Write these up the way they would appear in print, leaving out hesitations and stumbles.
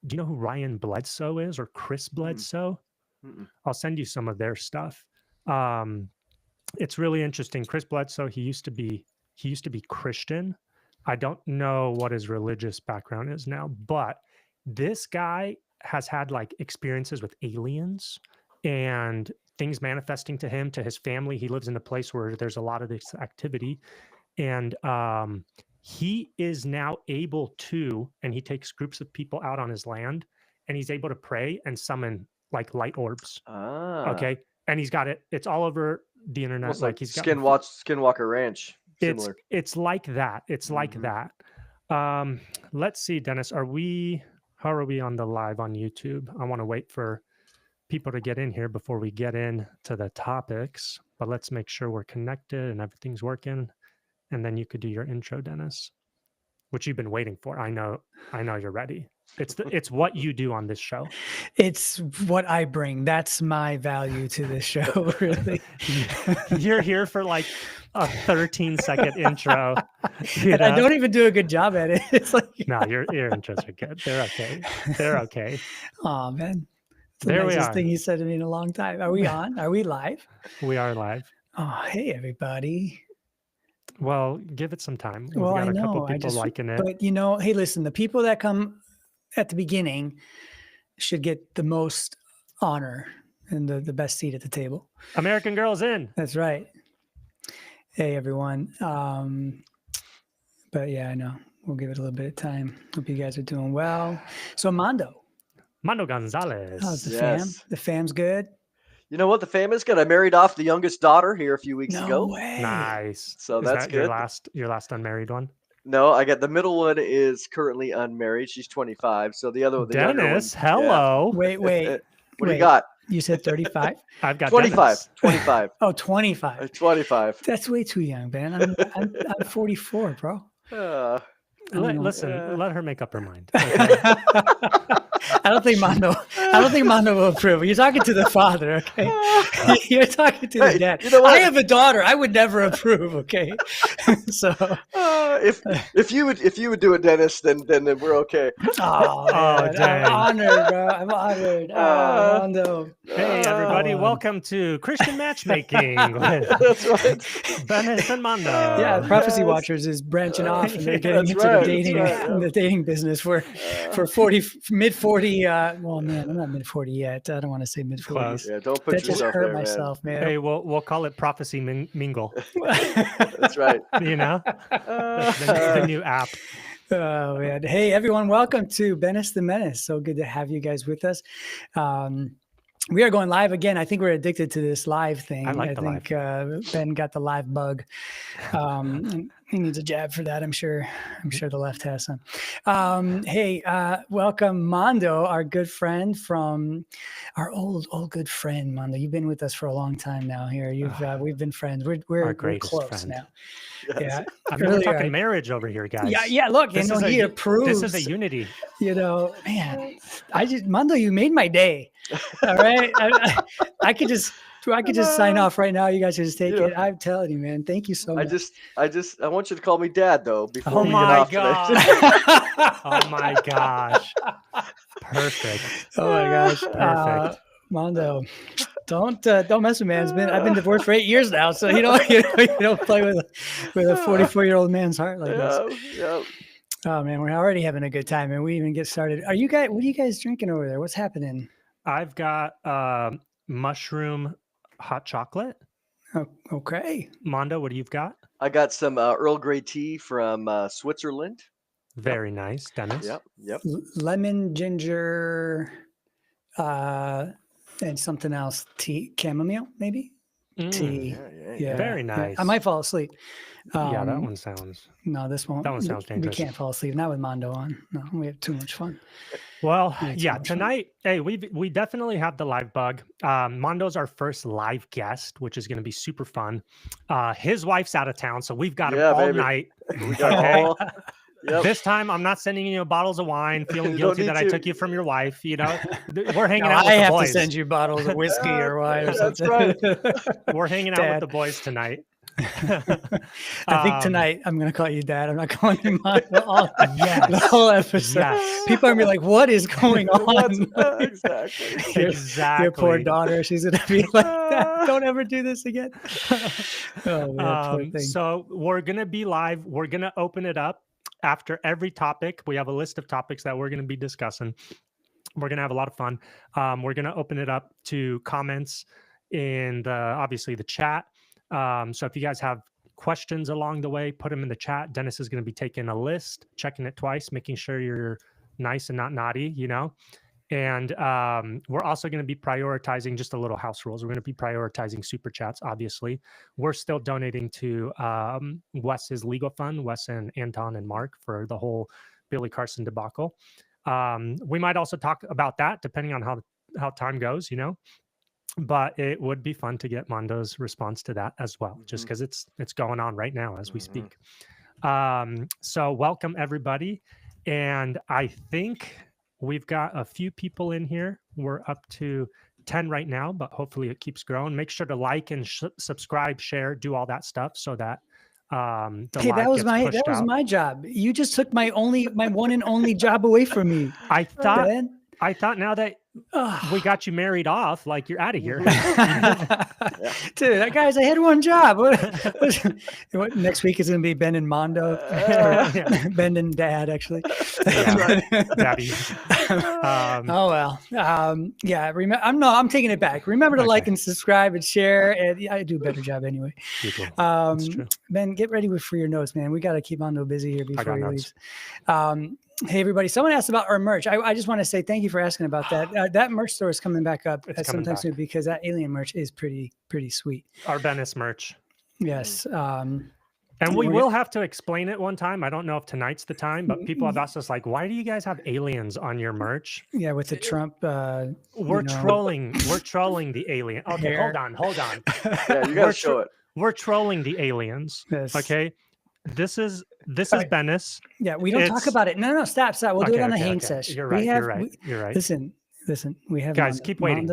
do you know who Ryan Bledsoe is, or Chris Bledsoe? I'll send you some of their stuff. It's really interesting. Chris Bledsoe, he used to be Christian. I don't know what his religious background is now, but this guy has had like experiences with aliens and things manifesting to him, to his family. He lives in a place where there's a lot of this activity, and he is now able to, and he takes groups of people out on his land, and he's able to pray and summon like light orbs. Okay. And he's got it. It's all over the internet. Almost like he's got Skinwalker Ranch. Similar. It's like that. It's like that. Let's see, Dennis, how are we on the live on YouTube? I want to wait for people to get in here before we get into the topics, but let's make sure we're connected and everything's working. And then you could do your intro, Dennis, which you've been waiting for. I know you're ready. It's what you do on this show. It's what I bring. That's my value to this show, really. You're here for like a 13-second intro. And I don't even do a good job at it. It's like, no, your intros are good. They're okay. They're okay. Oh, man. It's the There we nicest are. thing you said to me in a long time. Are we on? Are we live? We are live. Oh, hey, everybody. Well, give it some time. We've Well, got I a couple know. people liking it. But, hey, listen, the people that come at the beginning should get the most honor and the best seat at the table. American Girl's in. That's right. Hey, everyone. But yeah, I know. We'll give it a little bit of time. Hope you guys are doing well. So Mondo Gonzales. how's the Yes. fam? The fam's good? You know what? The fam is good. I married off the youngest daughter here a few weeks No ago. way. Nice. So Is that's that good. Your last unmarried one? No, I got the middle one is currently unmarried. She's 25. So the younger one. Dennis, yeah. hello. Wait. What do you got? You said 35? I've got 25. Dennis. 25. Oh, 25. 25. That's way too young, man. I'm 44, bro. Listen, let her make up her mind. I don't think Mondo will approve. You're talking to the father, okay? You're talking to the dad. You know what? I have a daughter. I would never approve, okay? So if you would do it, Dennis, then we're okay. oh, man, dang. I'm honored, bro. I'm honored. Oh, Mondo. Hey, everybody. Welcome to Christian Matchmaking with That's right. Dennis and Mondo. Yeah, Prophecy Yes. Watchers is branching off and they're getting That's into right, the dating that's right. the dating business for mid 40. Well, man, I'm not mid 40 yet. I don't want to say mid 40s. Close. Yeah, don't put That just yourself hurt there, myself, man. Hey, we'll call it Prophecy Mingle. man. That's right. You know, that's the new app. Oh man! Hey everyone, welcome to Menace the Menace. So good to have you guys with us. We are going live again. I think we're addicted to this live thing. I like the think Ben got the live bug. He needs a jab for that. I'm sure the left has some. Hey, welcome Mondo, our good friend from our old good friend Mondo. You've been with us for a long time now. Here, we've been friends. We're greatest close friend. now. Yes. Yeah, I mean, we're talking marriage over here, guys. Yeah. Look, This is he approves. This is a unity. Man, Mondo, you made my day. All right, I could just sign off right now. You guys can just take it. I'm telling you, man. Thank you so much. I want you to call me Dad though. Before Oh we my get off gosh. today. Oh my gosh. Perfect. Oh my gosh, Perfect. Mondo, don't mess with me, man. I've been divorced for 8 years now, so you don't play with a 44-year-old man's heart like this. Yeah. Oh man, we're already having a good time, and we even get started. What are you guys drinking over there? What's happening? I've got mushroom hot chocolate. Oh, okay. Mondo, what do you've got? I got some Earl Grey tea from Switzerland. Very nice, Dennis. Yep. Lemon, ginger, and something else. Tea, chamomile, maybe. Tea. Yeah. Very nice. I might fall asleep. Yeah, that one sounds. No, this won't. That one sounds dangerous. We can't fall asleep. Not with Mondo on. No, we have too much fun. Well, That's yeah, much fun. tonight, hey, we definitely have the live bug. Mondo's our first live guest, which is going to be super fun. His wife's out of town, so we've got him all baby. night. We got Okay. all. Yep. This time, I'm not sending you bottles of wine, feeling You guilty don't that need I to. took you from your wife. You know, we're hanging No, out with I the have boys. to send you bottles of whiskey or wine or That's something. right. We're hanging out with Dad. the boys tonight. I think tonight I'm going to call you Dad. I'm not calling you Mondo the whole episode. Yes. People are going to be like, what is going on? Exactly. Your poor daughter. She's going to be like, Dad, don't ever do this again. Oh, man, poor thing. So we're going to be live. We're going to open it up after every topic. We have a list of topics that we're going to be discussing. We're going to have a lot of fun. We're going to open it up to comments in obviously the chat. So if you guys have questions along the way, put them in the chat. Dennis is going to be taking a list, checking it twice, making sure you're nice and not naughty, you know. And we're also going to be prioritizing just a little house rules. We're going to be prioritizing super chats, obviously. We're still donating to Wes's legal fund, Wes and Anton and Mark, for the whole Billy Carson debacle. We might also talk about that depending on how time goes, you know. But it would be fun to get Mondo's response to that as well, just because it's going on right now as we speak. So welcome everybody. And I think we've got a few people in here. We're up to 10 right now, but hopefully it keeps growing. Make sure to like and subscribe, share, do all that stuff so that hey, that was my job. You just took my one and only job away from me. I thought now that we got you married off, like you're out of here. Dude, guys, I had one job. What next week is going to be Ben and Mondo. Ben and Dad, actually. Daddy. Oh, well. Yeah, I'm taking it back. Remember to like and subscribe and share. And I do a better job anyway. That's true. Ben, get ready for your notes, man. We got to keep Mondo busy here before he leaves. Hey, everybody. Someone asked about our merch. I just want to say thank you for asking about that. That merch store is coming back up sometime soon because that alien merch is pretty sweet. Our Venice merch. Yes. And we will have to explain it one time. I don't know if tonight's the time, but people have asked us, like, why do you guys have aliens on your merch? Yeah, with the Trump. We're trolling the alien. Okay, hold on. Yeah, you got to show it. We're trolling the aliens. Yes. Okay. This is Venice. Yeah, we don't talk about it. No, stop. We'll do it on the hang session. You're right. You're right. Listen. We have guys. Keep waiting.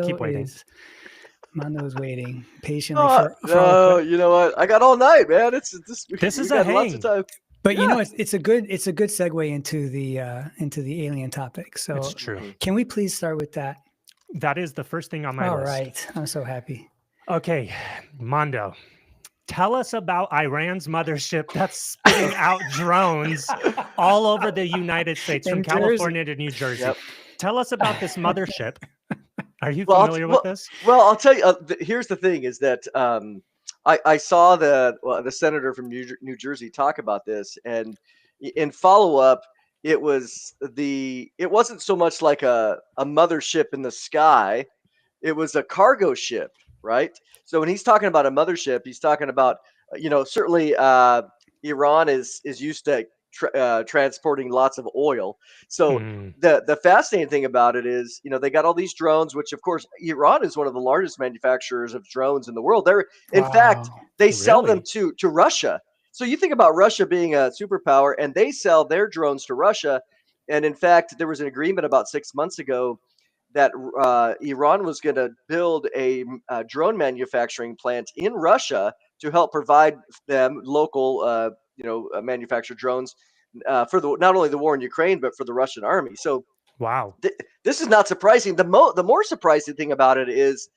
Mondo is waiting patiently. You know what? I got all night, man. This is a hang. Lots of time. But you know, it's a good segue into the alien topic. So it's true. Can we please start with that? That is the first thing on my list. All right. I'm so happy. Okay, Mondo. Tell us about Iran's mothership that's spitting out drones all over the United States, from California to New Jersey. Yep. Tell us about this mothership. Are you familiar with this? Well, I'll tell you. Here's the thing: is that I saw the senator from New Jersey talk about this, and in follow up, it wasn't so much like a mothership in the sky; it was a cargo ship. Right. So when he's talking about a mothership, he's talking about, certainly Iran is used to transporting lots of oil. So the fascinating thing about it is, they got all these drones, which of course, Iran is one of the largest manufacturers of drones in the world. In fact, they sell them to Russia. So you think about Russia being a superpower, and they sell their drones to Russia. And in fact, there was an agreement about 6 months ago that Iran was going to build a drone manufacturing plant in Russia to help provide them local, manufactured drones for not only the war in Ukraine, but for the Russian army. So, wow, this is not surprising. The more surprising thing about it is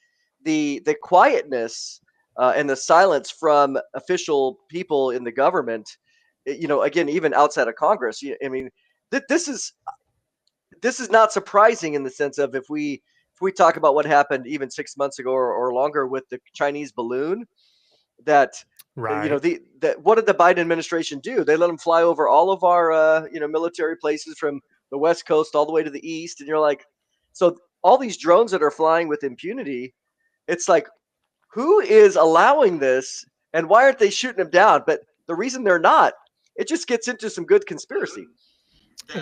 the quietness and the silence from official people in the government. Again, even outside of Congress. I mean, this is not surprising in the sense of if we talk about what happened even 6 months ago or longer with the Chinese balloon, that what did the Biden administration do? They let them fly over all of our military places from the West Coast all the way to the East, and you're like, so all these drones that are flying with impunity, it's like, who is allowing this, and why aren't they shooting them down? But the reason they're not, it just gets into some good conspiracy.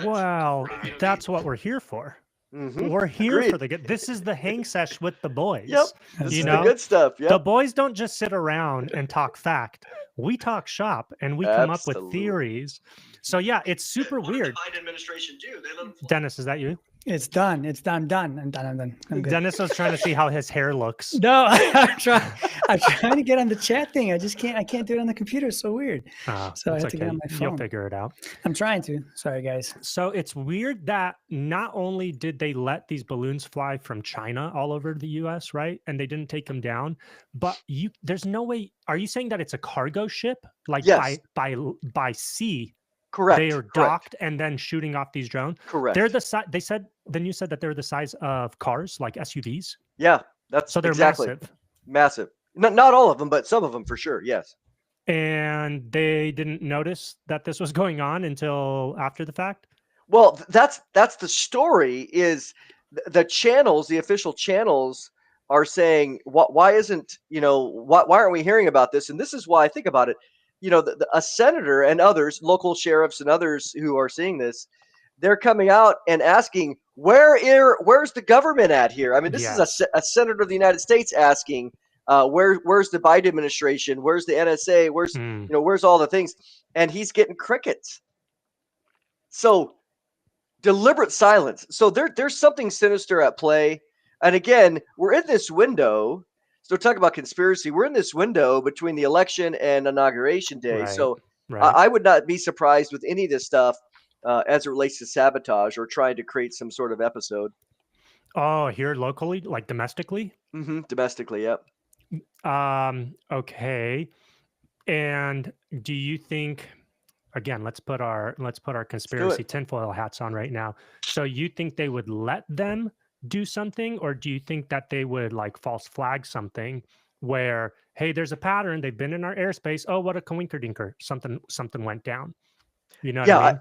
Well, that's what we're here for. We're here for the good. This is the hang sesh with the boys. Yep, this is the good stuff. Yep. The boys don't just sit around and talk fact. We talk shop, and we come up with theories. So yeah, it's super weird. What did the Biden administration do? Dennis, is that you? It's done. It's done. I'm done. I'm done. I'm good. Dennis was trying to see how his hair looks. No, I'm trying to get on the chat thing. I just can't. I can't do it on the computer. It's so weird. So I have to get on my phone. You'll figure it out. I'm trying to. Sorry, guys. So it's weird that not only did they let these balloons fly from China all over the U.S., right, and they didn't take them down, but there's no way. Are you saying that it's a cargo ship, like Yes. by sea? Correct. They are docked and then shooting off these drones. Correct. They're the size. They said the news said that they're the size of cars, like SUVs. Yeah, that's so they're exactly massive. Not all of them, but some of them for sure. Yes. And they didn't notice that this was going on until after the fact. Well, that's the story. Is the channels, the official channels, are saying why isn't why aren't we hearing about this? And this is why I think about it. A senator and others, local sheriffs and others who are seeing this, they're coming out and asking, where's the government at here? I mean, this is a senator of the United States asking, where's the Biden administration? Where's the NSA? Where's all the things? And he's getting crickets. So deliberate silence. So there's something sinister at play. And again, we're in this window. So talk about conspiracy. We're in this window between the election and inauguration day. Right, so right. I would not be surprised with any of this stuff as it relates to sabotage or trying to create some sort of episode. Oh, here locally, like domestically? Mm-hmm. Domestically, yep. Okay. And do you think, again, let's put our conspiracy tinfoil hats on right now. So you think they would let them do something, or do you think that they would like false flag something where, hey, there's a pattern, they've been in our airspace, oh, what a coinkerdinker, something went down, what I mean?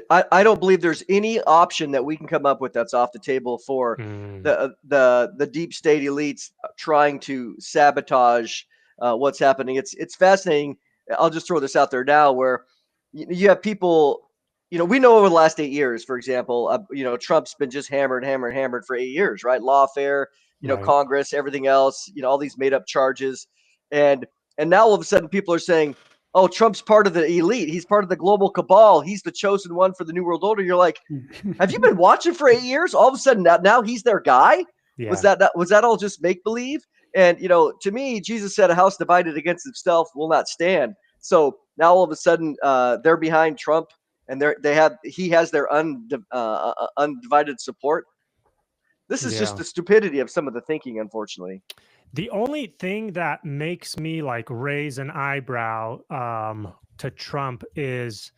I don't believe there's any option that we can come up with that's off the table for the deep state elites trying to sabotage what's happening. It's fascinating. I'll just throw this out there now, where you have people. We know over the last 8 years, for example, Trump's been just hammered for 8 years, right? Lawfare, Right. Congress, everything else, all these made up charges. And now all of a sudden people are saying, oh, Trump's part of the elite. He's part of the global cabal. He's the chosen one for the New World Order. You're like, have you been watching for 8 years? All of a sudden now he's their guy. Yeah. Was that all just make believe? And, to me, Jesus said a house divided against itself will not stand. So now all of a sudden they're behind Trump. And he has their undivided support. This is just the stupidity of some of the thinking, unfortunately. The only thing that makes me like raise an eyebrow to Trump is,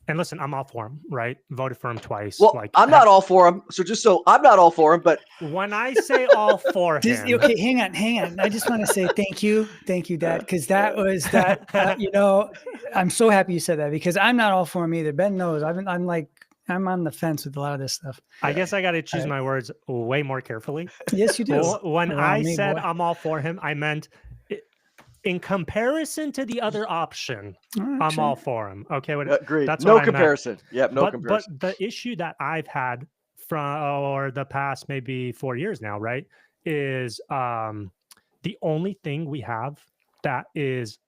and listen, I'm all for him, right? Voted for him twice. Well, I'm not all for him. So I'm not all for him, but when I say all for him, okay, hang on. I just want to say thank you, Dad, because that was that. I'm so happy you said that, because I'm not all for him either. Ben knows. I'm on the fence with a lot of this stuff. I guess I got to choose my words way more carefully. Yes, you do. When I said I'm all for him, I meant in comparison to the other option, I'm all for him. Okay, agreed. That's no what comparison. Yeah, no comparison. But the issue that I've had for the past maybe 4 years now, right, is the only thing we have that is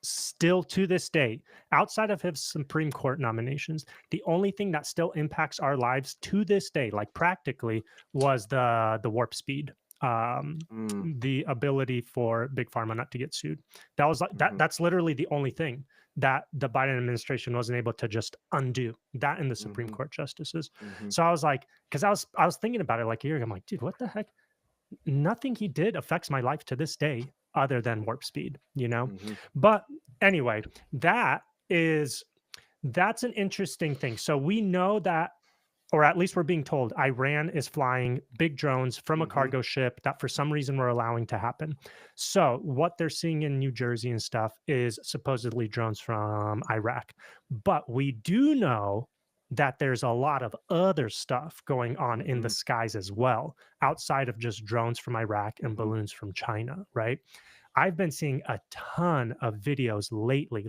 still to this day, outside of his Supreme Court nominations, the only thing that still impacts our lives to this day, like practically, was the warp speed. The ability for Big Pharma not to get sued. That was like that's literally the only thing that the Biden administration wasn't able to just undo, that in the Supreme Court justices. So I was like, because I was thinking about it like a year ago. I'm like, dude, what the heck? Nothing he did affects my life to this day other than warp speed, But anyway, that's an interesting thing. So we know that, or at least we're being told, Iran is flying big drones from a cargo ship that for some reason we're allowing to happen. So what they're seeing in New Jersey and stuff is supposedly drones from Iraq. But we do know that there's a lot of other stuff going on in the skies as well, outside of just drones from Iraq and balloons from China, right? I've been seeing a ton of videos lately,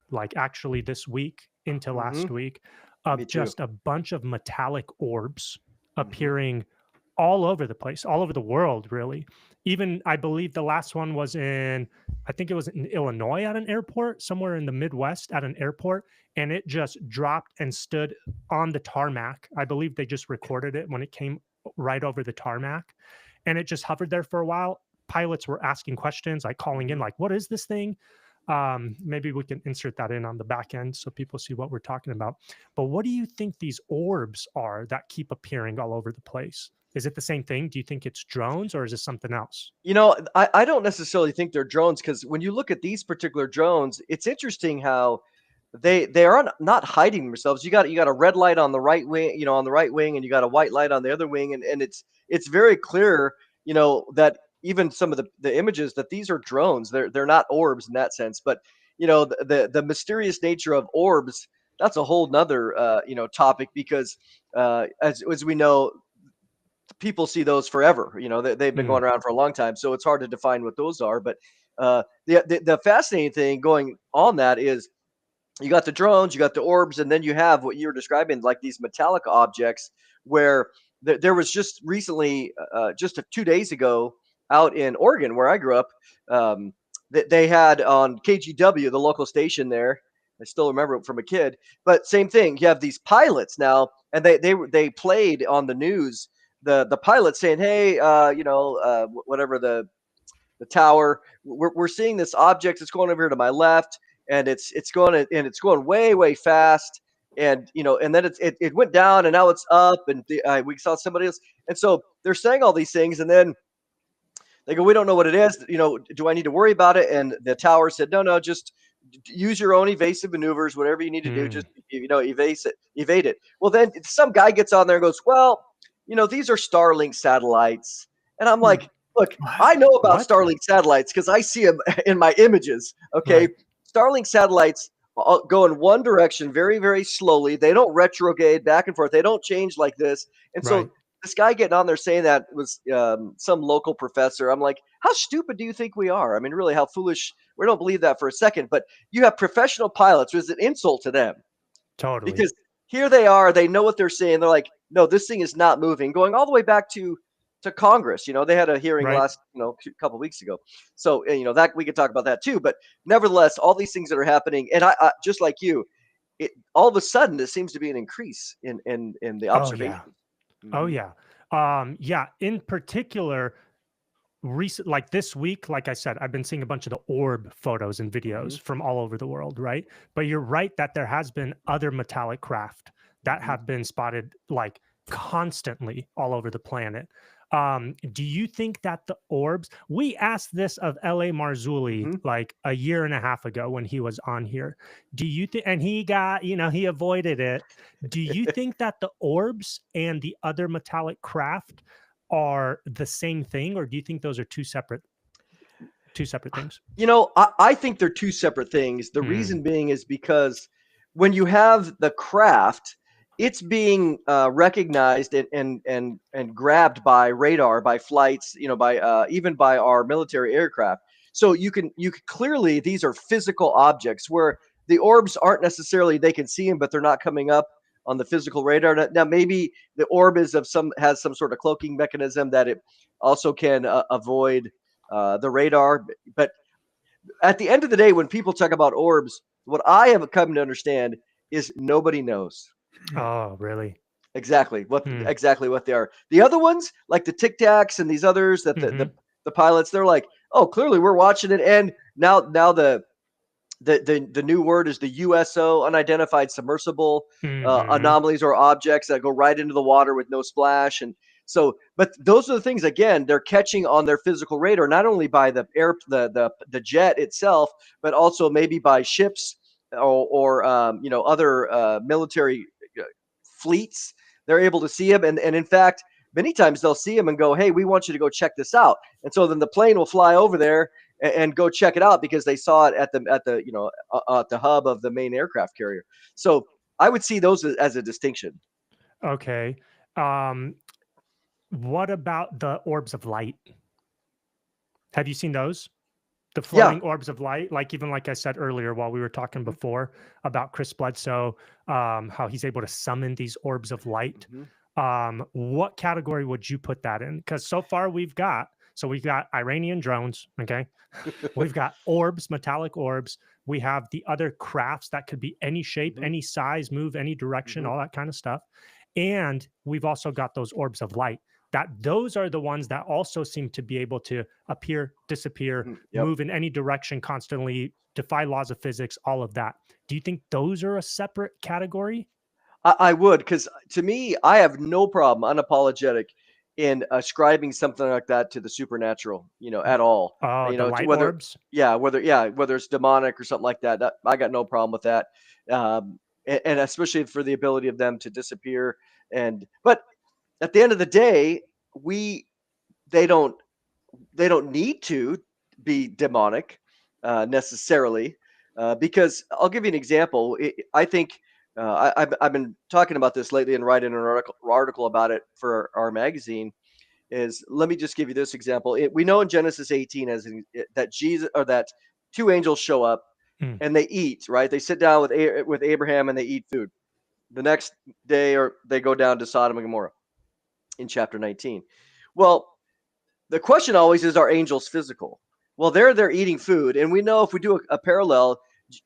like actually this week into last week, of just a bunch of metallic orbs appearing all over the place, all over the world, really. Even I believe the last one was I think it was in Illinois at an airport, somewhere in the Midwest at an airport, and it just dropped and stood on the tarmac. I believe they just recorded it when it came right over the tarmac, and it just hovered there for a while. Pilots were asking questions, like calling in, like, what is this thing? Maybe we can insert that in on the back end so people see what we're talking about. But what do you think these orbs are that keep appearing all over the place? Is it the same thing? Do you think it's drones, or is it something else? You know, I don't necessarily think they're drones, because when you look at these particular drones, it's interesting how they are not hiding themselves. You got a red light on the right wing, on the right wing, and you got a white light on the other wing, and it's very clear, that even some of the images, that these are drones. They're not orbs in that sense, but the mysterious nature of orbs, that's a whole nother topic, because as we know, people see those forever. They've been going around for a long time, so it's hard to define what those are. But the fascinating thing going on that is, you got the drones, you got the orbs, and then you have what you were describing, like these metallic objects, where there was just recently, just 2 days ago, out in Oregon, where I grew up, they had on KGW, the local station there. I still remember it from a kid, but same thing. You have these pilots now, and they played on the news the pilot saying, "Hey, whatever the tower, we're seeing this object that's going over here to my left, and it's going way fast, and and then it went down, and now it's up, and we saw somebody else." And so they're saying all these things, and then they go, "We don't know what it is. Do I need to worry about it?" And the tower said, "No, just use your own evasive maneuvers, whatever you need to do, just evade it." Well, then some guy gets on there and goes, "Well, these are Starlink satellites," and I'm like, "Look, I know about Starlink satellites because I see them in my images. Okay, right. Starlink satellites go in one direction very, very slowly. They don't retrograde back and forth. They don't change like this." And so this guy getting on there saying that was some local professor. I'm like, how stupid do you think we are? I mean, really, how foolish. We don't believe that for a second. But you have professional pilots. It's an insult to them. Totally. Because here they are. They know what they're saying. They're like, no, this thing is not moving. Going all the way back to Congress. They had a hearing last, couple of weeks ago. So, that we could talk about that too. But nevertheless, all these things that are happening, and I just like you, all of a sudden, there seems to be an increase in the observation. Oh yeah. In particular, like this week, like I said, I've been seeing a bunch of the orb photos and videos from all over the world, right? But you're right that there has been other metallic craft that have been spotted like constantly all over the planet. Do you think that the orbs, we asked this of L.A. Marzulli like a year and a half ago when he was on here. Do you think, and he got, he avoided it. Do you think that the orbs and the other metallic craft are the same thing, or do you think those are two separate things? I think they're two separate things. The reason being is because when you have the craft, it's being recognized and grabbed by radar, by flights, by even by our military aircraft. So you can clearly, these are physical objects, where the orbs aren't necessarily, they can see them, but they're not coming up on the physical radar. Now maybe the orb has some sort of cloaking mechanism that it also can avoid the radar. But at the end of the day, when people talk about orbs, what I have come to understand is nobody knows. Oh, really? Exactly what they are. The other ones, like the Tic Tacs and these others, that the pilots, they're like, oh, clearly we're watching it, and now the new word is the USO, unidentified submersible anomalies or objects that go right into the water with no splash. And so, but those are the things, again, they're catching on their physical radar, not only by the jet itself, but also maybe by ships or other military fleets. They're able to see them, and in fact, many times they'll see them and go, hey, we want you to go check this out. And so then the plane will fly over there and go check it out because they saw it at the hub of the main aircraft carrier. So I would see those as a distinction. Okay. What about the orbs of light? Have you seen those? The floating orbs of light, like I said earlier while we were talking before about Chris Bledsoe, how he's able to summon these orbs of light. what category would you put that in? Because so far we've got Iranian drones, okay? We've got orbs, metallic orbs. We have the other crafts that could be any shape, any size, move any direction, all that kind of stuff. And we've also got those orbs of light. Those are the ones that also seem to be able to appear, disappear, move in any direction constantly, defy laws of physics, all of that. Do you think those are a separate category? I would, because to me, I have no problem, unapologetic, in ascribing something like that to the supernatural, at all. Oh, the light Whether, orbs? whether it's demonic or something like that, I got no problem with that. And especially for the ability of them to disappear. But at the end of the day, they don't need to be demonic necessarily, because I'll give you an example. I think I've been talking about this lately and writing an article about it for our magazine. Let me just give you this example. We know in Genesis 18 that two angels show up and they eat. Right? They sit down with Abraham and they eat food. The next day, or they go down to Sodom and Gomorrah in chapter 19. Well, the question always is, are angels physical? Well, they're eating food, and we know if we do a parallel,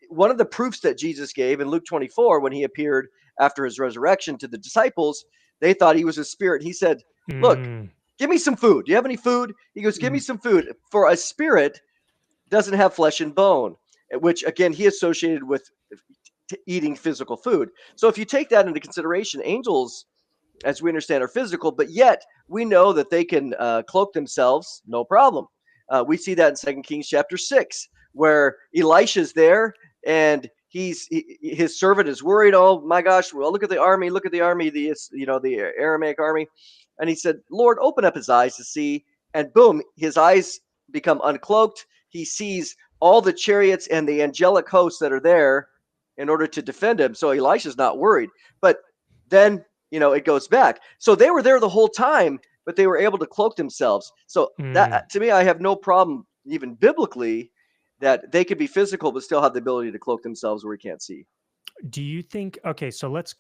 one of the proofs that Jesus gave in Luke 24 when he appeared after his resurrection to the disciples, they thought he was a spirit. He said, "Look, give me some food. Do you have any food?" He goes, "Give me some food." For a spirit doesn't have flesh and bone, which again he associated with eating physical food. So if you take that into consideration, angels, as we understand, are physical, but yet we know that they can cloak themselves, no problem. We see that in 2 Kings chapter 6, where Elisha's there and his servant is worried. Oh my gosh, well, look at the army, the Aramaic army. And he said, "Lord, open up his eyes to see." And boom, his eyes become uncloaked. He sees all the chariots and the angelic hosts that are there in order to defend him. So Elisha's not worried. But then it goes back. So they were there the whole time, but they were able to cloak themselves. So that, to me, I have no problem, even biblically, that they could be physical, but still have the ability to cloak themselves where we can't see. Do you think, okay, so let's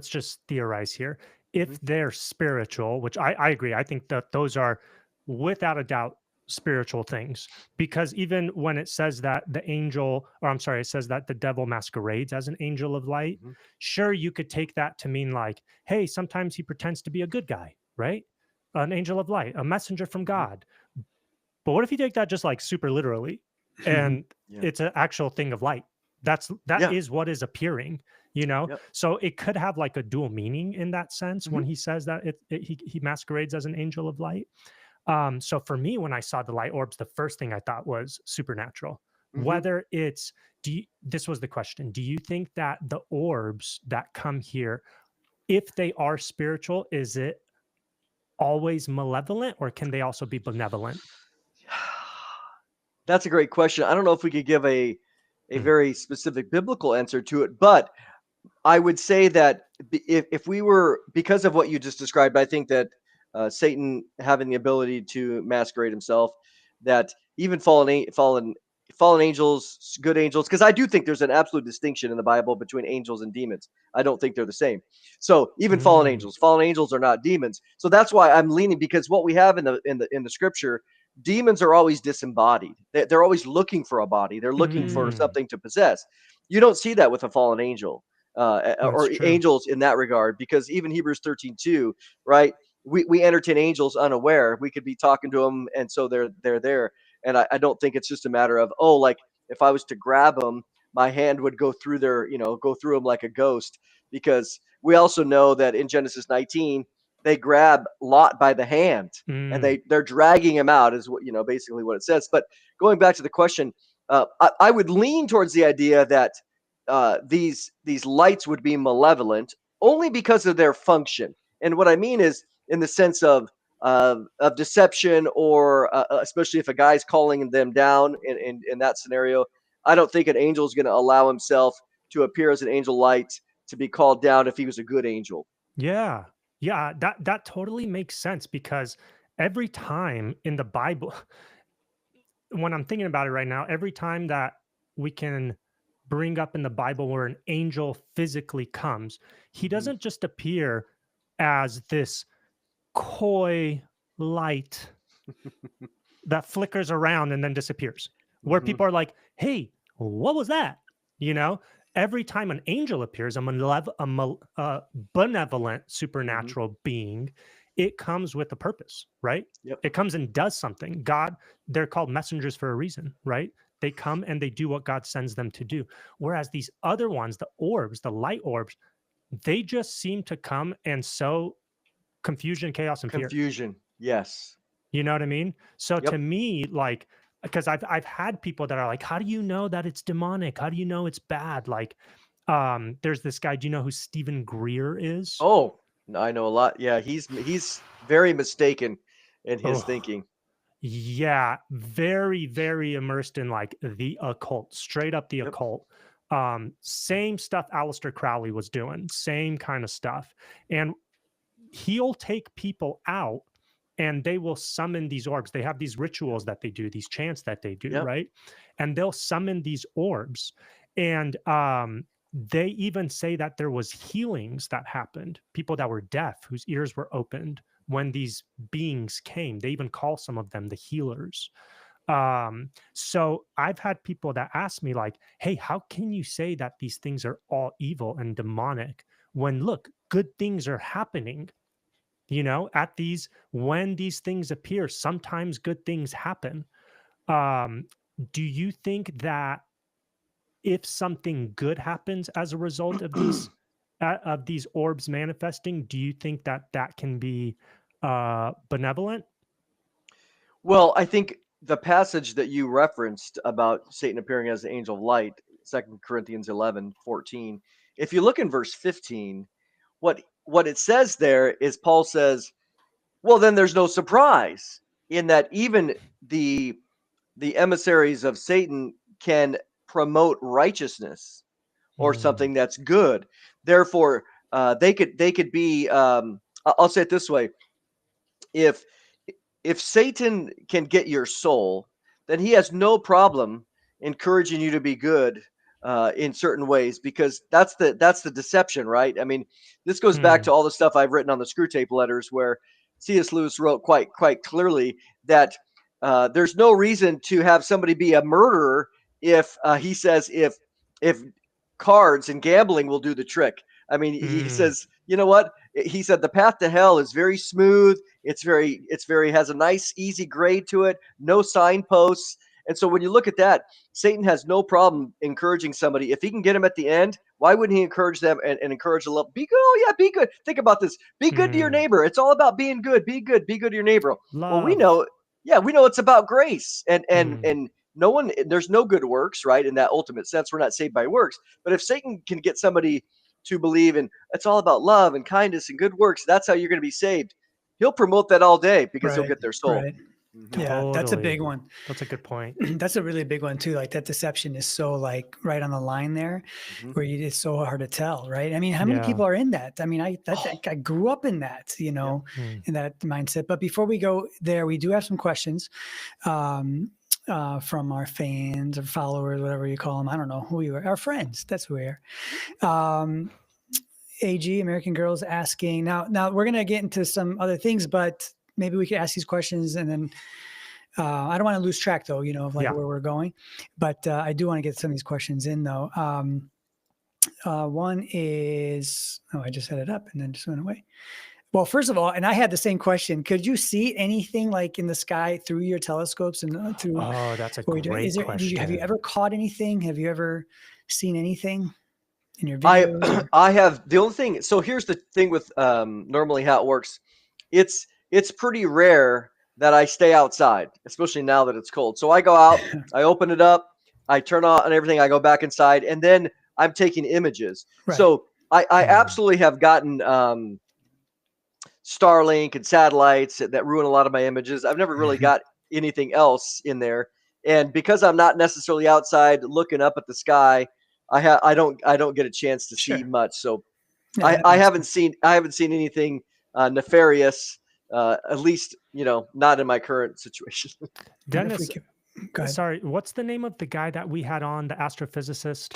just theorize here. If they're spiritual, which I agree, I think that those are without a doubt spiritual things, because even when it says that it says that the devil masquerades as an angel of light, sure, you could take that to mean like, hey, sometimes he pretends to be a good guy, right? An angel of light, a messenger from God. But what if you take that just like super literally and it's an actual thing of light? That is what is appearing, So it could have like a dual meaning in that sense when he says that he masquerades as an angel of light. So for me, when I saw the light orbs, the first thing I thought was supernatural. Whether it's, this was the question. Do you think that the orbs that come here, if they are spiritual, is it always malevolent, or can they also be benevolent? That's a great question. I don't know if we could give a very specific biblical answer to it, but I would say that if we were, because of what you just described, I think that Satan having the ability to masquerade himself, that even fallen angels, good angels, because I do think there's an absolute distinction in the Bible between angels and demons. I don't think they're the same. So even fallen angels are not demons. So that's why I'm leaning, because what we have in the scripture, demons are always disembodied. They're always looking for a body. They're looking for something to possess. You don't see that with a fallen angel or angels in that regard, because even Hebrews 13:2, right? We entertain angels unaware. We could be talking to them, and so they're there. And I don't think it's just a matter of, like if I was to grab them, my hand would go through go through them like a ghost, because we also know that in Genesis 19, they grab Lot by the hand and they're dragging him out, is what, basically what it says. But going back to the question, I would lean towards the idea that these lights would be malevolent only because of their function. And what I mean is in the sense of deception, or especially if a guy's calling them down in that scenario. I don't think an angel is going to allow himself to appear as an angel light to be called down if he was a good angel. Yeah. That totally makes sense, because every time in the Bible, when I'm thinking about it right now, every time that we can bring up in the Bible where an angel physically comes, he doesn't just appear as this coy light that flickers around and then disappears, where people are like, hey, what was that? You know, every time an angel appears, a benevolent supernatural being, it comes with a purpose, right? Yep. It comes and does something. God, they're called messengers for a reason, right? They come and they do what God sends them to do. Whereas these other ones, the orbs, the light orbs, they just seem to come and sow confusion, chaos, and fear. Confusion. Yes. You know what I mean? So Yep. to me, like, because I've had people that are like, how do you know that it's demonic? How do you know it's bad? Like, there's this guy. Do you know who Stephen Greer is? Oh, I know a lot. Yeah, he's very mistaken in his thinking. Yeah, very, very immersed in like the occult, straight up the occult. Same stuff Aleister Crowley was doing, same kind of stuff. And he'll take people out and they will summon these orbs. They have these rituals that they do, these chants that they do, right? And they'll summon these orbs. And they even say that there was healings that happened, people that were deaf, whose ears were opened when these beings came. They even call some of them the healers. So I've had people that ask me like, hey, how can you say that these things are all evil and demonic when, look, good things are happening? You know, when these things appear, sometimes good things happen. Do you think that if something good happens as a result of these orbs manifesting, do you think that that can be benevolent? Well, I think the passage that you referenced about Satan appearing as the angel of light, 2 Corinthians 11:14. If you look in verse 15, what it says there is Paul says, well, then there's no surprise in that even the emissaries of Satan can promote righteousness or something that's good. Therefore, they could be. I'll say it this way: if Satan can get your soul, then he has no problem encouraging you to be good in certain ways, because that's the deception, right? I mean, this goes back to all the stuff I've written on the Screw Tape letters, where C.S. Lewis wrote quite clearly that there's no reason to have somebody be a murderer if he says if cards and gambling will do the trick. I mean, he says, you know what? He said the path to hell is very smooth. It's very has a nice, easy grade to it. No signposts. And so when you look at that, Satan has no problem encouraging somebody. If he can get them at the end, why wouldn't he encourage them and encourage a little? Be good. Oh yeah, be good. Think about this. Be good to your neighbor. It's all about being good. Be good. Be good to your neighbor. Love. Well, we know it's about grace and no one. There's no good works, right? In that ultimate sense, we're not saved by works. But if Satan can get somebody to believe in it's all about love and kindness and good works, that's how you're going to be saved. He'll promote that all day because he'll get their soul. Right. Yeah, that's a big one. That's a good point. That's a really big one too. Like that deception is so like right on the line there, where it's so hard to tell, right? I mean, how many people are in that? I mean, I grew up in that, you know, in that mindset. But before we go there, we do have some questions from our fans or followers, whatever you call them. I don't know who you are. Our friends. That's who we are. AG, American Girls, asking now we're gonna get into some other things, but maybe we could ask these questions and then I don't want to lose track though, you know, of like where we're going, but I do want to get some of these questions in though. One is, I just had it up and then just went away. Well, first of all, and I had the same question. Could you see anything like in the sky through your telescopes and through? Oh, that's a great question. Have you ever caught anything? Have you ever seen anything in your videos? I have. The only thing. So here's the thing with normally how it works. It's pretty rare that I stay outside, especially now that it's cold. So I go out, I open it up, I turn on and everything, I go back inside, and then I'm taking images. Right. So I absolutely have gotten Starlink and satellites that ruin a lot of my images. I've never really got anything else in there. And because I'm not necessarily outside looking up at the sky, I don't get a chance to see much. So I haven't seen anything nefarious. At least, you know, not in my current situation. Dennis, sorry, what's the name of the guy that we had on, the astrophysicist?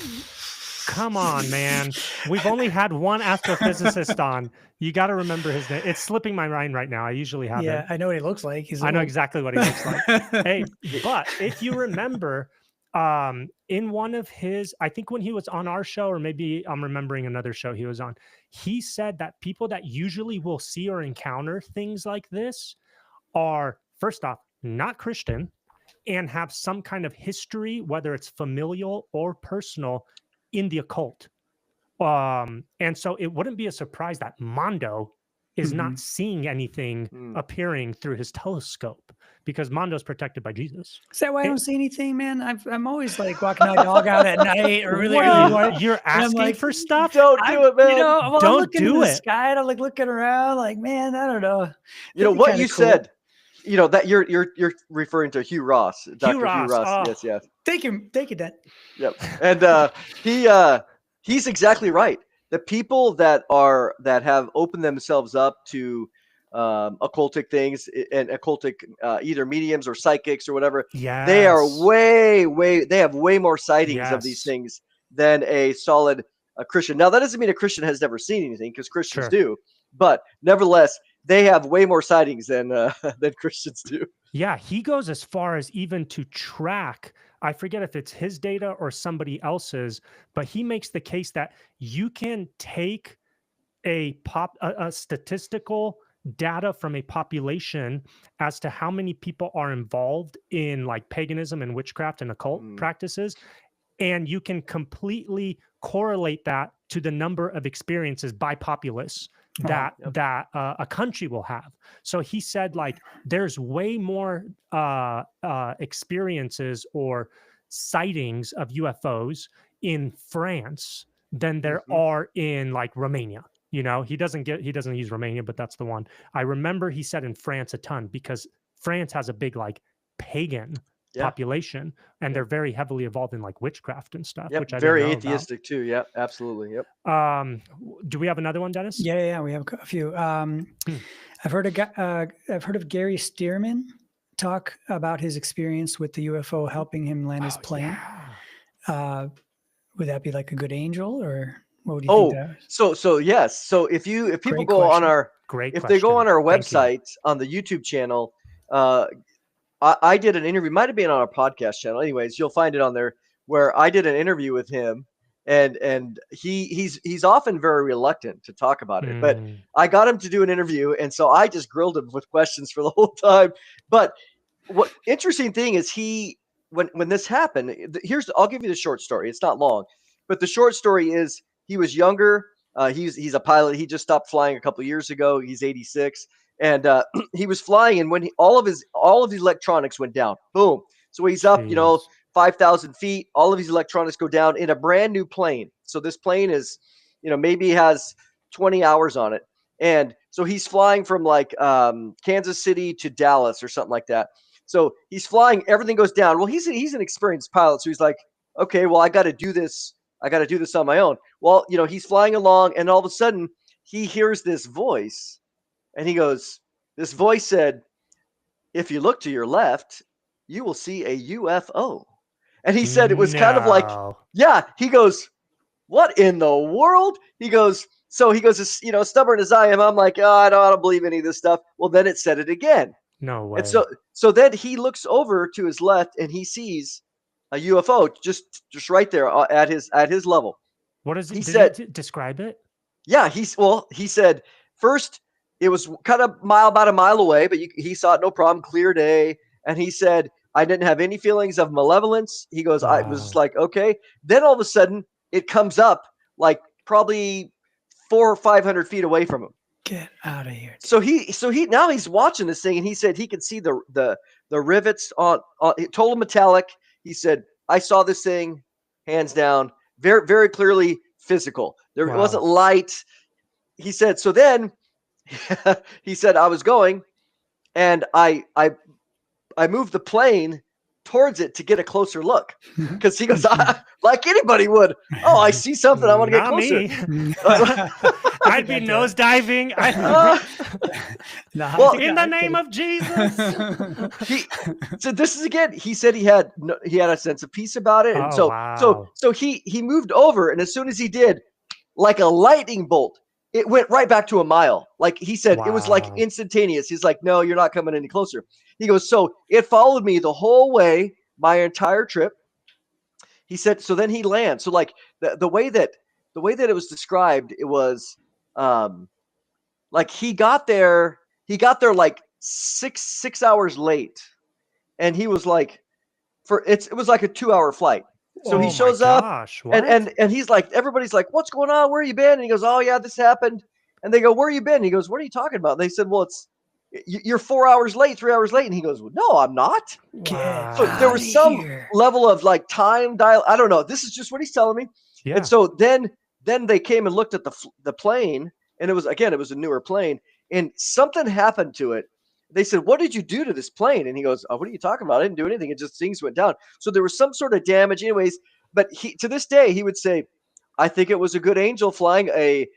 Come on, man. We've only had one astrophysicist on. You got to remember his name. It's slipping my mind right now. I usually have Yeah, it. I know what he looks like. I know exactly what he looks like. Hey, but if you remember, in one of his, I think when he was on our show, or maybe I'm remembering another show he was on, he said that people that usually will see or encounter things like this are, first off, not Christian and have some kind of history, whether it's familial or personal, in the occult. And so it wouldn't be a surprise that Mondo is not seeing anything appearing through his telescope, because Mondo's protected by Jesus. Is that why I don't see anything, man? I'm always like walking my dog out at night or really early morning. You're asking like, for stuff? Don't do it, man. You know, well, Don't I'm looking do in the it. sky and I'm like looking around, like, man, I don't know. You know what you said. You know that you're referring to Hugh Ross, Dr. Hugh Ross. Oh. Yes. Thank you, Dad. Yep. And he's exactly right. The people that have opened themselves up to occultic things and occultic either mediums or psychics or whatever, they are they have way more sightings of these things than a solid Christian. Now that doesn't mean a Christian has never seen anything, because Christians do, but nevertheless, they have way more sightings than Christians do. Yeah, he goes as far as even to track, I forget if it's his data or somebody else's, but he makes the case that you can take a statistical data from a population as to how many people are involved in like paganism and witchcraft and occult practices, and you can completely correlate that to the number of experiences by populace that a country will have. So he said, like, there's way more experiences or sightings of UFOs in France than there are in like Romania. You know, he doesn't use Romania, but that's the one. I remember he said in France a ton, because France has a big like pagan population, and they're very heavily involved in like witchcraft and stuff, which I very didn't know atheistic about. too. Yep, absolutely. Yep. Do we have another one, Dennis? Yeah, we have a few. I've heard of Gary Stearman talk about his experience with the UFO helping him land his plane. Yeah. Would that be like a good angel, or what would you think that was? So yes. So if people go on our they go on our website on the YouTube channel, I did an interview, might have been on our podcast channel. Anyways, you'll find it on there, where I did an interview with him, and he's often very reluctant to talk about it, but I got him to do an interview, and so I just grilled him with questions for the whole time. But what interesting thing is, when this happened, I'll give you the short story. It's not long, but the short story is he was younger. He's a pilot. He just stopped flying a couple of years ago. He's 86. And he was flying, and when all of his electronics went down, boom. So he's up, 5,000 feet. All of his electronics go down in a brand new plane. So this plane is, maybe has 20 hours on it, and so he's flying from like Kansas City to Dallas or something like that. So he's flying. Everything goes down. Well, he's an experienced pilot, so he's like, okay, well, I got to do this. I got to do this on my own. Well, he's flying along, and all of a sudden he hears this voice. And he goes, this voice said, if you look to your left, you will see a UFO. And he said it was kind of like, he goes, what in the world? He goes, stubborn as I am, I'm like, I don't believe any of this stuff. Well, then it said it again. No way. And so then he looks over to his left, and he sees a UFO just right there at his level. What is it? He said, describe it? Yeah, he said, first, it was kind of about a mile away, but he saw it no problem, clear day. And he said, I didn't have any feelings of malevolence. He goes, I was just like, okay. Then all of a sudden, it comes up like probably 400 or 500 feet away from him. Get out of here. So now he's watching this thing, and he said he could see the rivets on total metallic. He said, I saw this thing, hands down, very, very clearly physical. There wasn't light. He said, so then he said, I was going, and I moved the plane towards it to get a closer look, because he goes, like anybody would. Oh, I see something. I want to get Not closer. me. I'd be nose diving. Well, in the name of Jesus. So this is again. He said he had a sense of peace about it, and so he moved over, and as soon as he did, like a lightning bolt, it went right back to a mile. Like he said, it was like instantaneous. He's like, no, you're not coming any closer. He goes, so it followed me the whole way, my entire trip. He said, so then he lands. So like the way that it was described, it was like he got there like six hours late, and he was like, it was like a 2-hour flight. So he shows up, and he's like, everybody's like, what's going on? Where you been? And he goes, oh yeah, this happened. And they go, where you been? And he goes, what are you talking about? And they said, well, you're 4 hours late, 3 hours late. And he goes, well, no, I'm not. So there was some level of like time dial. I don't know. This is just what he's telling me. Yeah. And so then they came and looked at the plane, and it was a newer plane, and something happened to it. They said, what did you do to this plane? And he goes, oh, what are you talking about? I didn't do anything. It just, things went down. So there was some sort of damage anyways. But to this day, he would say, I think it was a good angel flying a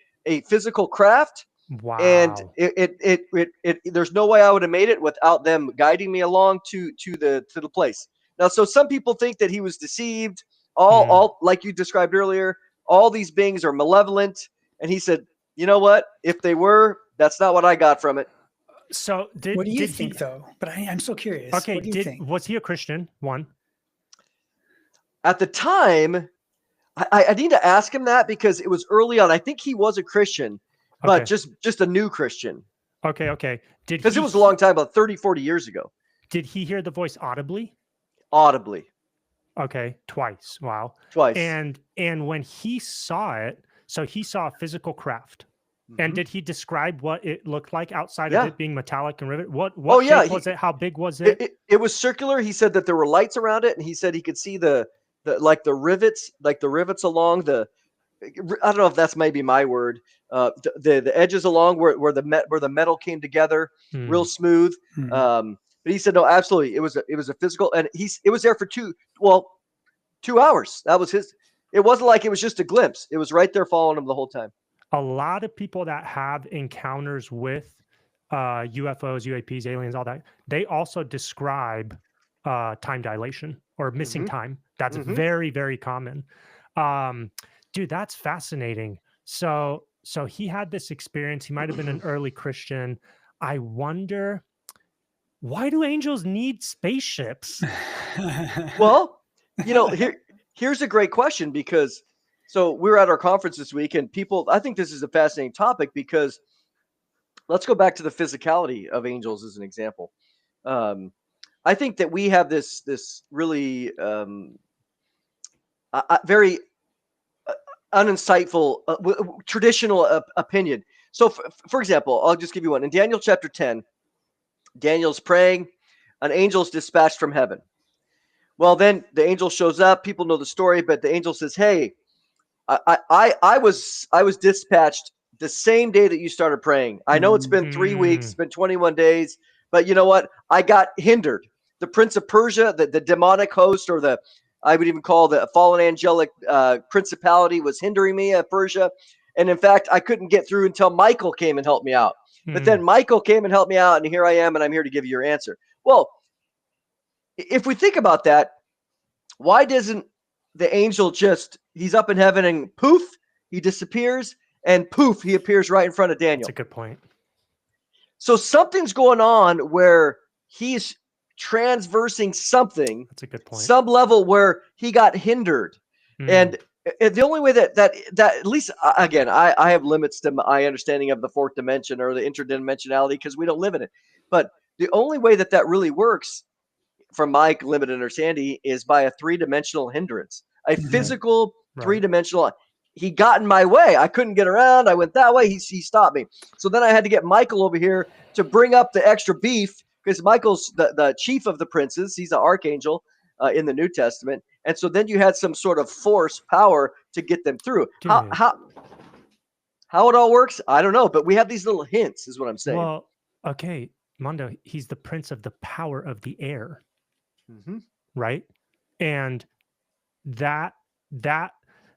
physical craft. Wow. And it there's no way I would have made it without them guiding me along to the place. Now, so some people think that he was deceived. All like you described earlier, all these beings are malevolent. And he said, you know what? If they were, that's not what I got from it. So what do you think though? But I'm so curious. Okay, was he a Christian? One. At the time, I need to ask him that, because it was early on. I think he was a Christian, but just a new Christian. Okay. Because it was a long time, about 30, 40 years ago. Did he hear the voice audibly? Audibly. Okay, twice. Wow. Twice. And when he saw it, so he saw a physical craft. And did he describe what it looked like outside of it being metallic and rivet? What shape was it? How big was it? It was circular. He said that there were lights around it, and he said he could see the rivets along the. I don't know if that's maybe my word. The edges along where the metal came together, real smooth. But he said no, absolutely. It was a physical, and it was there for 2 hours. That was his. It wasn't like it was just a glimpse. It was right there following him the whole time. A lot of people that have encounters with UFOs, UAPs, aliens, all that, they also describe time dilation or missing time. That's very, very common. Dude, that's fascinating. So he had this experience. He might have been an early Christian. I wonder, why do angels need spaceships? Well, here's a great question, because so we were at our conference this week, and I think this is a fascinating topic, because let's go back to the physicality of angels as an example. I think that we have this really very uninsightful traditional opinion. So for example, I'll just give you one. In Daniel chapter 10, Daniel's praying, an angel's dispatched from heaven. Well, then the angel shows up. People know the story, but the angel says, hey, I was dispatched the same day that you started praying. I know it's been 3 weeks, it's been 21 days, but you know what? I got hindered. The prince of Persia, the demonic host, or I would even call the fallen angelic principality, was hindering me at Persia. And in fact, I couldn't get through until Michael came and helped me out. But then Michael came and helped me out, and here I am, and I'm here to give you your answer. Well, if we think about that, why doesn't the angel he's up in heaven and poof, he disappears, and poof, he appears right in front of Daniel? That's a good point. So something's going on where he's transversing something. That's a good point. Some level where he got hindered. And the only way that at least, again, I have limits to my understanding of the fourth dimension or the interdimensionality, because we don't live in it. But the only way that really works, from my limited understanding, is by a 3-dimensional hindrance, a physical 3-dimensional. He got in my way. I couldn't get around. I went that way. He stopped me. So then I had to get Michael over here to bring up the extra beef, because Michael's the chief of the princes. He's an archangel in the New Testament. And so then you had some sort of force, power to get them through. How it all works, I don't know. But we have these little hints, is what I'm saying. Well, okay, Mondo, he's the prince of the power of the air. right? And that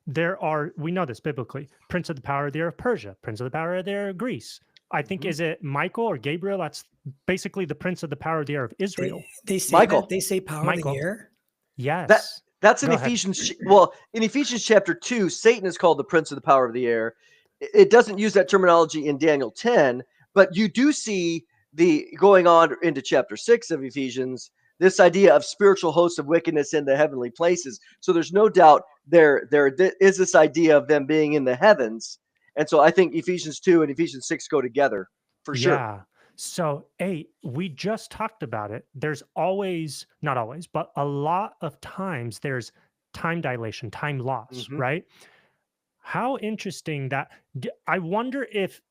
we know this biblically, prince of the power of the air of Persia, prince of the power of the air of Greece. I think, is it Michael or Gabriel? That's basically the prince of the power of the air of Israel. They say Michael. that? They say power Michael. of the air? Yes. That's in Go ahead. Ephesians. Well, in Ephesians chapter 2, Satan is called the prince of the power of the air. It doesn't use that terminology in Daniel 10, but you do see the going on into chapter 6 of Ephesians, this idea of spiritual hosts of wickedness in the heavenly places. So there's no doubt there is this idea of them being in the heavens. And so I think Ephesians 2 and Ephesians 6 go together for sure. Yeah. So, we just talked about it. There's always, not always, but a lot of times there's time dilation, time loss, right? How interesting that. I wonder if,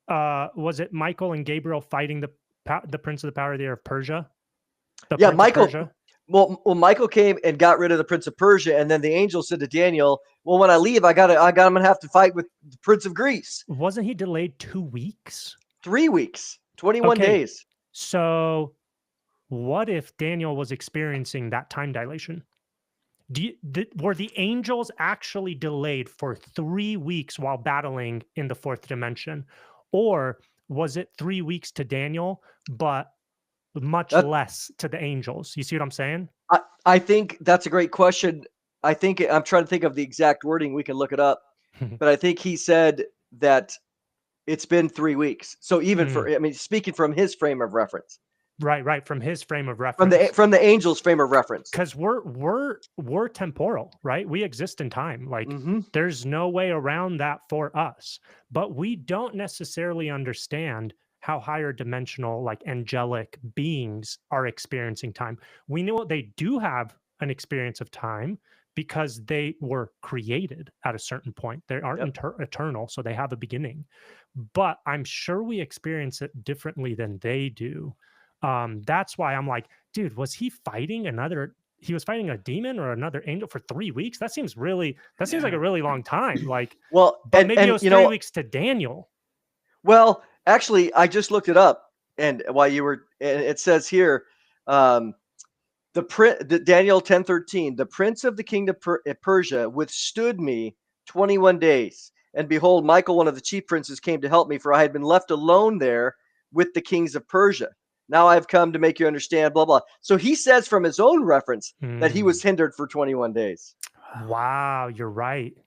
was it Michael and Gabriel fighting the prince of the power of the air of Persia? Michael. Well, Michael came and got rid of the prince of Persia, and then the angel said to Daniel, "Well, when I leave, I'm gonna have to fight with the prince of Greece." Wasn't he delayed 2 weeks? 3 weeks, 21 days. So, what if Daniel was experiencing that time dilation? Were the angels actually delayed for 3 weeks while battling in the fourth dimension, or was it 3 weeks to Daniel, but much less to the angels? You see what I'm saying? I think that's a great question. I think I'm trying to think of the exact wording. We can look it up, but I think he said that it's been 3 weeks. So even speaking from his frame of reference, right, from his frame of reference, from the angel's frame of reference, because we're temporal, right? We exist in time. Like there's no way around that for us, but we don't necessarily understand how higher dimensional, like angelic beings are experiencing time. We know they do have an experience of time because they were created at a certain point. They aren't eternal, so they have a beginning. But I'm sure we experience it differently than they do. That's why I'm like, dude, was he fighting he was fighting a demon or another angel for 3 weeks? That seems like a really long time. Like, well, but maybe it was 3 weeks to Daniel. Well, actually, I just looked it up, and while you were, it says here, the Daniel 10:13, the prince of the kingdom of Persia withstood me 21 days, and behold, Michael, one of the chief princes, came to help me, for I had been left alone there with the kings of Persia. Now I've come to make you understand, blah, blah. So he says from his own reference that he was hindered for 21 days. Wow, you're right.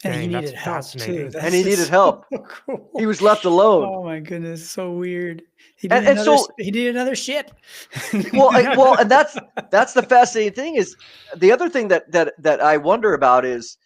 And he needed help too. And he needed help. Cool. He was left alone. Oh my goodness, so weird. He needed another ship. well, and that's the fascinating thing is the other thing that I wonder about is,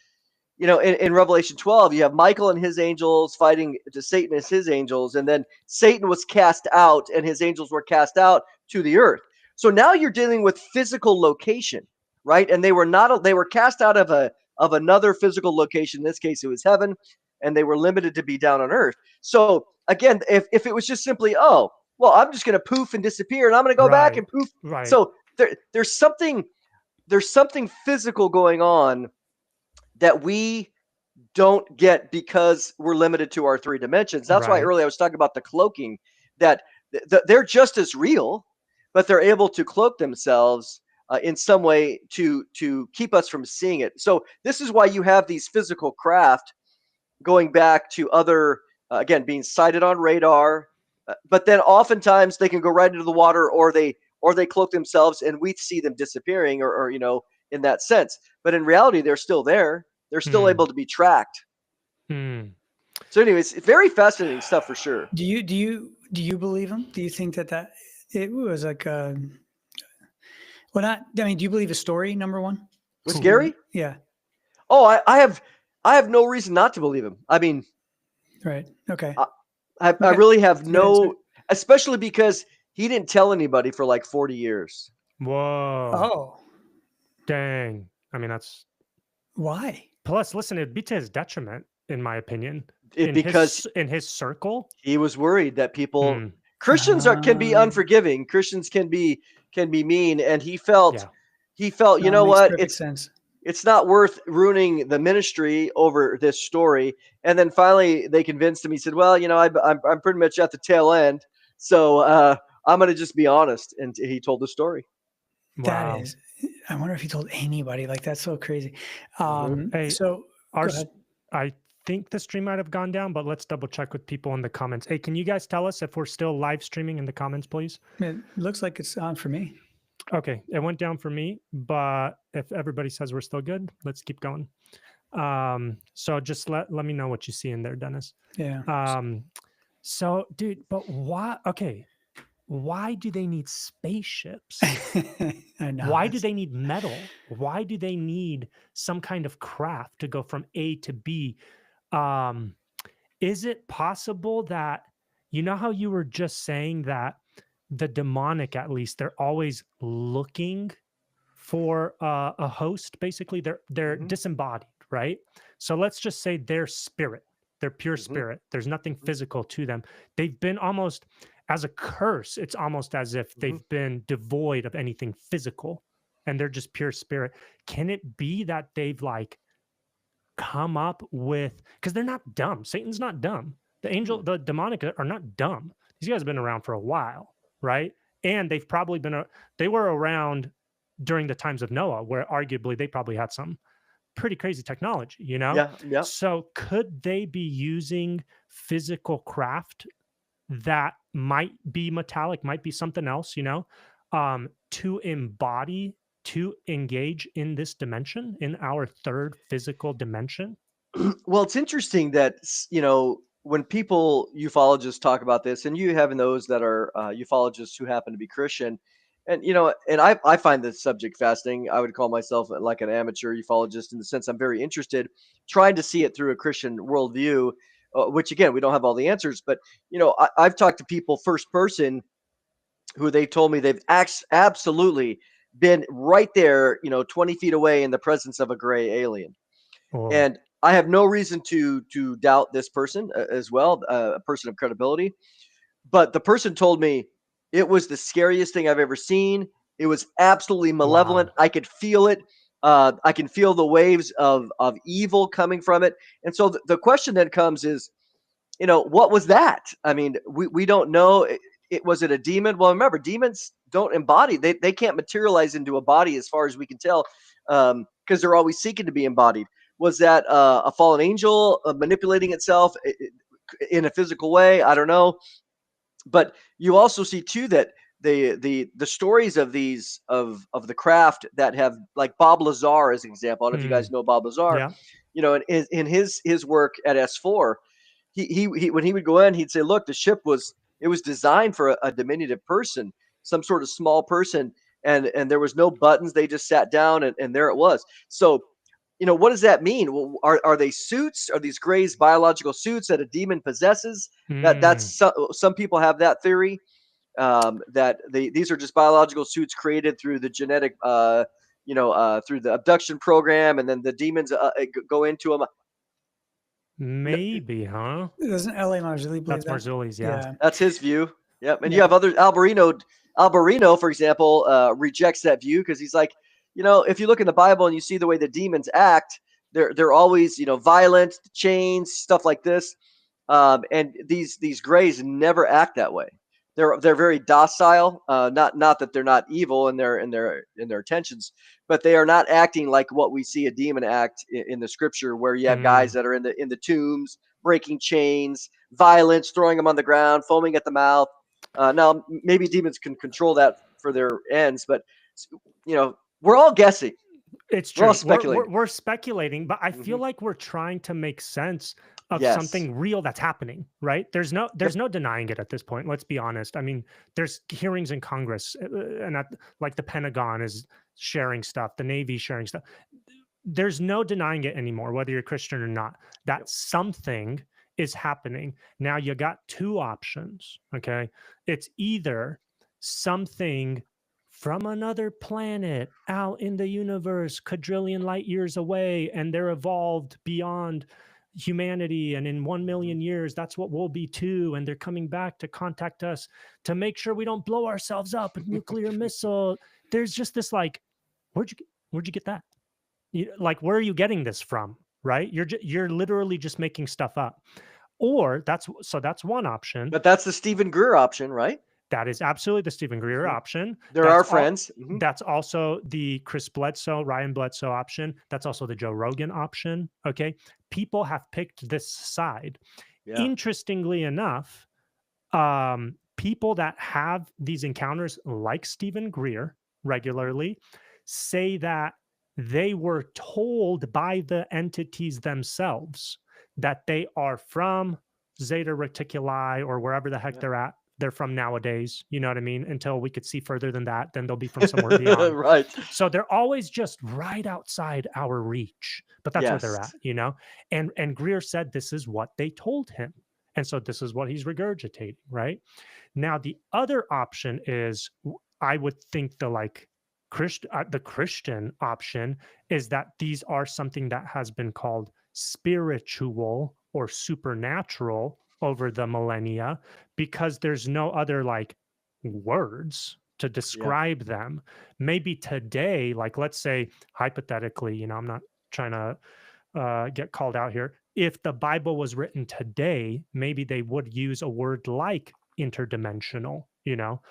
in Revelation 12, you have Michael and his angels fighting to Satan as his angels, and then Satan was cast out and his angels were cast out to the earth. So now you're dealing with physical location, right? And they were cast out of another physical location. In this case, it was heaven, and they were limited to be down on earth. So again, if it was just simply, I'm just going to poof and disappear, and I'm going to go back and poof. Right. So there's something physical going on that we don't get because we're limited to our 3 dimensions. That's why earlier I was talking about the cloaking, that they're just as real, but they're able to cloak themselves in some way to keep us from seeing it. So this is why you have these physical craft going back to other, again, being sighted on radar, but then oftentimes they can go right into the water, or they cloak themselves and we see them disappearing, or in that sense. But in reality, they're still there. They're still able to be tracked. So anyways, very fascinating stuff for sure. Do you believe him? Do you think that it was like do you believe a story, number one? With Gary? Yeah. Oh, I have no reason not to believe him. I mean, right. Okay. I really have especially because he didn't tell anybody for like 40 years. Whoa. Oh. Dang. I mean, that's why. Plus, listen, it'd be to his detriment, in my opinion. Because in his circle, he was worried that people Christians can be unforgiving. Christians can be mean, and he felt you know what, it's not worth ruining the ministry over this story. And then finally they convinced him. He said, well, I'm pretty much at the tail end, so I'm going to just be honest. And he told the story. Wow. I wonder if he told anybody. Like, that's so crazy. Hey, So go ahead. I think the stream might have gone down, but let's double check with people in the comments. Hey, can you guys tell us if we're still live streaming in the comments, please? It looks like it's on for me. Okay, it went down for me, but if everybody says we're still good, let's keep going. So just let me know what you see in there, Dennis. Yeah. So dude, but why? Okay, why do they need spaceships? I know. Why do they need metal? Why do they need some kind of craft to go from A to B? Is it possible that, you know how you were just saying that the demonic, at least, they're always looking for a host? Basically, they're disembodied, right? So let's just say they're spirit, they're pure spirit. There's nothing physical to them. They've been almost, as a curse, it's almost as if they've been devoid of anything physical, and they're just pure spirit. Can it be that they've like come up with, because they're not dumb. Satan's not dumb. The angel, the demonic are not dumb. These guys have been around for a while, right? And they've probably been, they were around during the times of Noah, where arguably they probably had some pretty crazy technology, you know? Yeah. So could they be using physical craft that might be metallic, might be something else, you know, to embody, to engage in this dimension, in our third physical dimension? Well, it's interesting that, you know, when people, ufologists, talk about this, and you having those that are ufologists who happen to be Christian, and, you know, and I find this subject fascinating. I would call myself like an amateur ufologist in the sense I'm very interested, trying to see it through a Christian worldview, which, again, we don't have all the answers. But, you know, I've talked to people first person who they told me they've absolutely been right there, you know, 20 feet away in the presence of a gray alien. Oh, And I have no reason to doubt this person as well, a person of credibility. But the person told me it was the scariest thing I've ever seen. It was absolutely malevolent. wow. I could feel it. I can feel the waves of evil coming from it. And so the question then comes is, you know, what was that? I mean, we don't know. Was it a demon? Well, remember, demons don't embody. They can't materialize into a body as far as we can tell, because they're always seeking to be embodied. Was that a fallen angel manipulating itself in a physical way? I don't know. But you also see too that the stories of these of the craft that have, like Bob Lazar as an example. I don't know if you guys know Bob Lazar. Yeah. You know, in his work at S4, he when he would go in, he'd say, look, the ship was designed for a diminutive person, some sort of small person, and there was no buttons. They just sat down and there it was. So, you know, what does that mean? Well, are they suits? Are these grays biological suits that a demon possesses? That's some people have that theory, that these are just biological suits created through the genetic, through the abduction program, and then the demons go into them. Maybe, huh? Doesn't L.A. Marzulli believe That's that? Marzulli's, yeah. That's his view. Yep. And you have other Alberino, for example, rejects that view because he's like, you know, if you look in the Bible and you see the way the demons act, they're always, you know, violent, chains, stuff like this. And these grays never act that way. They're very docile. Not that they're not evil in their intentions, but they are not acting like what we see a demon act in the scripture, where you have guys that are in the tombs, breaking chains, violence, throwing them on the ground, foaming at the mouth. Now, maybe demons can control that for their ends, but, you know, we're all guessing. It's true. We're all speculating. We're speculating, but I feel like we're trying to make sense of something real that's happening, right? There's no denying it at this point. Let's be honest. I mean, there's hearings in Congress, and like the Pentagon is sharing stuff, the Navy sharing stuff. There's no denying it anymore, whether you're Christian or not, that something is happening. Now you got two options, okay? It's either something from another planet out in the universe, quadrillion light years away, and they're evolved beyond humanity, and in 1 million years that's what we'll be too, and they're coming back to contact us to make sure we don't blow ourselves up with nuclear missile. There's just this, like, where'd you get that? Like, where are you getting this from, right? You're literally just making stuff up. Or that's one option. But that's the Stephen Greer option, right? That is absolutely the Stephen Greer option. They're our friends. That's also the Chris Bledsoe, Ryan Bledsoe option. That's also the Joe Rogan option. Okay. People have picked this side. Yeah. Interestingly enough, people that have these encounters, like Stephen Greer regularly, say that they were told by the entities themselves that they are from Zeta Reticuli or wherever the heck they're at. They're from nowadays, you know what I mean? Until we could see further than that, then they'll be from somewhere beyond. Right. So they're always just right outside our reach, but that's where they're at, you know? And Greer said this is what they told him. And so this is what he's regurgitating, right? Now, the other option is, I would think the Christian option is that these are something that has been called spiritual or supernatural over the millennia, because there's no other like words to describe them. Maybe today, like let's say hypothetically, you know, I'm not trying to get called out here. If the Bible was written today, maybe they would use a word like interdimensional, you know,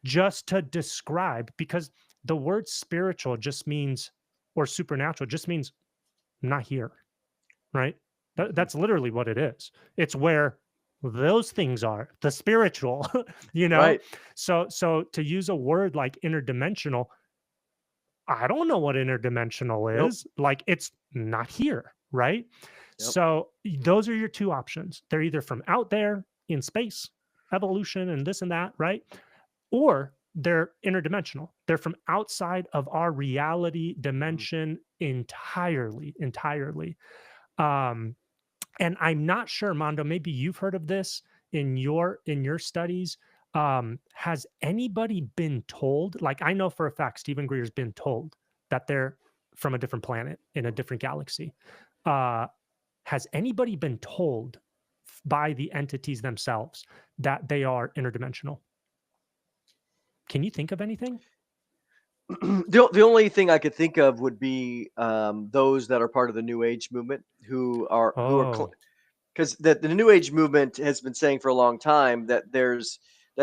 just to describe, because the word spiritual just means, or supernatural just means not here, right? That's literally what it is. It's where those things are, the spiritual, you know? Right. So to use a word like interdimensional, I don't know what interdimensional is. Like, it's not here, right? So those are your two options. They're either from out there in space, evolution and this and that, right? Or they're interdimensional. They're from outside of our reality dimension entirely. And I'm not sure, Mondo, maybe you've heard of this in your studies. Has anybody been told, like I know for a fact Stephen Greer's been told that they're from a different planet in a different galaxy. Has anybody been told by the entities themselves that they are interdimensional? Can you think of anything? The only thing I could think of would be those that are part of the New Age movement who are because the New Age movement has been saying for a long time that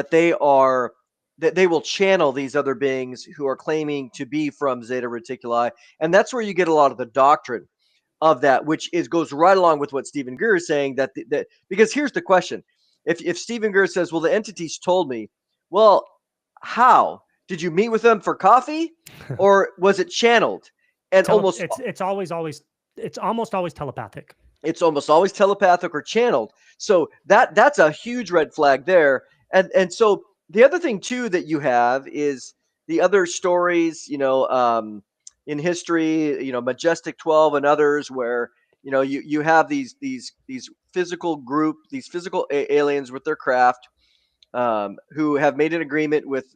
they will channel these other beings who are claiming to be from Zeta Reticuli, and that's where you get a lot of the doctrine of that, which goes right along with what Stephen Greer is saying. That because here's the question: if Stephen Greer says, "Well, the entities told me," well, how? Did you meet with them for coffee, or was it channeled? And it's almost always telepathic. It's almost always telepathic or channeled. So that's a huge red flag there. And so the other thing too that you have is the other stories, you know, in history, you know, Majestic 12 and others, where you know you have these physical aliens with their craft. Who have made an agreement with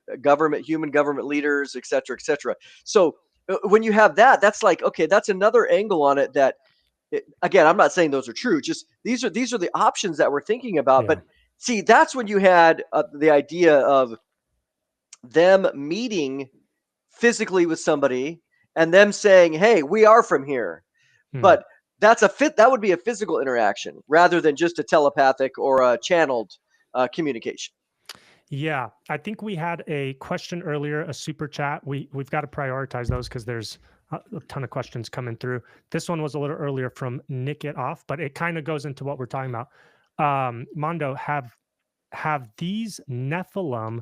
human government leaders, et cetera, et cetera. So when you have that, that's like, okay, that's another angle on it that, again, I'm not saying those are true. Just these are the options that we're thinking about. But see, that's when you had the idea of them meeting physically with somebody and them saying, hey, we are from here. But that would be a physical interaction rather than just a telepathic or a channeled communication. Yeah, I think we had a question earlier, a super chat. We've got to prioritize those because there's a ton of questions coming through. This one was a little earlier from Nick It Off, but it kind of goes into what we're talking about. Mondo, have these Nephilim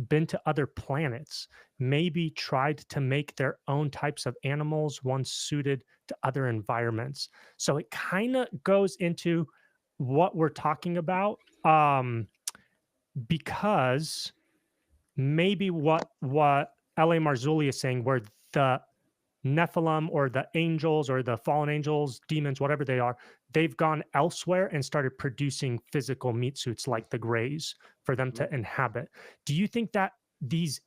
been to other planets, maybe tried to make their own types of animals, ones suited to other environments? So it kind of goes into what we're talking about. Because maybe what L.A. Marzulli is saying, where the Nephilim or the angels or the fallen angels, demons, whatever they are, they've gone elsewhere and started producing physical meat suits like the Greys for them to inhabit. Do you think that these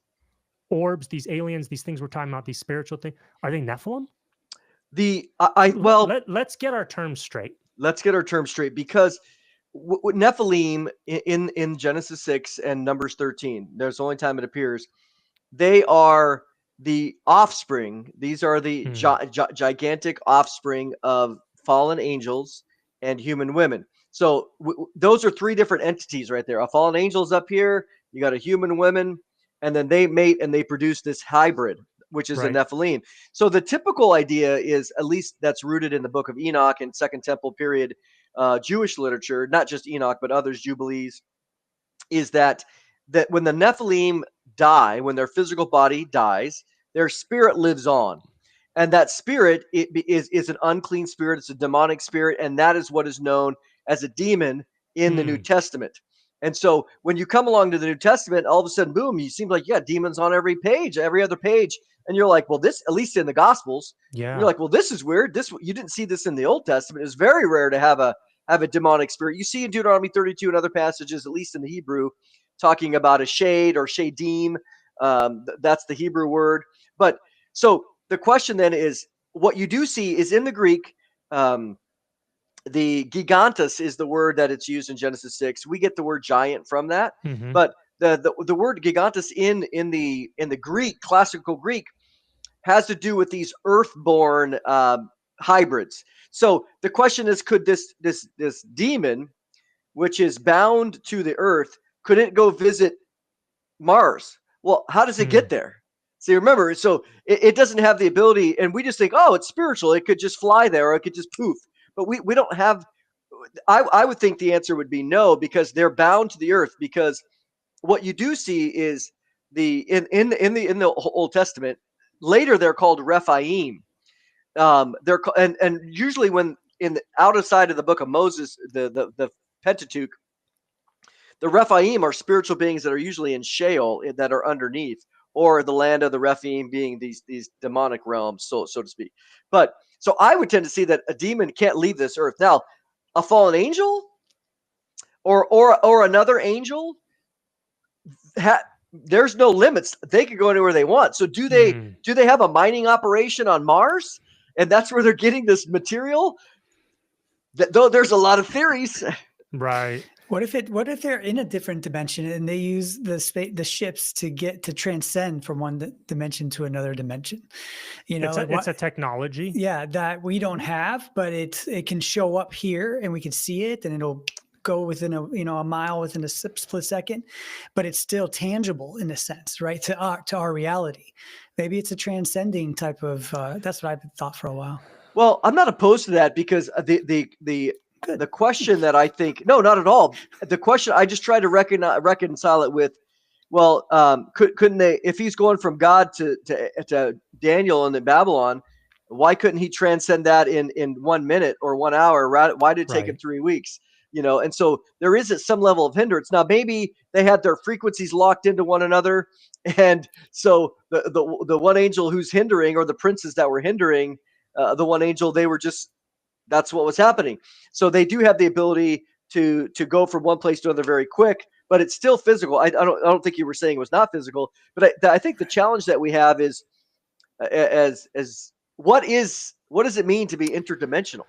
orbs, these aliens, these things we're talking about, these spiritual things, are they Nephilim? Let's get our terms straight. Let's get our terms straight, because Nephilim in Genesis 6 and Numbers 13, there's the only time it appears, they are the offspring. These are the gigantic offspring of fallen angels and human women. So those are three different entities right there. A fallen angel's up here, you got a human woman, and then they mate and they produce this hybrid, which is a Nephilim. So the typical idea is, at least that's rooted in the book of Enoch and Second Temple period Jewish literature, not just Enoch, but others, Jubilees, is that when the Nephilim die, when their physical body dies, their spirit lives on. And that spirit is an unclean spirit. It's a demonic spirit. And that is what is known as a demon in the New Testament. And so when you come along to the New Testament, all of a sudden, boom, you seem like, demons on every page, every other page. And you're like, well, this, at least in the Gospels, you're like, well, this is weird. You didn't see this in the Old Testament. It's very rare to have a demonic spirit. You see in Deuteronomy 32 and other passages, at least in the Hebrew, talking about a shade or shadim. That's the Hebrew word. But so the question then is, what you do see is in the Greek, the gigantus is the word that it's used in Genesis 6. We get the word giant from that. But the word gigantus in the Greek, classical Greek, has to do with these earthborn hybrids. So the question is, could this demon, which is bound to the earth, could it go visit Mars? Well, how does it get there? See, remember, so it doesn't have the ability, and we just think, oh, it's spiritual. It could just fly there, or it could just poof. But we don't have. I would think the answer would be no, because they're bound to the earth. Because what you do see is in the Old Testament, later they're called Rephaim. And usually when in the outer side of the book of Moses, the Pentateuch, the Rephaim are spiritual beings that are usually in Sheol, that are underneath, or the land of the Rephaim being these demonic realms, so to speak. But so I would tend to see that a demon can't leave this earth. Now, a fallen angel or another angel, there's no limits. They can go anywhere they want. So do they have a mining operation on Mars, and that's where they're getting this material? Though there's a lot of theories. Right. What if they're in a different dimension and they use the ships to transcend from one dimension to another dimension? You know, it's a technology. Yeah, that we don't have, but it can show up here and we can see it, and it'll go within a mile within a split second, but it's still tangible in a sense, right? To our reality. Maybe it's a transcending type of. That's what I've thought for a while. Well, I'm not opposed to that, because the question that I think, no, not at all. The question I just try to reconcile it with, well, couldn't they, if he's going from God to Daniel and the Babylon, why couldn't he transcend that in 1 minute or 1 hour? Why did it take him 3 weeks? You know, and so there is some level of hindrance. Now, maybe they had their frequencies locked into one another, and so the one angel who's hindering, or the princes that were hindering the one angel, they were just, that's what was happening. So they do have the ability to go from one place to another very quick, but it's still physical. I don't think you were saying it was not physical, but I think the challenge that we have is as what does it mean to be interdimensional?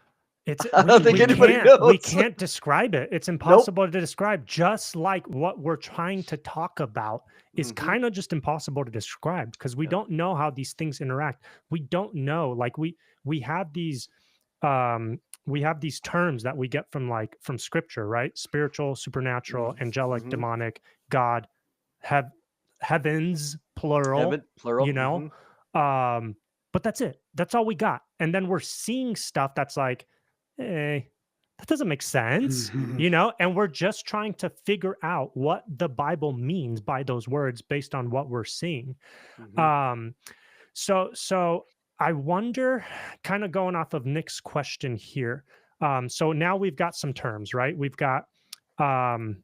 I don't think anybody knows. We can't describe it. It's impossible to describe. Just like what we're trying to talk about is kind of just impossible to describe, because we don't know how these things interact. We don't know. Like we have these terms that we get from scripture, right? Spiritual, supernatural, angelic, demonic, God, heavens, plural, you know. But that's it. That's all we got. And then we're seeing stuff that's like, hey, that doesn't make sense, you know? And we're just trying to figure out what the Bible means by those words based on what we're seeing. So I wonder, kind of going off of Nick's question here. So now we've got some terms, right? We've got the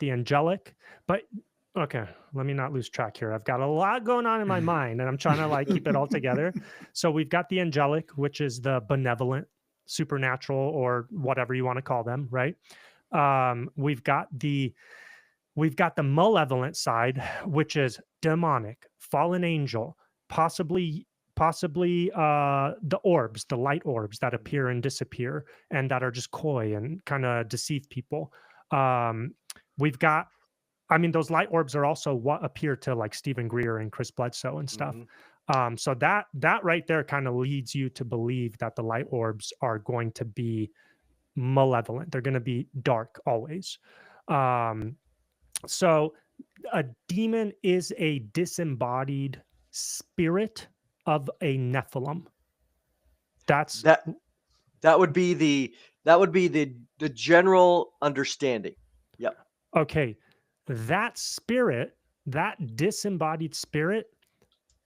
angelic, but okay, let me not lose track here. I've got a lot going on in my mind, and I'm trying to keep it all together. So we've got the angelic, which is the benevolent, supernatural, or whatever you want to call them, right? We've got the malevolent side, which is demonic, fallen angel, possibly the orbs, the light orbs that appear and disappear and that are just coy and kind of deceive people. We've got, those light orbs are also what appear to like Stephen Greer and Chris Bledsoe and stuff. So that right there kind of leads you to believe that the light orbs are going to be malevolent. They're going to be dark always. So a demon is a disembodied spirit of a Nephilim. That's that would be the general understanding. Yep. Okay. That spirit, that disembodied spirit,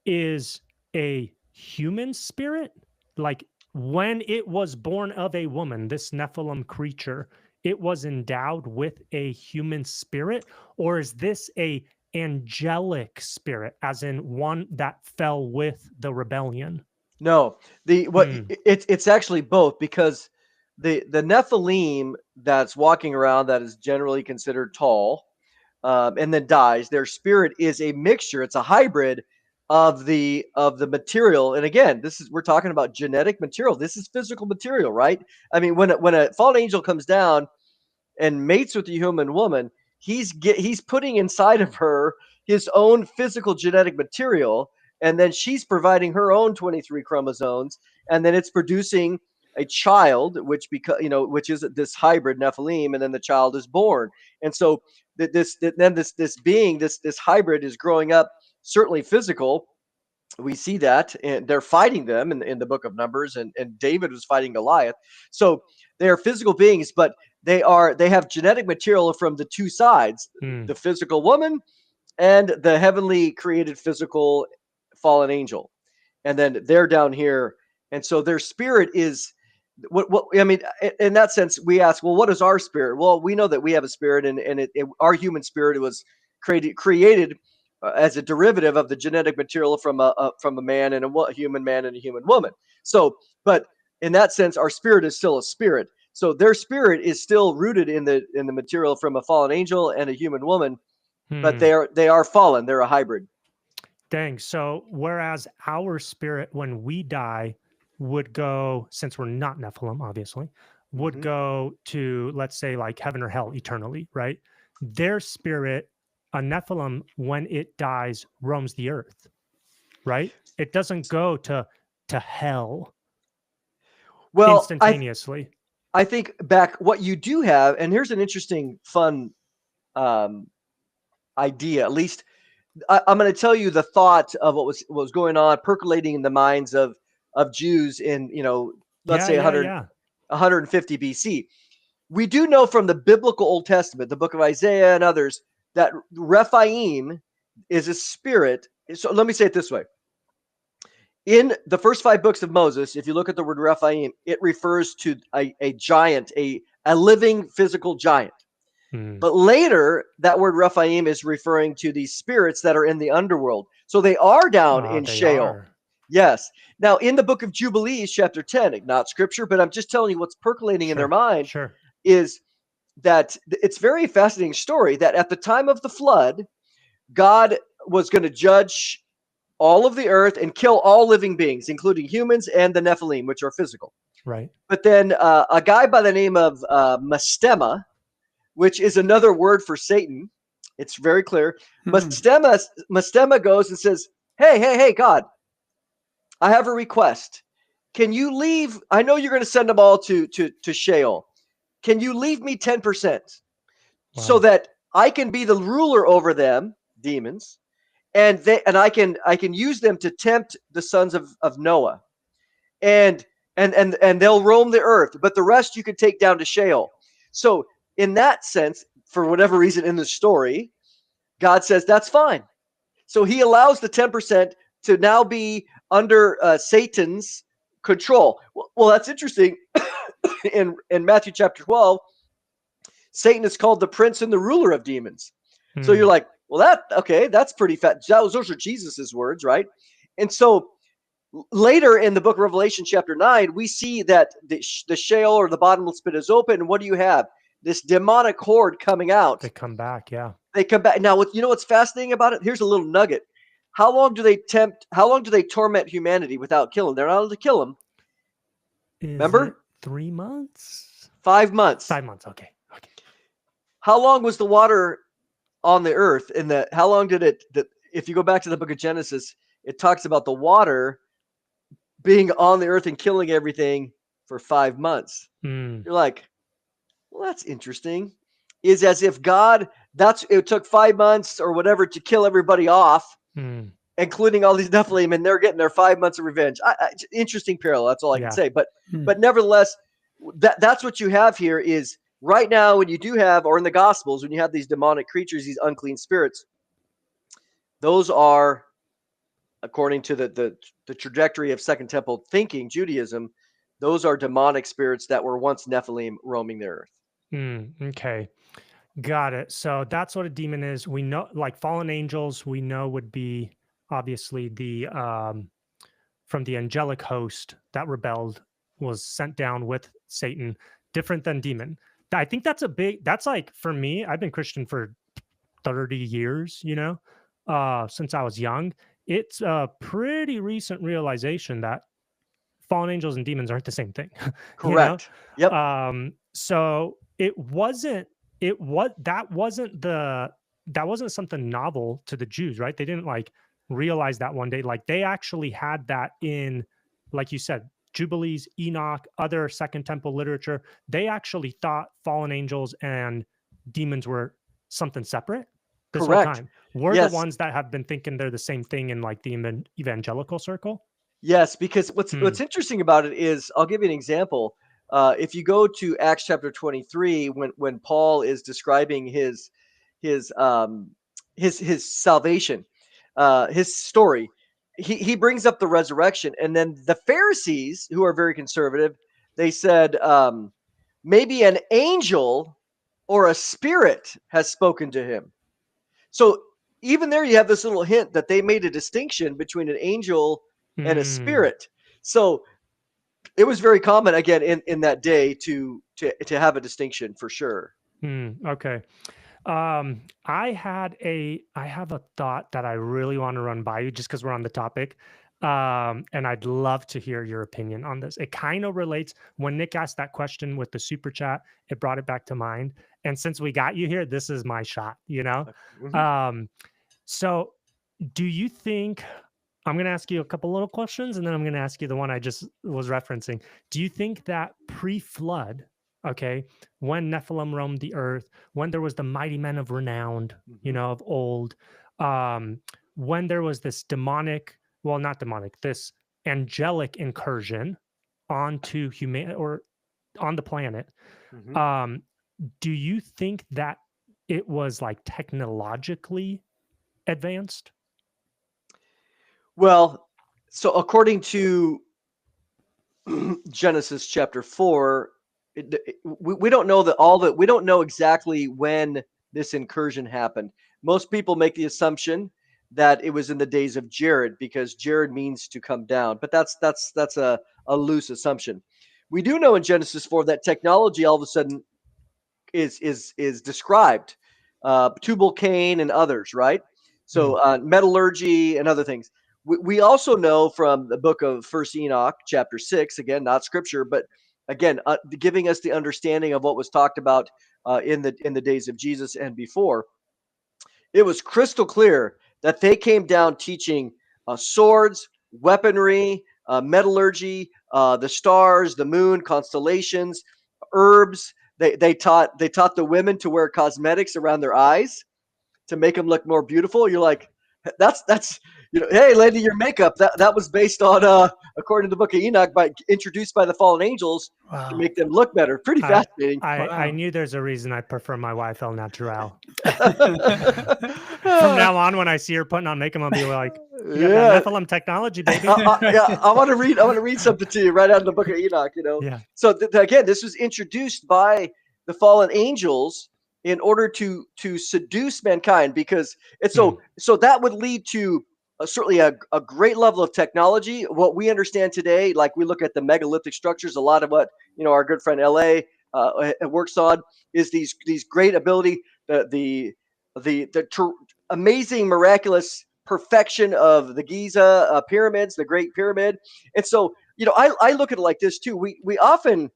is a human spirit. Like when it was born of a woman, this Nephilim creature, it was endowed with a human spirit, or is this a angelic spirit, as in one that fell with the rebellion? No, it's actually both, because the Nephilim that's walking around, that is generally considered tall, and then dies, their spirit is a mixture. It's a hybrid of the material. And again, we're talking about genetic material. This is physical material, right? I mean, when a fallen angel comes down and mates with the human woman, he's putting inside of her his own physical genetic material, and then she's providing her own 23 chromosomes, and then it's producing a child, which is this hybrid Nephilim, and then the child is born. And so this hybrid is growing up, certainly physical. We see that, and they're fighting them in the book of Numbers, and David was fighting Goliath. So they are physical beings, but they have genetic material from the two sides, the physical woman and the heavenly created physical fallen angel. And then they're down here. And so their spirit is what I mean, in that sense, we ask, well, what is our spirit? Well, we know that we have a spirit, and our human spirit was created as a derivative of the genetic material from a man and a human man and a human woman. So, but in that sense, our spirit is still a spirit. So their spirit is still rooted in the material from a fallen angel and a human woman, but they are fallen. They're a hybrid. Dang. So whereas our spirit, when we die, would go, since we're not Nephilim, obviously, would go to, let's say, like heaven or hell eternally, right? Their spirit, a Nephilim, when it dies, roams the earth, right? It doesn't go to hell instantaneously. I think back, what you do have, and here's an interesting, fun idea. At least I'm going to tell you the thought of what was going on, percolating in the minds of Jews in, let's say 150 BC. We do know from the biblical Old Testament, the book of Isaiah and others, that Rephaim is a spirit. So let me say it this way. In the first 5 books of Moses, if you look at the word Rephaim, it refers to a giant, a living physical giant. But later, that word Rephaim is referring to these spirits that are in the underworld. So they are down in Sheol. Yes. Now, in the book of Jubilees, chapter 10, not scripture, but I'm just telling you what's percolating in their mind, is that it's a very fascinating story that at the time of the flood, God was going to judge all of the earth and kill all living beings, including humans and the Nephilim, which are physical. Right. But then a guy by the name of Mastema, which is another word for Satan. It's very clear. Mastema goes and says, hey, God, I have a request. Can you leave? I know you're going to send them all to Sheol. Can you leave me 10% so that I can be the ruler over them, demons, and I can use them to tempt the sons of Noah, and they'll roam the earth, but the rest you can take down to Sheol. So in that sense, for whatever reason in the story, God says that's fine. So he allows the 10% to now be under Satan's control. Well, that's interesting. in Matthew chapter 12, Satan is called the prince and the ruler of demons. So you're like, well, that's pretty fat. Those are Jesus's words, right? And so later in the book of Revelation chapter 9, we see that the Sheol, or the bottomless pit, is open. And what do you have? This demonic horde coming out. They come back, yeah. They come back. Now, you know what's fascinating about it? Here's a little nugget. How long do they torment humanity without killing? They're not allowed to kill them. Remember? 3 months? 5 months. 5 months, okay. How long was the water on the earth? How long did it, if you go back to the book of Genesis, it talks about the water being on the earth and killing everything for 5 months. You're like, well, that's interesting. Is as if God it took 5 months or whatever to kill everybody off, Mm. including all these Nephilim, and they're getting their 5 months of revenge. Interesting parallel. That's all I can say. But nevertheless, that's what you have here is right now when you do have, or in the Gospels, when you have these demonic creatures, these unclean spirits, those are, according to the trajectory of Second Temple thinking, Judaism, those are demonic spirits that were once Nephilim roaming the earth. Okay. Got it. So that's what a demon is. We know, like fallen angels, we know would be obviously the from the angelic host that rebelled, was sent down with Satan, different than demon. I think that's like for me, I've been Christian for 30 years, since I was young. It's a pretty recent realization that fallen angels and demons aren't the same thing. Correct. Yep. So that wasn't something novel to the Jews, right? They didn't like realize that one day. Like they actually had that in, like you said, Jubilees, Enoch, other Second Temple literature. They actually thought fallen angels and demons were something separate this Correct. whole time. We're the ones that have been thinking they're the same thing in like the evangelical circle. Yes, because what's interesting about it is, I'll give you an example. If you go to Acts chapter 23, when Paul is describing his salvation, his story, he brings up the resurrection, and then the Pharisees, who are very conservative, they said maybe an angel or a spirit has spoken to him. So even there, you have this little hint that they made a distinction between an angel and a spirit. So it was very common again in that day to have a distinction for sure. Okay. I have a thought that I really want to run by you just because we're on the topic. And I'd love to hear your opinion on this. It kind of relates when Nick asked that question with the super chat, it brought it back to mind. And since we got you here, this is my shot, So do you think, I'm going to ask you a couple little questions and then I'm going to ask you the one I just was referencing. Do you think that pre-flood, okay, when Nephilim roamed the earth, when there was the mighty men of renown, of old, when there was this this angelic incursion onto human or on the planet, do you think that it was like technologically advanced? Well, so according to Genesis chapter 4, we don't know we don't know exactly when this incursion happened. Most people make the assumption that it was in the days of Jared, because Jared means to come down, but that's a loose assumption. We do know in Genesis 4 that technology all of a sudden is described, Tubal Cain and others, right? So metallurgy and other things. We also know from the book of First Enoch, chapter 6, again, not scripture, but again, giving us the understanding of what was talked about in the days of Jesus and before. It was crystal clear that they came down teaching swords, weaponry, metallurgy, the stars, the moon, constellations, herbs. They taught the women to wear cosmetics around their eyes to make them look more beautiful. You're like, that's hey lady, your makeup that was based on according to the book of Enoch, introduced by the fallen angels to make them look better. Pretty fascinating. I knew there's a reason I prefer my wife El Natural. From now on, when I see her putting on makeup, I'll be like, that Nephilim technology, baby. I want to read something to you right out of the book of Enoch. So again, this was introduced by the fallen angels in order to seduce mankind, because it's so that would lead to certainly a great level of technology. What we understand today, like we look at the megalithic structures, a lot of what our good friend LA works on is these great ability, the amazing miraculous perfection of the Giza pyramids, the Great Pyramid. And so I look at it like this too. We often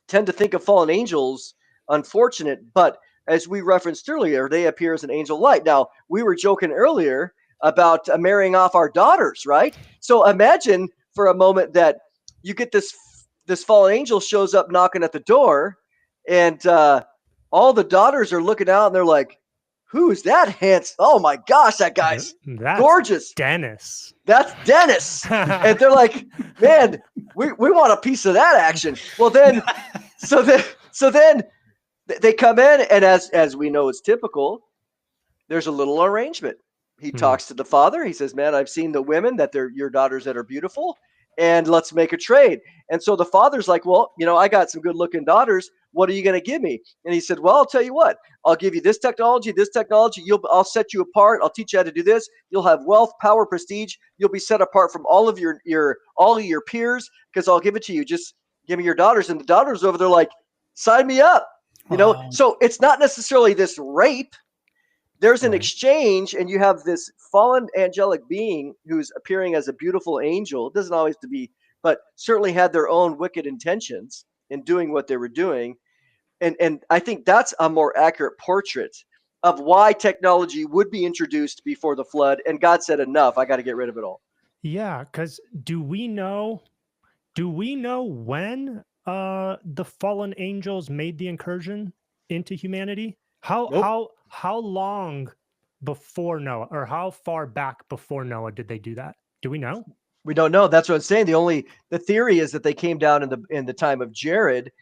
tend to think of fallen angels unfortunate, but as we referenced earlier, they appear as an angel light. Now, we were joking earlier about marrying off our daughters, right? So imagine for a moment that you get this fallen angel shows up knocking at the door, and all the daughters are looking out and they're like, who's that handsome? Oh my gosh, that guy's gorgeous. Dennis. That's Dennis. And they're like, man, we want a piece of that action. Well, then, so then they come in, and as we know is typical, there's a little arrangement. He talks to the father. He says, man, I've seen the women that they're your daughters that are beautiful, and let's make a trade. And so the father's like, well, I got some good looking daughters. What are you going to give me? And he said, well, I'll tell you what, I'll give you this technology. I'll set you apart. I'll teach you how to do this. You'll have wealth, power, prestige. You'll be set apart from all of your peers, because I'll give it to you. Just give me your daughters. And the daughters over there like, sign me up. Wow. So it's not necessarily this rape. There's an exchange, and you have this fallen angelic being who's appearing as a beautiful angel. It doesn't always have to be, but certainly had their own wicked intentions in doing what they were doing. And I think that's a more accurate portrait of why technology would be introduced before the flood. And God said, enough, I got to get rid of it all. Yeah, because do we know when the fallen angels made the incursion into humanity? How long before Noah, or how far back before Noah did they do that? Do we know? We don't know. That's what I'm saying. The theory is that they came down in the time of Jared,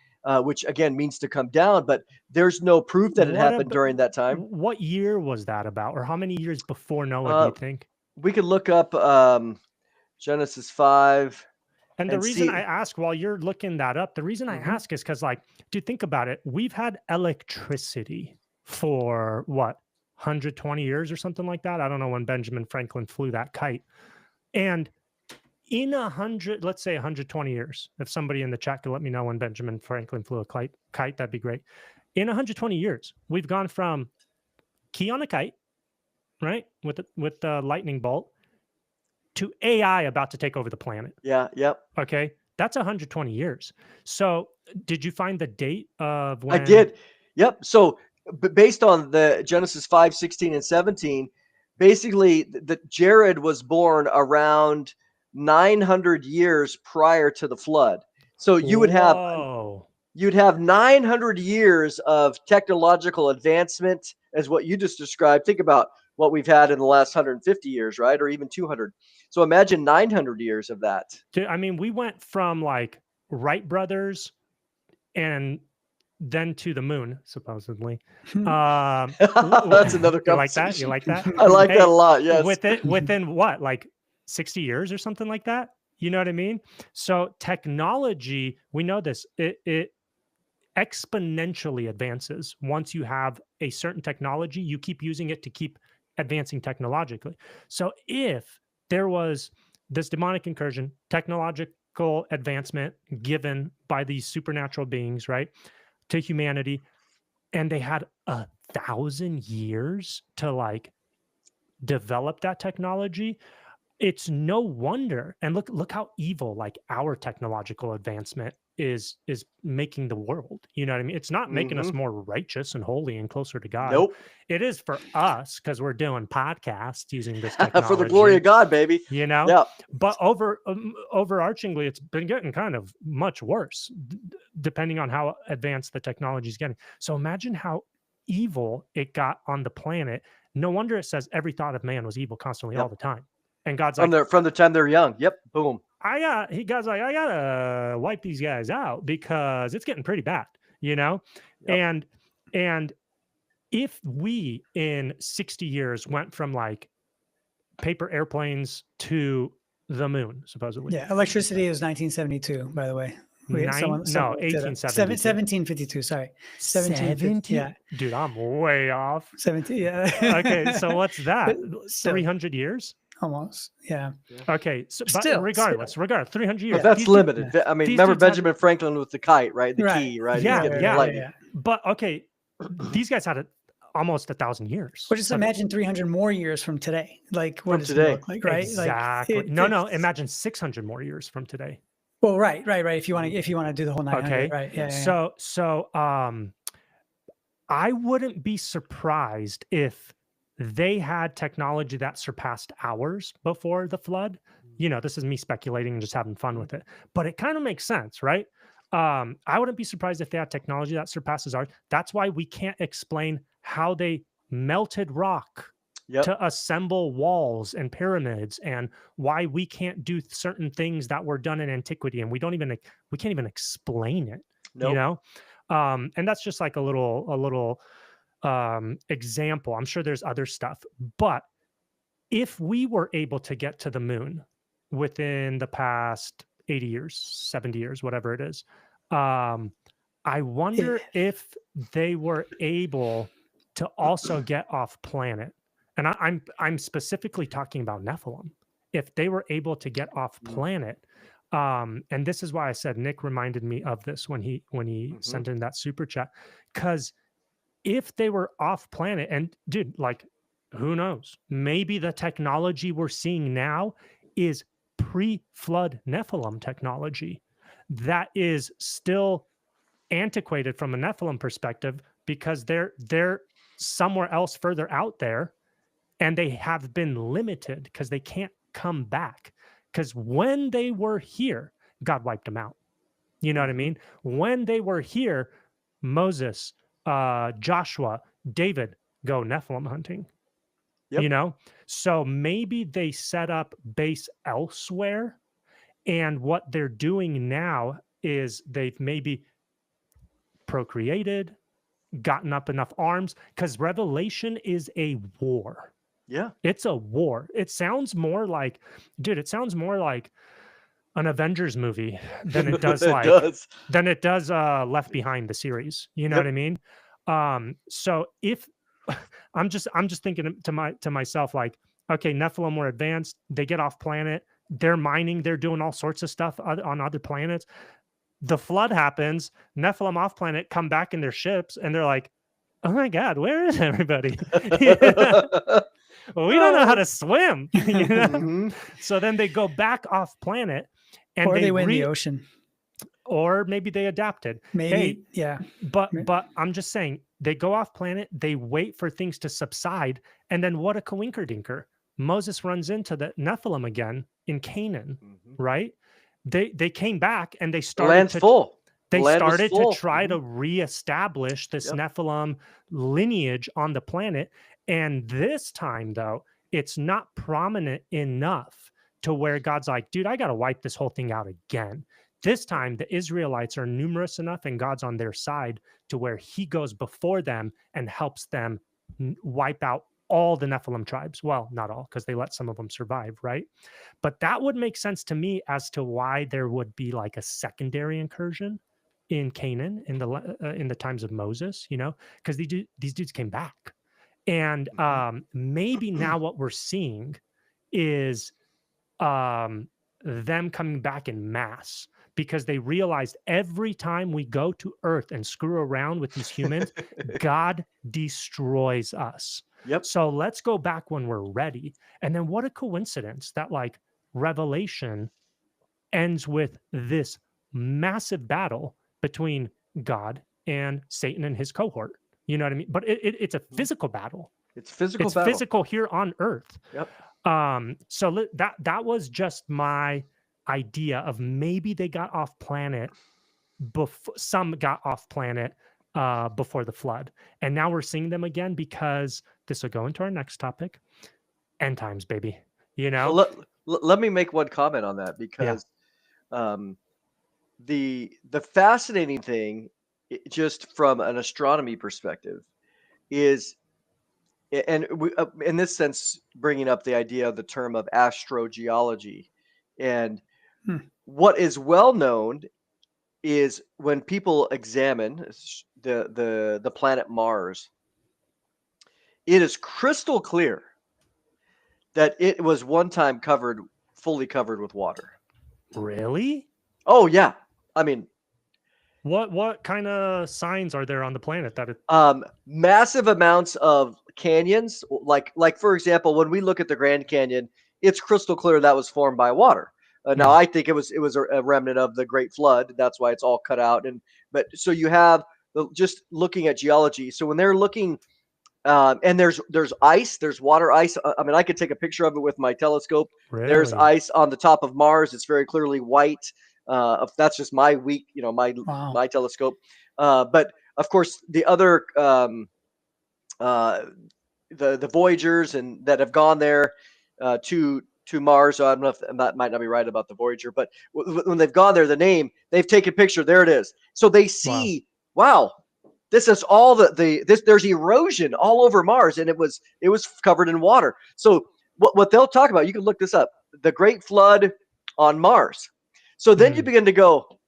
which again means to come down, but there's no proof that it happened during that time. What year was that about, or how many years before Noah do you think? We could look up Genesis 5. And the reason I ask, while you're looking that up, the reason I ask is because, like, dude, think about it. We've had electricity for what, 120 years or something like that? I don't know when Benjamin Franklin flew that kite. And in let's say 120 years, if somebody in the chat could let me know when Benjamin Franklin flew a kite, that'd be great. In 120 years, we've gone from key on a kite, right, with the lightning bolt, to AI about to take over the planet. Yeah. Yep. Okay. That's 120 years. So did you find the date of when? I did. Yep. So based on the Genesis 5, 16, and 17, basically the Jared was born around 900 years prior to the flood. So you'd have 900 years of technological advancement as what you just described. Think about what we've had in the last 150 years, right? Or even 200. So imagine 900 years of that. I mean, we went from like Wright brothers and then to the moon, supposedly. That's another conversation. You like that? I like that a lot. Yes. Within what, like 60 years or something like that? You know what I mean? So technology, we know this, it exponentially advances. Once you have a certain technology, you keep using it to keep advancing technologically. So if there was this demonic incursion, technological advancement given by these supernatural beings, right, to humanity, and they had 1,000 years to like develop that technology, it's no wonder. And look how evil like our technological advancement is making the world. You know what I mean? It's not making us more righteous and holy and closer to God. Nope. It is for us, because we're doing podcasts using this technology. For the glory of God, baby. You know? Yeah. But overarchingly, it's been getting kind of much worse, depending on how advanced the technology is getting. So imagine how evil it got on the planet. No wonder it says every thought of man was evil constantly all the time. And God's from the time they're young. Yep. Boom. God's like, I gotta wipe these guys out because it's getting pretty bad, you know? Yep. And if we in 60 years went from like paper airplanes to the moon, supposedly. Yeah, electricity is 1972, by the way. 1872. Sorry. 17? Yeah. Dude, I'm way off. 17, yeah. Okay, so what's that? 300 years? Almost, yeah. Okay, so but regardless, 300 years. But that's limited. I mean, remember Benjamin Franklin with the kite, right? The key, right? Yeah. But okay, these guys had almost 1,000 years. Well, just imagine 300 more years from today. Like what does it look like, right? Exactly. Like, no. Imagine 600 more years from today. Well, right. If you want to do the whole 900, okay. Right? Yeah. So, I wouldn't be surprised if they had technology that surpassed ours before the flood. You know, this is me speculating and just having fun with it, but it kind of makes sense, right? I wouldn't be surprised if they had technology that surpasses ours. That's why we can't explain how they melted rock to assemble walls and pyramids, and why we can't do certain things that were done in antiquity, and we can't even explain it. Nope. You know, and that's just like a little example. I'm sure there's other stuff, but if we were able to get to the moon within the past 80 years, 70 years, whatever it is, I wonder if they were able to also get off planet. And I'm specifically talking about Nephilim. If they were able to get off planet, and this is why I said Nick reminded me of this when he sent in that super chat, because if they were off planet, and dude, like, who knows? Maybe the technology we're seeing now is pre-flood Nephilim technology that is still antiquated from a Nephilim perspective, because they're somewhere else further out there, and they have been limited because they can't come back. Because when they were here, God wiped them out. You know what I mean? When they were here, Moses, Joshua, David go Nephilim hunting. You know, so maybe they set up base elsewhere, and what they're doing now is they've maybe procreated, gotten up enough arms, because Revelation is a war. Yeah, it's a war. It sounds more like, dude, it sounds more like an Avengers movie than it does than it does Left Behind, the series. You know what I mean? So if I'm just thinking to myself, like, okay, Nephilim were advanced, they get off planet, they're mining, they're doing all sorts of stuff on other planets. The flood happens, Nephilim off planet come back in their ships, and they're like, oh my God, where is everybody? Well, we don't know how to swim. You know? So then they go back off planet, and they went in the ocean. Or maybe they adapted. Maybe, But I'm just saying, they go off planet, they wait for things to subside, and then what a coinkerdinker. Moses runs into the Nephilim again in Canaan, right? They came back, and they started to try to reestablish this Nephilim lineage on the planet. And this time, though, it's not prominent enough to where God's like, dude, I got to wipe this whole thing out again. This time, the Israelites are numerous enough, and God's on their side, to where he goes before them and helps them wipe out all the Nephilim tribes. Well, not all, because they let some of them survive, right? But that would make sense to me as to why there would be like a secondary incursion in Canaan in the times of Moses, you know, because these dudes came back. And maybe now what we're seeing is them coming back in mass, because they realized every time we go to Earth and screw around with these humans, God destroys us. So let's go back when we're ready. And then what a coincidence that, like, Revelation ends with this massive battle between God and Satan and his cohort. You know what I mean? But it's a physical battle. It's physical here on Earth. So that was just my idea of maybe they got off planet before, some got off planet before the flood, and now we're seeing them again, because this will go into our next topic, end times, baby. You know, well, let me make one comment on that, because the fascinating thing, just from an astronomy perspective, is, and we, in this sense, bringing up the idea of the term of astrogeology, and what is well known is when people examine the planet Mars, it is crystal clear that it was one time fully covered with water. Really? Oh yeah. I mean, what kind of signs are there on the planet that it... massive amounts of canyons, like for example, when we look at the Grand Canyon, it's crystal clear that was formed by water. Now I think it was a remnant of the Great Flood. That's why it's all cut out. But so you have just looking at geology. So when they're looking, and there's ice, there's water ice. I mean, I could take a picture of it with my telescope. Really? There's ice on the top of Mars. It's very clearly white. That's just my weak, Wow. my telescope. But of course, the other the Voyagers and that have gone there to Mars. So I don't know if that might not be right about the Voyager, but when they've gone there, they've taken a picture. There it is. So they see, wow, this is all there's erosion all over Mars, and it was covered in water. So what they'll talk about, you can look this up, the Great Flood on Mars. So then you begin to go,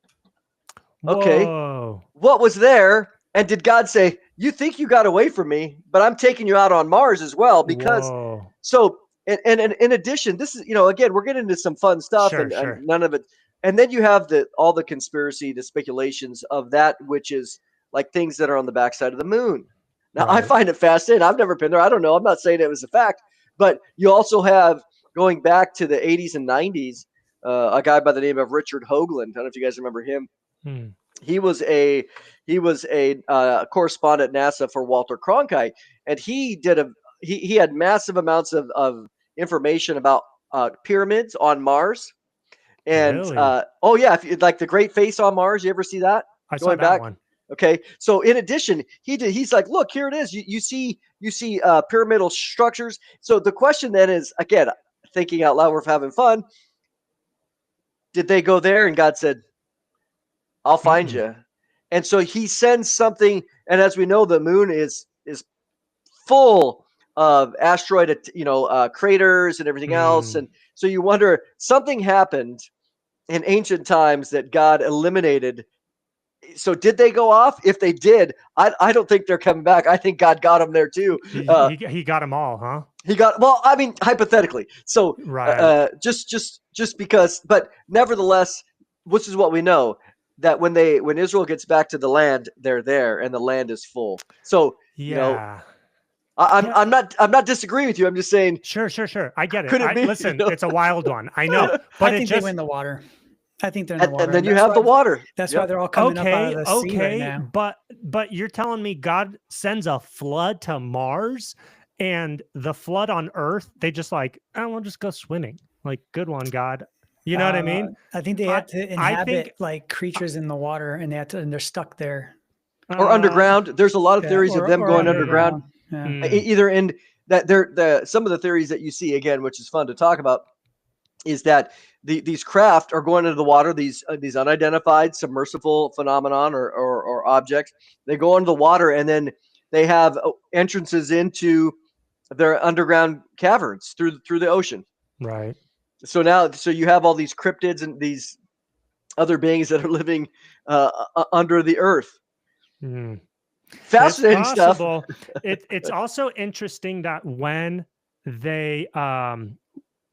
okay, Whoa. what was there? And did God say, you think you got away from me, but I'm taking you out on Mars as well? Because Whoa. so, and in addition, this is, again, we're getting into some fun stuff and none of it. And then you have all the conspiracy, the speculations of that, which is like things that are on the backside of the moon. Now, I find it fascinating. I've never been there. I don't know. I'm not saying it was a fact, but you also have, going back to the 80s and 90s, a guy by the name of Richard Hoagland. I don't know if you guys remember him. He was a correspondent at NASA for Walter Cronkite, and he had massive amounts of information about pyramids on Mars. And really? Oh yeah, if you like the Great Face on Mars, you ever see that? I saw that one. Okay, so in addition, he's like, look, here it is. You see pyramidal structures. So the question then is, again, thinking out loud, we're having fun. Did they go there? And God said, I'll find you. And so he sends something, and as we know, the moon is full of asteroid, craters and everything else. And so you wonder, something happened in ancient times that God eliminated. So did they go off? If they did, I don't think they're coming back. I think God got them there too. He got them all, huh? He got, well, I mean, hypothetically. So just because, but nevertheless, which is what we know, that when Israel gets back to the land, they're there and the land is full. So I'm not disagreeing with you. I'm just saying. Sure. I get it. Listen, it's a wild one. I know, but I think they win the water. I think they're in the water. And then you have the water. That's why they're all coming up out of the sea right now. But you're telling me God sends a flood to Mars, and the flood on Earth, they just like, we'll just go swimming. Like, good one, God. You know what I mean? I think they have to inhabit like creatures in the water, and they're stuck there. Or underground. There's a lot of theories of them going underground. Either in that some of the theories that you see, again, which is fun to talk about, is that these craft are going into the water, these unidentified submersible phenomenon or objects. They go into the water, and then they have entrances into their underground caverns through the ocean. Right. So you have all these cryptids and these other beings that are living under the earth. Fascinating stuff. It's also interesting that when they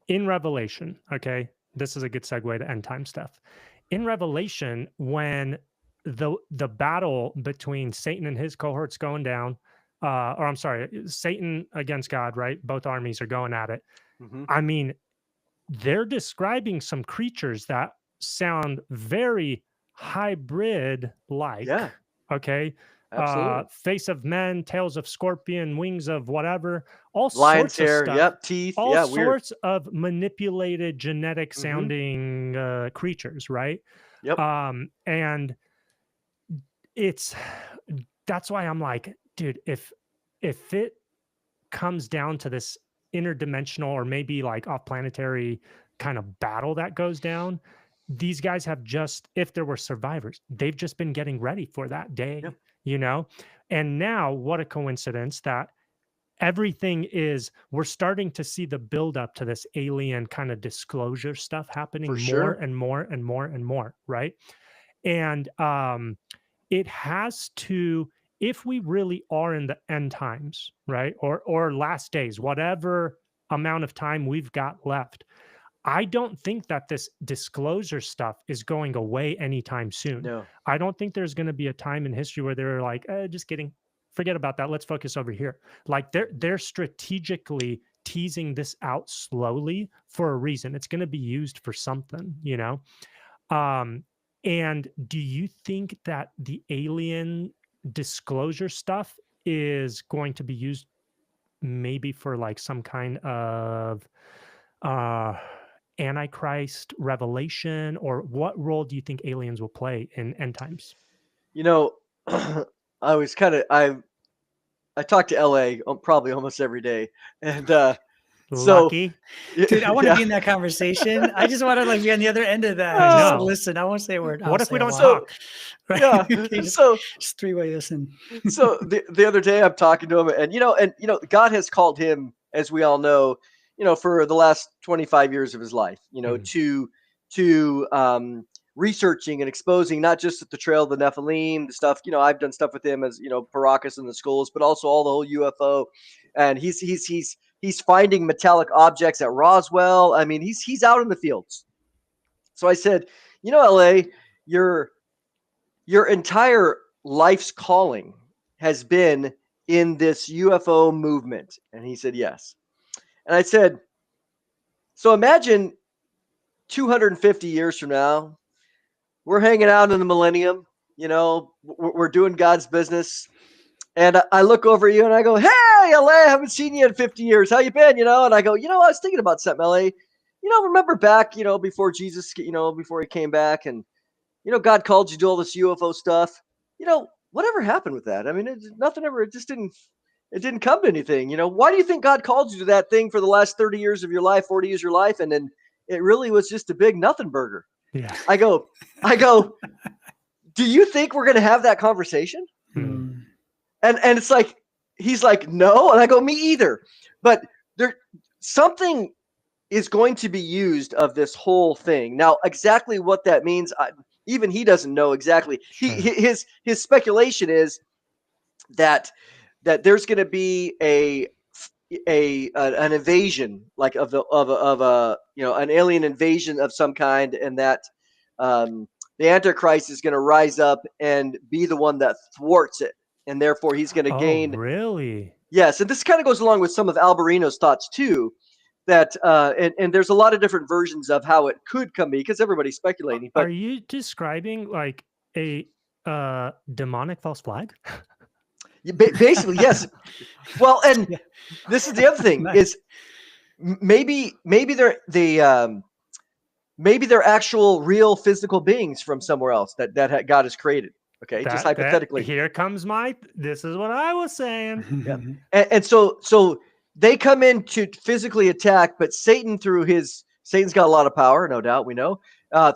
in Revelation, okay, this is a good segue to end time stuff. In Revelation, when the battle between Satan and his cohorts going down, or I'm sorry, Satan against God, right? Both armies are going at it. I mean, they're describing some creatures that sound very hybrid-like. Yeah. Okay. Absolutely. Face of men, tails of scorpion, wings of whatever, all lion's sorts hair, of stuff. Yep, teeth, all sorts of manipulated genetic sounding creatures, right? Yep. And that's why I'm like, dude, if it comes down to this interdimensional or maybe like off-planetary kind of battle that goes down, these guys have just, if there were survivors, they've just been getting ready for that day. Yep. And now what a coincidence that we're starting to see the build up to this alien kind of disclosure stuff happening more and more and more and more, right? And it has to, if we really are in the end times, right, or last days, whatever amount of time we've got left, I don't think that this disclosure stuff is going away anytime soon. No. I don't think there's going to be a time in history where they're like, just kidding, forget about that. Let's focus over here. Like they're strategically teasing this out slowly for a reason. It's going to be used for something, And do you think that the alien disclosure stuff is going to be used maybe for like some kind of Antichrist revelation, or what role do you think aliens will play in end times? You know, I was kind of I talk to LA probably almost every day, and so Lucky. Dude, I want to yeah. be in that conversation. I just want to like be on the other end of that. I Just know. listen. I won't say a word. I'll What if say we a don't lot. talk? Right? Yeah. Okay, So just three-way listen. so the other day I'm talking to him, and God has called him, as we all know, for the last 25 years of his life, to researching and exposing not just the trail of the Nephilim, the stuff. I've done stuff with him as Paracas and the skulls, but also all the whole UFO, and he's finding metallic objects at Roswell. I mean, he's out in the fields. So I said, LA, your entire life's calling has been in this UFO movement. And he said, yes. And I said, so imagine 250 years from now, we're hanging out in the millennium, we're doing God's business. And I look over at you and I go, hey, LA, I haven't seen you in 50 years. How you been? And I go, I was thinking about something, LA. Remember back, before Jesus, before he came back, and God called you to do all this UFO stuff. Whatever happened with that? I mean, nothing ever. It didn't come to anything. Why do you think God called you to that thing for the last 30 years of your life, 40 years of your life, and then it really was just a big nothing burger? Yeah. I go. Do you think we're going to have that conversation? Hmm. And it's like he's like, no, and I go, me either. But there something is going to be used of this whole thing. Now, exactly what that means, even he doesn't know exactly. Sure. His speculation is that there's going to be an invasion, like of a an alien invasion of some kind, and that the Antichrist is going to rise up and be the one that thwarts it, and therefore he's going to gain. Really? Yes, and this kind of goes along with some of Alberino's thoughts too. That and there's a lot of different versions of how it could come because everybody's speculating. But are you describing like a demonic false flag? basically, yes. Well, and Yeah. this is the other thing Nice. is maybe they're actual real physical beings from somewhere else that God has created. Okay, just hypothetically. Here comes this is what I was saying. Yeah. And so they come in to physically attack, but Satan's got a lot of power, no doubt, we know.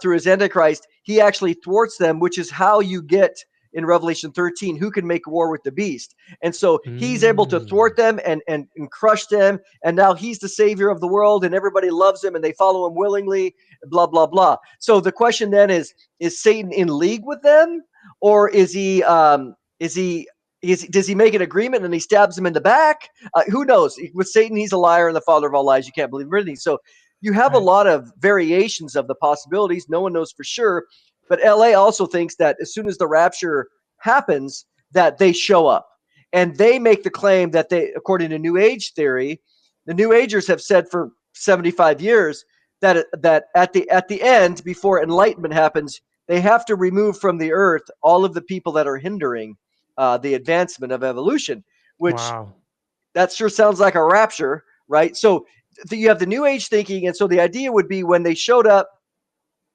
Through his Antichrist, he actually thwarts them, which is how you get in Revelation 13 who can make war with the beast. And so he's able to thwart them and crush them, and now he's the savior of the world, and everybody loves him and they follow him willingly, blah blah blah. So the question then is Satan in league with them, or does he make an agreement and he stabs him in the back? Who knows? With Satan, he's a liar and the father of all lies. You can't believe everything. So you have a lot of variations of the possibilities. No one knows for sure. But LA also thinks that as soon as the rapture happens, that they show up. And they make the claim that according to New Age theory, the New Agers have said for 75 years that at the end, before enlightenment happens, they have to remove from the earth all of the people that are hindering the advancement of evolution, which that sure sounds like a rapture, right? So you have the New Age thinking, and so the idea would be when they showed up,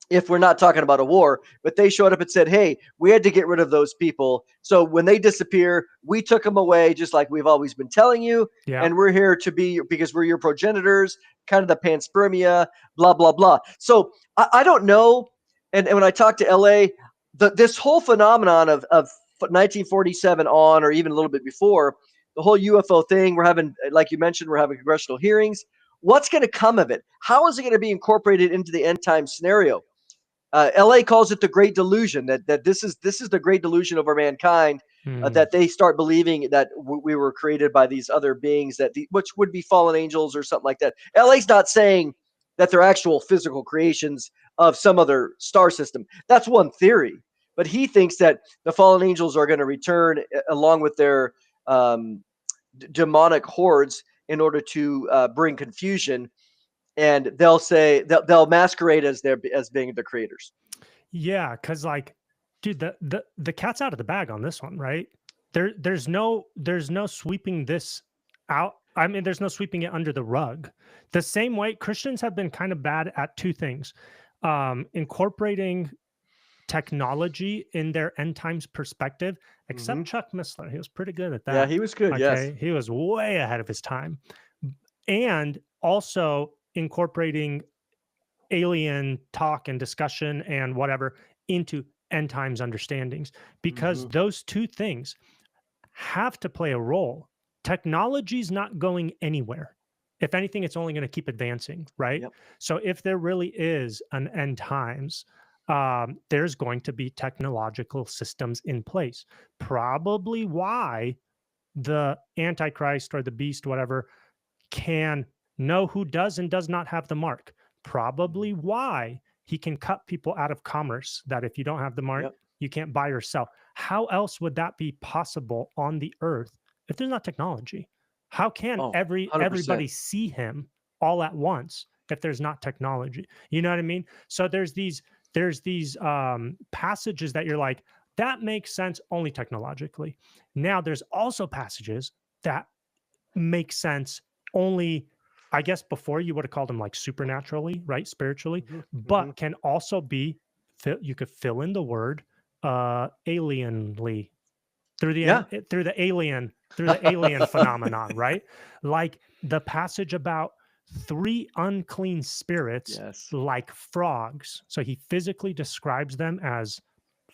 if we're not talking about a war, but they showed up and said, hey, we had to get rid of those people. So when they disappear, we took them away, just like we've always been telling you. Yeah. And we're here because we're your progenitors, kind of the panspermia, blah, blah, blah. So I don't know. And when I talk to LA, this whole phenomenon of 1947 on, or even a little bit before, the whole UFO thing, we're having, like you mentioned, we're having congressional hearings. What's going to come of it? How is it going to be incorporated into the end time scenario? LA calls it the Great Delusion. That this is the Great Delusion over mankind. That they start believing that we were created by these other beings, which would be fallen angels or something like that. LA's not saying that they're actual physical creations of some other star system. That's one theory. But he thinks that the fallen angels are going to return along with their demonic hordes in order to bring confusion. And they'll masquerade as being the creators. Yeah, because like, dude, the cat's out of the bag on this one, right? There's no sweeping this out I mean, there's no sweeping it under the rug. The same way Christians have been kind of bad at two things: incorporating technology in their end times perspective, except Chuck Missler. He was pretty good at that. Yeah, he was good. Okay. Yes. He was way ahead of his time. And also incorporating alien talk and discussion and whatever into end times understandings, because those two things have to play a role. Technology's not going anywhere. If anything, it's only going to keep advancing, right? Yep. So if there really is an end times, there's going to be technological systems in place. Probably why the Antichrist or the beast, whatever, can know who does and does not have the mark. Probably why he can cut people out of commerce, that if you don't have the mark, you can't buy or sell. How else would that be possible on the earth if there's not technology? How can 100%. everybody see him all at once if there's not technology? You know what I mean? So there's these passages that you're like, that makes sense only technologically. Now there's also passages that make sense only, I guess before you would have called them like supernaturally, right? Spiritually, but can also be, you could fill in the word alienly through the alien phenomenon, right? Like the passage about 3 unclean spirits like frogs. So he physically describes them as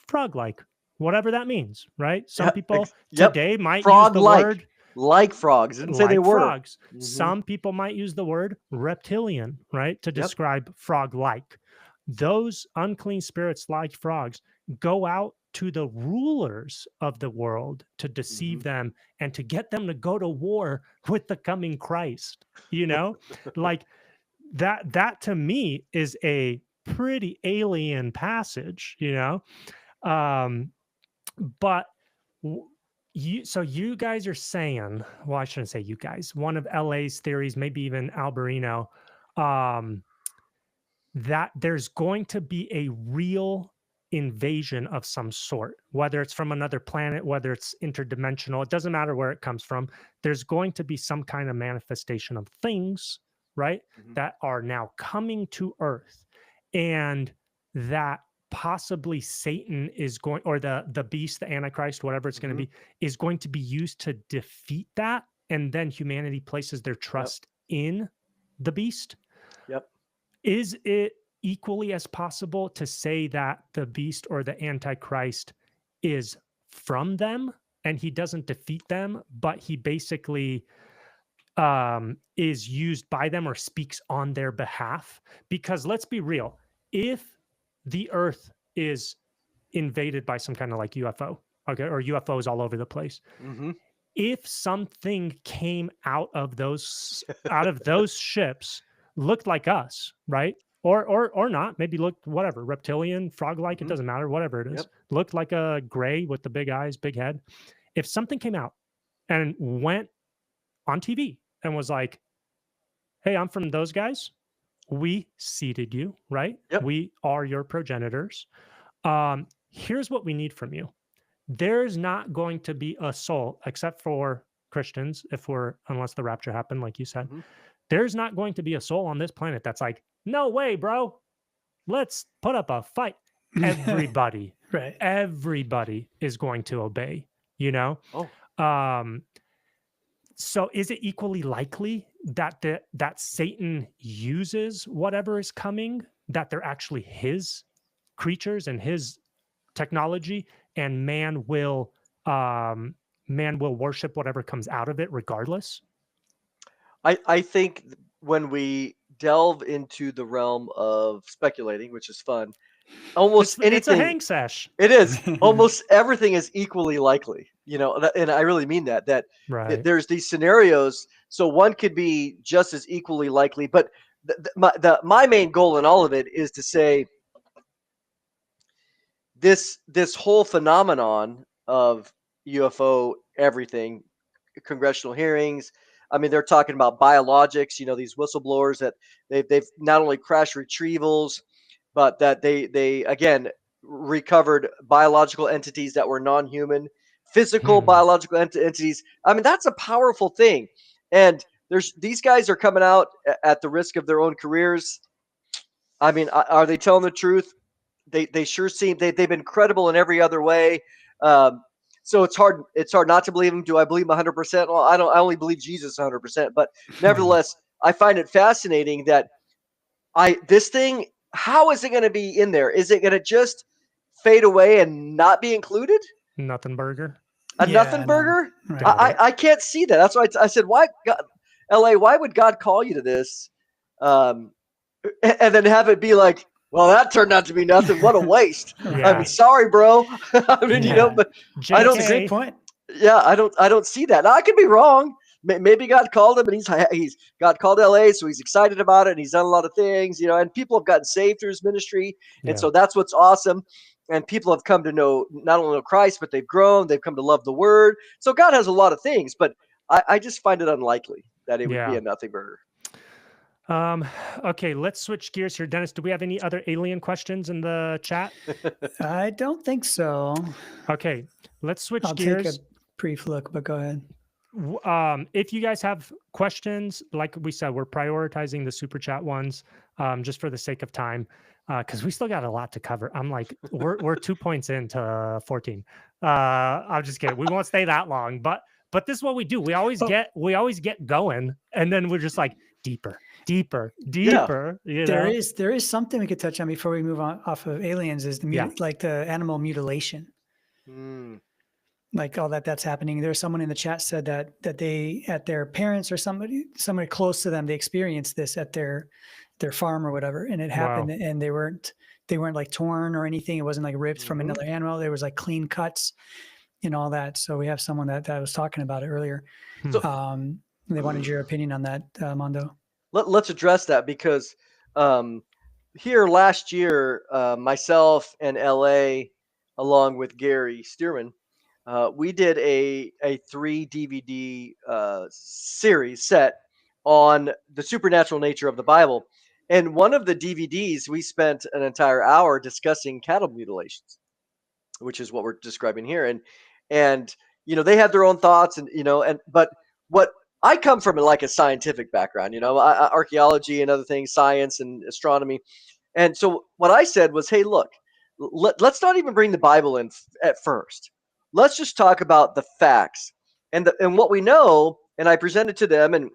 frog-like, whatever that means, right? Some people today might use the word like frogs. Didn't say they were frogs. Some people might use the word reptilian, right, to describe frog-like. Those unclean spirits like frogs go out to the rulers of the world to deceive them and to get them to go to war with the coming Christ. You know, like that to me is a pretty alien passage, you know. But you guys are saying, well, I shouldn't say you guys, one of LA's theories, maybe even Alberino, that there's going to be a real invasion of some sort, whether it's from another planet, whether it's interdimensional, it doesn't matter where it comes from. There's going to be some kind of manifestation of things, right, that are now coming to Earth, and that possibly Satan is going, or the beast, the Antichrist, whatever it's going to be, is going to be used to defeat that, and then humanity places their trust in the beast. Is it equally as possible to say that the beast or the Antichrist is from them and he doesn't defeat them, but he basically is used by them or speaks on their behalf? Because let's be real, if the earth is invaded by some kind of like UFO, okay, or UFOs all over the place, if something came out of those ships, looked like us, right? Or not, maybe looked whatever, reptilian, frog-like, it doesn't matter, whatever it is. Looked like a gray with the big eyes, big head. If something came out and went on TV and was like, hey, I'm from those guys, we seeded you, right? We are your progenitors. Here's what we need from you. There's not going to be a soul, except for Christians, unless the rapture happened, like you said. There's not going to be a soul on this planet that's like, no way, bro. Let's put up a fight. Everybody, right? Everybody is going to obey, you know? So is it equally likely that that Satan uses whatever is coming, that they're actually his creatures and his technology, and man will worship whatever comes out of it regardless? I think when we delve into the realm of speculating, which is fun, almost anything. It's a hang sesh. It is. Almost everything is equally likely, you know, and I really mean that there's these scenarios. So one could be just as equally likely, but my main goal in all of it is to say this whole phenomenon of UFO everything, congressional hearings. I mean, they're talking about biologics, you know, these whistleblowers that they've not only crash retrievals, but that they again recovered biological entities that were non-human, physical biological entities. I mean, that's a powerful thing. And these guys are coming out at the risk of their own careers. I mean, are they telling the truth? They sure seem they've been credible in every other way. So it's hard not to believe them. Do I believe them 100%? Well, I only believe Jesus 100%. But nevertheless, I find it fascinating that this thing. How is it going to be in there? Is it going to just fade away and not be included? Nothing burger. Nothing burger? Right. I can't see that. That's why I said, why, God, LA? Why would God call you to this? And then have it be like, well, that turned out to be nothing. What a waste. Yeah. I mean, sorry, bro. I mean, but JK. I don't. That's a great point. Yeah, I don't see that. Now, I could be wrong. Maybe God called him, and he's God called LA, so he's excited about it, and he's done a lot of things, and people have gotten saved through his ministry, and so that's what's awesome. And people have come to know not only Christ, but they've grown, they've come to love the Word. So God has a lot of things, but I just find it unlikely that it would be a nothing burger. Okay, let's switch gears here. Dennis, do we have any other alien questions in the chat? I don't think so. Okay, let's switch I'll gears. take a brief look, but go ahead. If you guys have questions, like we said, we're prioritizing the super chat ones just for the sake of time, because we still got a lot to cover. I'm like, we're 2 points into 14. I'm just kidding. We won't stay that long, but this is what we do. We always get going, and then we're just like deeper. Yeah. There is something we could touch on before we move on off of aliens. Is like the animal mutilation. Like all that's happening. There's someone in the chat said that they, at their parents or somebody close to them, they experienced this at their farm or whatever, and it happened, and they weren't like torn or anything. It wasn't like ripped from another animal. There was like clean cuts and all that. So we have someone that was talking about it earlier. So, they wanted your opinion on that, Mondo. Let's address that, because here last year, myself and LA, along with Gary Stearman, we did a 3 DVD series set on the supernatural nature of the Bible. And one of the DVDs, we spent an entire hour discussing cattle mutilations, which is what we're describing here. And they had their own thoughts, but what I come from like a scientific background, archaeology and other things, science and astronomy. And so what I said was, hey, look, let's not even bring the Bible in at first. Let's just talk about the facts and what we know. And I presented to them and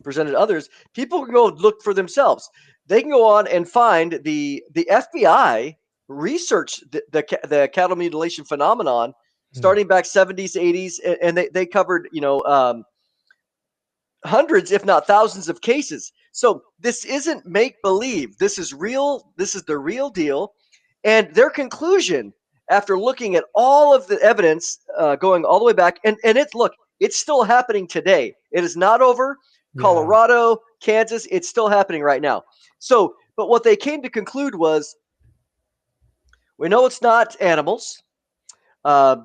presented others. People can go look for themselves. They can go on and find the FBI researched the cattle mutilation phenomenon starting back 70s, 80s, and they covered hundreds, if not thousands, of cases. So this isn't make believe. This is real. This is the real deal. And their conclusion, after looking at all of the evidence going all the way back, and it's still happening today. It is not over. Colorado, Kansas, it's still happening right now. So, but what they came to conclude was, we know it's not animals,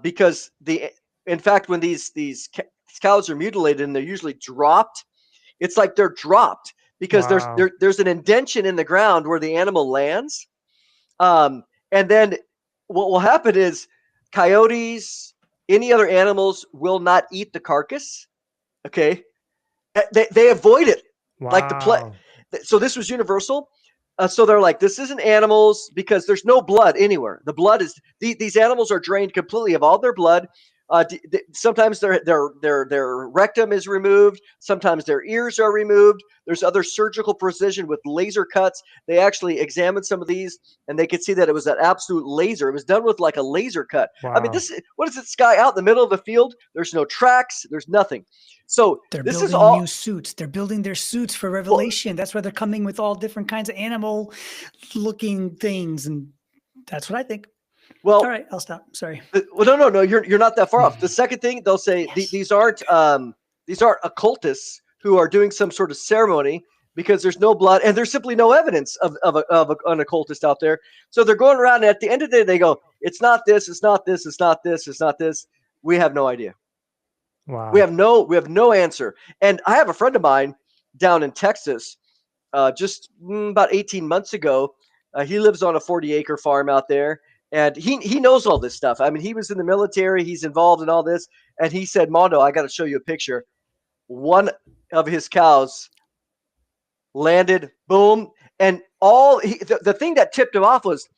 because in fact, when these cows are mutilated and they're usually dropped, it's like they're dropped because there's an indention in the ground where the animal lands. And then what will happen is coyotes, any other animals will not eat the carcass. Okay. They avoid it. Like so this was universal. So they're like, this isn't animals because there's no blood anywhere. The blood is these animals are drained completely of all their blood. Sometimes their rectum is removed. Sometimes their ears are removed. There's other surgical precision with laser cuts. They actually examined some of these, and they could see that it was an absolute laser. It was done with like a laser cut. Wow. I mean, what is this guy out in the middle of the field? There's no tracks. There's nothing. So they're this building is all new suits. They're building their suits for Revelation. That's why they're coming with all different kinds of animal-looking things, and that's what I think. Well, all right, I'll stop. Sorry. Well, no, you're not that far off. The second thing they'll say, these aren't occultists who are doing some sort of ceremony because there's no blood and there's simply no evidence of an occultist out there. So they're going around, and at the end of the day, they go, it's not this, it's not this, it's not this, it's not this. We have no idea. Wow. We have no answer. And I have a friend of mine down in Texas, just about 18 months ago. He lives on a 40-acre farm out there. And he knows all this stuff. I mean, he was in the military. He's involved in all this. And he said, Mondo, I got to show you a picture. of his cows landed, boom, and the thing that tipped him off was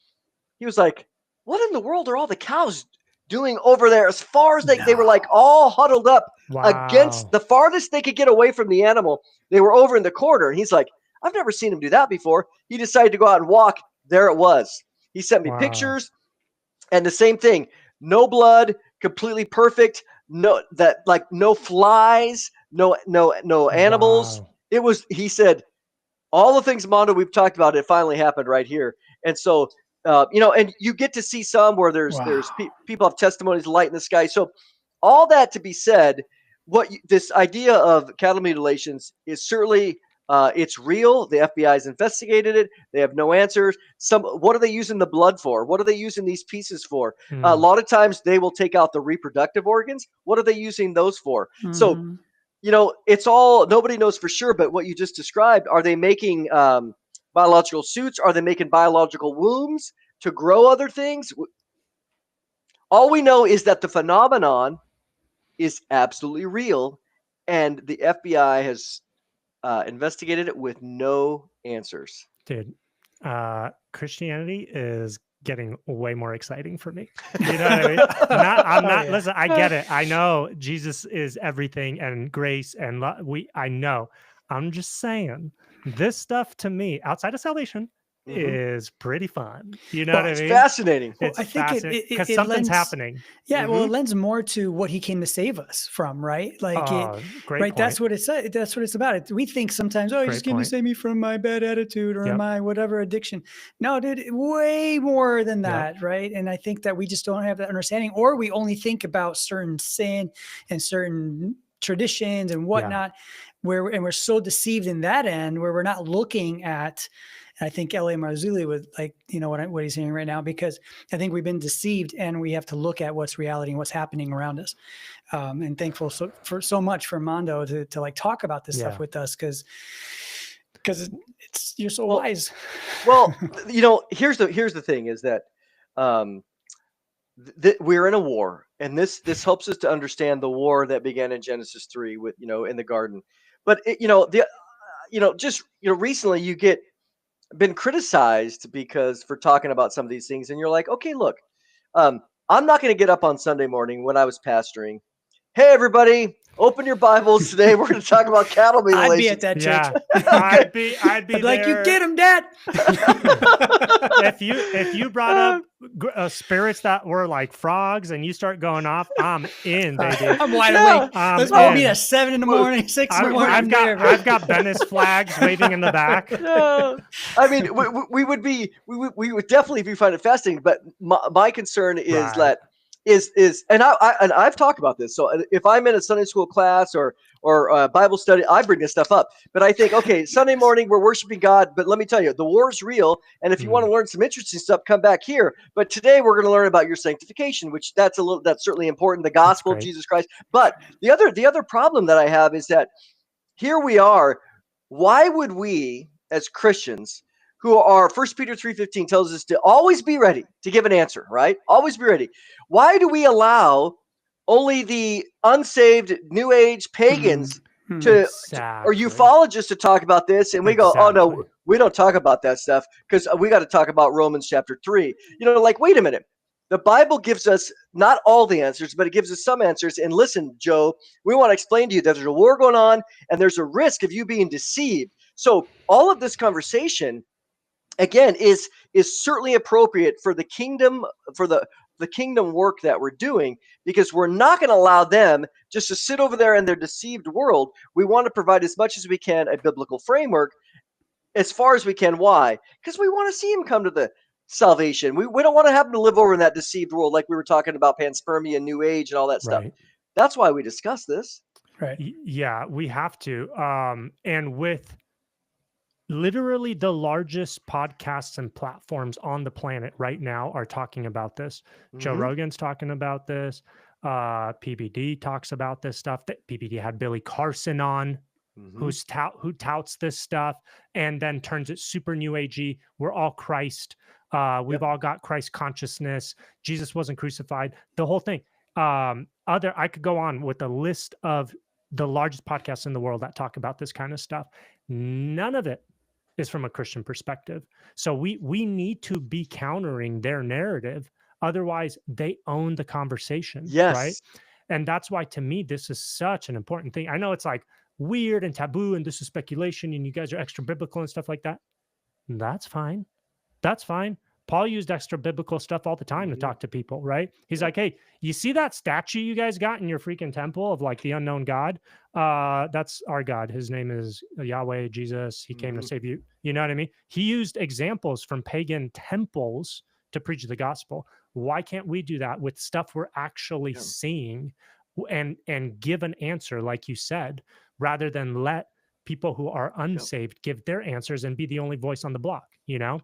he was like, "What in the world are all the cows doing over there?" As far as they were like all huddled up against the farthest they could get away from the animal. They were over in the corner, and he's like, "I've never seen him do that before." He decided to go out and walk. There it was. He sent me pictures, and the same thing. No blood, completely perfect. No flies, no animals. Wow. It was. He said, all the things, Mondo, we've talked about, it finally happened right here. And so, and you get to see some where there's people have testimonies, light in the sky. So all that to be said, this idea of cattle mutilations is certainly, it's real. The FBI's investigated it. They have no answers. What are they using the blood for? What are they using these pieces for? A lot of times they will take out the reproductive organs. What are they using those for? So, it's all, nobody knows for sure, but what you just described, are they making biological suits? Are they making biological wombs to grow other things? All we know is that the phenomenon is absolutely real, and the FBI has investigated it with no answers. Dude, Christianity is getting way more exciting for me. You know what I mean? I'm not listen, I get it. I know Jesus is everything and grace and I know. I'm just saying this stuff to me outside of salvation is pretty fun. You know what I mean? It's fascinating. It's I think fascinating because something's happening. Yeah, well, it lends more to what he came to save us from, right? Like, great right? point. That's what it's about. We think sometimes, he just came to save me from my bad attitude or my whatever addiction. No, dude, way more than that, right? And I think that we just don't have that understanding, or we only think about certain sin and certain traditions and whatnot, and we're so deceived in that end where we're not looking at. I think L.A. Marzulli would like, what he's saying right now, because I think we've been deceived and we have to look at what's reality and what's happening around us. And thankful for so much for Mondo to like talk about this stuff with us because you're so wise. Well, here's the thing is that we're in a war, and this helps us to understand the war that began in Genesis 3 with in the garden. But recently you get been criticized for talking about some of these things, and you're like, okay, look, I'm not going to get up on Sunday morning when I was pastoring. Hey, everybody, open your Bibles today. We're going to talk about cattle mutilation. I'd be at that church. I'd be like, you get him, Dad. if you brought up spirits that were like frogs and you start going off, I'm in, baby. I'm wide awake. Let's all be at 7 in the morning, 6 in the morning. I've got Venice flags waving in the back. I mean, we would definitely, if you find it fascinating, but my concern is that and I've talked about this. So if I'm in a Sunday school class or Bible study, I bring this stuff up. But I think, okay, Sunday morning we're worshiping God, but let me tell you, the war's real. And if you want to learn some interesting stuff, come back here. But today we're going to learn about your sanctification, which that's certainly important. The gospel of Jesus Christ. But the other problem that I have is that here we are. Why would we, as Christians, who are 1 Peter 3:15 tells us to always be ready to give an answer, right? Always be ready. Why do we allow only the unsaved New Age pagans or ufologists to talk about this, and we go, oh no, we don't talk about that stuff because we got to talk about Romans chapter 3. Like, wait a minute. The Bible gives us not all the answers, but it gives us some answers. And listen, Joe, we want to explain to you that there's a war going on and there's a risk of you being deceived. So all of this conversation, again, is certainly appropriate for the kingdom, for the kingdom work that we're doing, because we're not going to allow them just to sit over there in their deceived world. We want to provide as much as we can a biblical framework as far as we can. Why? Because we want to see him come to the salvation. We don't want to have him to live over in that deceived world like we were talking about panspermia, New Age, and all that stuff. That's why we discuss this. Right. Yeah, we have to. And with literally the largest podcasts and platforms on the planet right now are talking about this. Joe Rogan's talking about this. PBD talks about this stuff. That PBD had Billy Carson on, who touts this stuff and then turns it super New Agey. We're all Christ. We've all got Christ consciousness. Jesus wasn't crucified. The whole thing. I could go on with a list of the largest podcasts in the world that talk about this kind of stuff. None of it is from a Christian perspective. So we need to be countering their narrative. Otherwise, they own the conversation, right? Yes. And that's why, to me, this is such an important thing. I know it's like weird and taboo, and this is speculation, and you guys are extra biblical and stuff like that. That's fine. That's fine. Paul used extra biblical stuff all the time to talk to people, right? He's like, hey, you see that statue you guys got in your freaking temple of like the unknown God? That's our God. His name is Yahweh, Jesus. He came to save you. You know what I mean? He used examples from pagan temples to preach the gospel. Why can't we do that with stuff we're actually seeing and give an answer, like you said, rather than let people who are unsaved give their answers and be the only voice on the block, you know?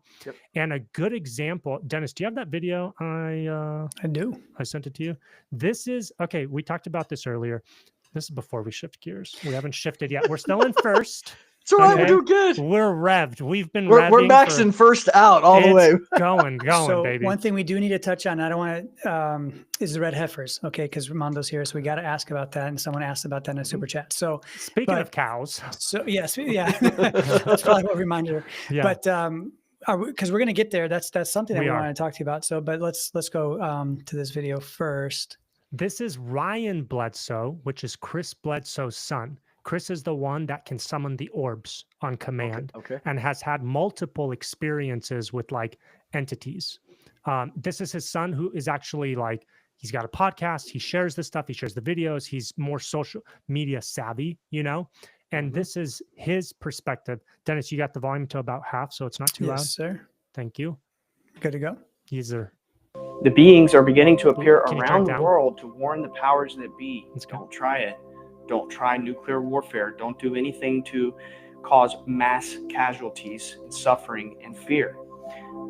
And a good example, Dennis, do you have that video? I do. I sent it to you. This is, okay, we talked about this earlier. This is before we shift gears. We haven't shifted yet. We're still in first. It's all right. We're doing good. We're revved. We've been we're maxing first out all the way. going, so baby. One thing we do need to touch on, I don't want to, is the red heifers. Okay, because Mondo's here, so we got to ask about that. And someone asked about that in a super chat. So speaking of cows, so yes, yeah, that's probably what reminded her. Yeah. But because we're going to get there, that's something that we want to talk to you about. So, but let's go to this video first. This is Ryan Bledsoe, which is Chris Bledsoe's son. Chris is the one that can summon the orbs on command and has had multiple experiences with like entities. This is his son, who is actually like, he's got a podcast. He shares this stuff. He shares the videos. He's more social media savvy, you know, and this is his perspective. Dennis, you got the volume to about half, so it's not too loud. Yes, sir. Thank you. Good to go. Yes, sir. The beings are beginning to appear around the world to warn the powers that be. Don't try it. Don't try nuclear warfare. Don't do anything to cause mass casualties and suffering and fear.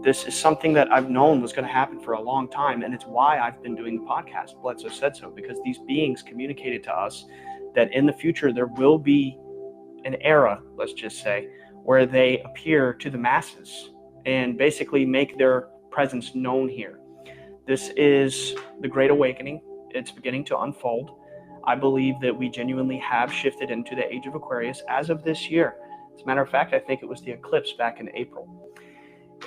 This is something that I've known was going to happen for a long time, and it's why I've been doing the podcast, Bledsoe Said So, because these beings communicated to us that in the future there will be an era, let's just say, where they appear to the masses and basically make their presence known here. This is the Great Awakening. It's beginning to unfold. I believe that we genuinely have shifted into the age of Aquarius as of this year. As a matter of fact, I think it was the eclipse back in April.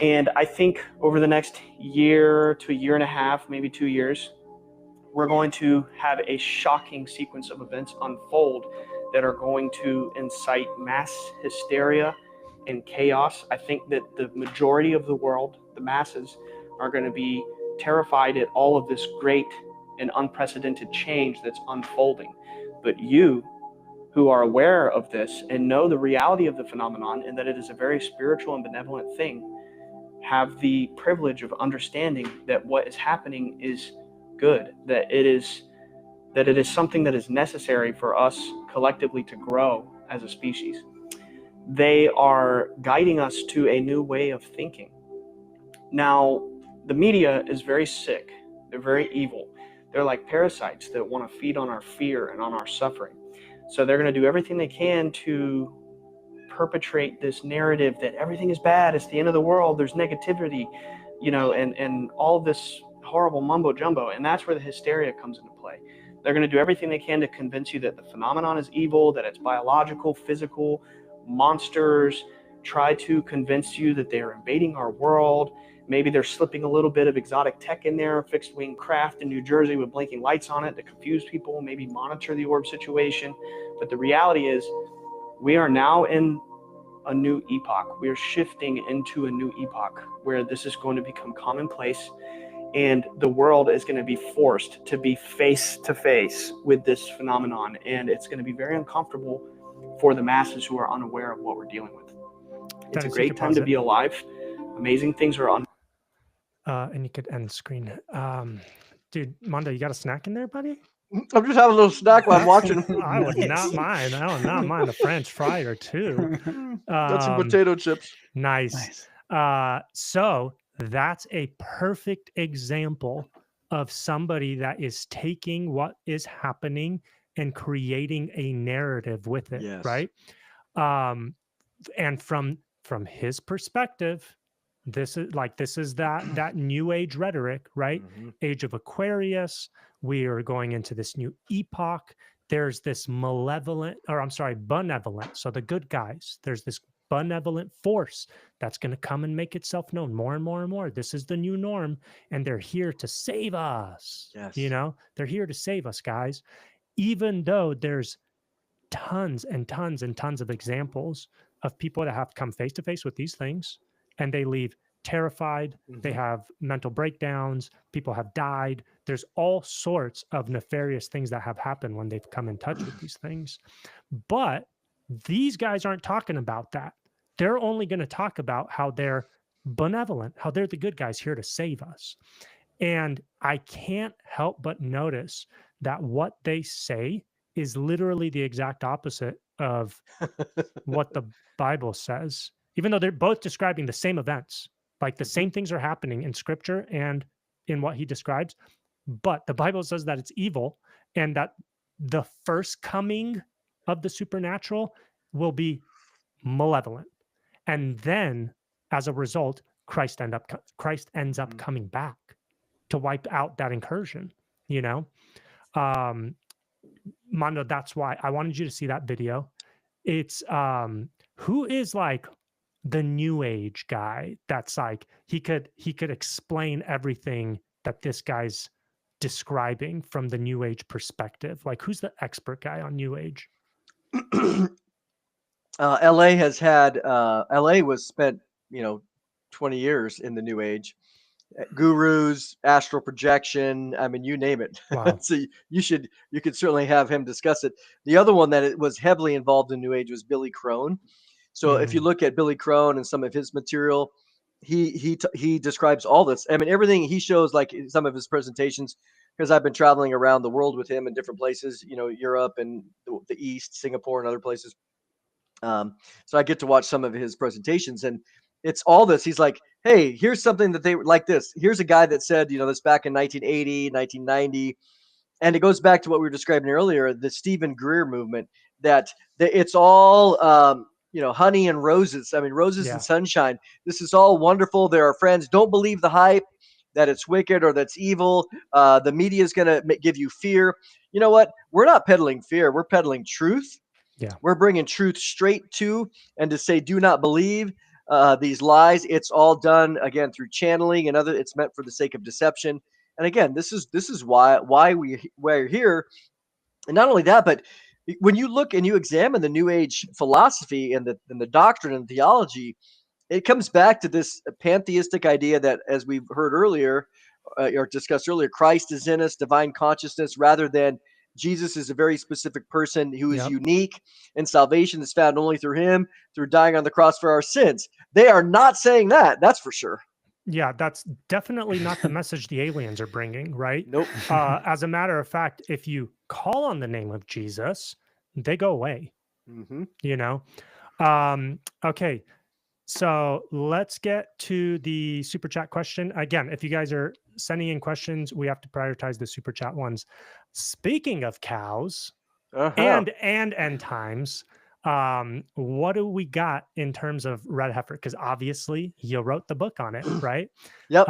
And I think over the next year to a year and a half, maybe 2 years, we're going to have a shocking sequence of events unfold that are going to incite mass hysteria and chaos. I think that the majority of the world, the masses, are going to be terrified at all of this great and unprecedented change that's unfolding. But you, who are aware of this and know the reality of the phenomenon and that it is a very spiritual and benevolent thing, have the privilege of understanding that what is happening is good, that it is something that is necessary for us collectively to grow as a species. They are guiding us to a new way of thinking. Now, the media is very sick. They're very evil. They're like parasites that want to feed on our fear and on our suffering. So they're going to do everything they can to perpetrate this narrative that everything is bad, it's the end of the world, there's negativity, you know, and all this horrible mumbo jumbo. And that's where the hysteria comes into play. They're going to do everything they can to convince you that the phenomenon is evil, that it's biological, physical, monsters, try to convince you that they are invading our world. Maybe they're slipping a little bit of exotic tech in there, fixed wing craft in New Jersey with blinking lights on it to confuse people, maybe monitor the orb situation. But the reality is we are now in a new epoch. We are shifting into a new epoch where this is going to become commonplace, and the world is going to be forced to be face to face with this phenomenon. And it's going to be very uncomfortable for the masses who are unaware of what we're dealing with. It's a great time to be alive. Amazing things are on. And you could end the screen. Dude, Mondo, you got a snack in there, buddy? I'm just having a little snack while I'm watching. I would not mind. I would not mind a French fry or two. Got some potato chips. Nice. So that's a perfect example of somebody that is taking what is happening and creating a narrative with it, right? And from his perspective, this is that new age rhetoric, right? Age of Aquarius. We are going into this new epoch. there's this benevolent. So the good guys, there's this benevolent force that's going to come and make itself known more and more and more. This is the new norm, and they're here to save us. Yes. They're here to save us, guys. Even though there's tons and tons and tons of examples of people that have come face to face with these things, and they leave terrified. They have mental breakdowns. People have died. There's all sorts of nefarious things that have happened when they've come in touch with these things. But these guys aren't talking about that. They're only going to talk about how they're benevolent, how they're the good guys here to save us. And I can't help but notice that what they say is literally the exact opposite of what the Bible says, even though they're both describing the same events. Like the same things are happening in scripture and in what he describes, but the Bible says that it's evil and that the first coming of the supernatural will be malevolent. And then as a result, Christ ends up coming back to wipe out that incursion, Mondo, that's why I wanted you to see that video. It's who is like the new age guy that's like he could explain everything that this guy's describing from the new age perspective. Like, who's the expert guy on new age? LA has had LA was spent 20 years in the new age, gurus, astral projection, I mean, you name it. Wow. So you could certainly have him discuss it. The other one that was heavily involved in new age was Billy Crone. So if you look at Billy Crone and some of his material, he describes all this. I mean, everything he shows, like in some of his presentations, because I've been traveling around the world with him in different places, Europe and the East, Singapore and other places. So I get to watch some of his presentations, and it's all this. He's like, hey, here's something that they like this. Here's a guy that said, this back in 1980, 1990. And it goes back to what we were describing earlier, the Stephen Greer movement, that it's all, honey and roses. I mean, roses and sunshine. This is all wonderful. They're our friends. Don't believe the hype that it's wicked or that's evil. The media is going to give you fear. You know what? We're not peddling fear. We're peddling truth. Yeah. We're bringing truth straight to and to say, do not believe these lies. It's all done, again, through channeling and other. It's meant for the sake of deception. And again, this is why we're here. And not only that, but when you look and you examine the New Age philosophy and the doctrine and theology, it comes back to this pantheistic idea that, as we've heard earlier, or discussed earlier, Christ is in us, divine consciousness, rather than Jesus is a very specific person who is unique, and salvation is found only through him, through dying on the cross for our sins. They are not saying that. That's for sure. Yeah, that's definitely not the message the aliens are bringing, right? Nope. As a matter of fact, if you call on the name of Jesus, they go away. Okay. So let's get to the super chat question. Again, if you guys are sending in questions, we have to prioritize the super chat ones. Speaking of cows and end times, what do we got in terms of red heifer? Because obviously you wrote the book on it, right? Yep.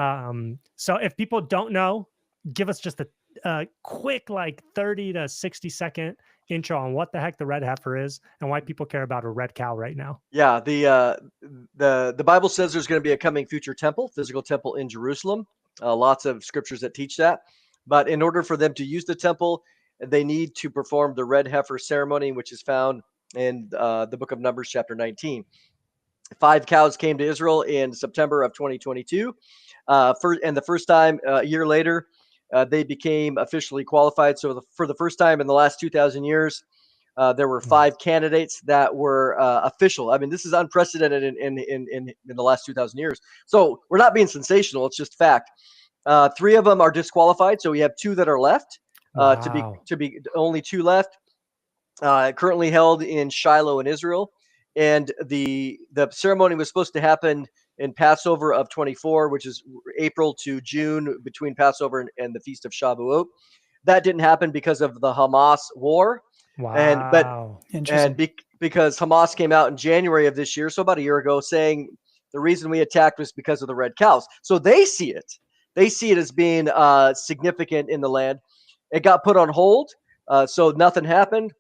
So if people don't know, give us just a quick 30 to 60 second intro on what the heck the red heifer is and why people care about a red cow right now. Yeah, the Bible says there's going to be a coming future temple, physical temple in Jerusalem. Lots of scriptures that teach that. But in order for them to use the temple, they need to perform the red heifer ceremony, which is found in the book of Numbers, chapter 19. 5 cows came to Israel in September of 2022. And the first time, a year later, they became officially qualified. So for the first time in the last 2,000 years, there were 5 candidates that were official. I mean, this is unprecedented in the last 2,000 years. So we're not being sensational. It's just fact. 3 of them are disqualified. So we have 2 that are left. To be only 2 left. Currently held in Shiloh in Israel. And the ceremony was supposed to happen in Passover of 24, which is April to June, between Passover and the Feast of Shavuot. That didn't happen because of the Hamas war. Wow. Because Hamas came out in January of this year, so about a year ago, saying the reason we attacked was because of the red cows. So they see it. They see it as being significant in the land. It got put on hold So nothing happened.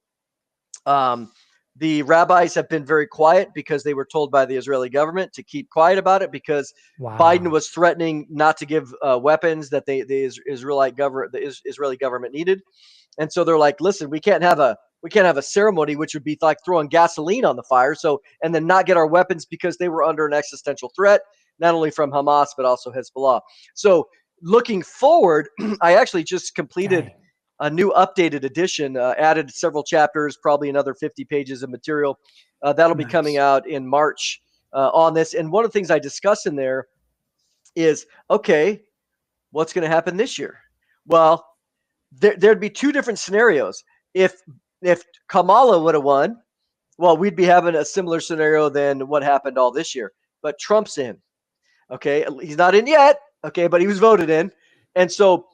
The rabbis have been very quiet because they were told by the Israeli government to keep quiet about it because Biden was threatening not to give weapons that the Israeli government needed, and so they're like, "Listen, we can't have a ceremony, which would be like throwing gasoline on the fire. So and then not get our weapons because they were under an existential threat, not only from Hamas but also Hezbollah." So looking forward, I actually just completed a new updated edition, added several chapters, probably another 50 pages of material. That'll be coming out in March on this. And one of the things I discuss in there is, okay, what's going to happen this year? Well, there'd be two different scenarios. If Kamala would have won, well, we'd be having a similar scenario than what happened all this year. But Trump's in. Okay, he's not in yet. Okay, but he was voted in. And so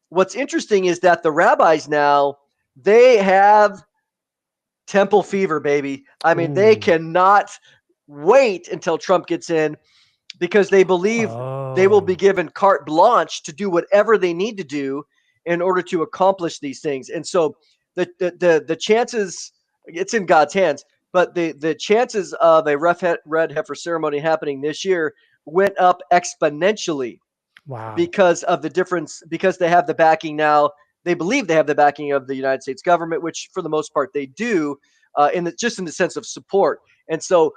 what's interesting is that the rabbis now, they have temple fever, baby. I mean, they cannot wait until Trump gets in because they believe they will be given carte blanche to do whatever they need to do in order to accomplish these things. And so the chances, it's in God's hands, but the chances of a red heifer ceremony happening this year went up exponentially. Wow. Because of the difference, because they have the backing now. They believe they have the backing of the United States government, which for the most part they do, just in the sense of support. And so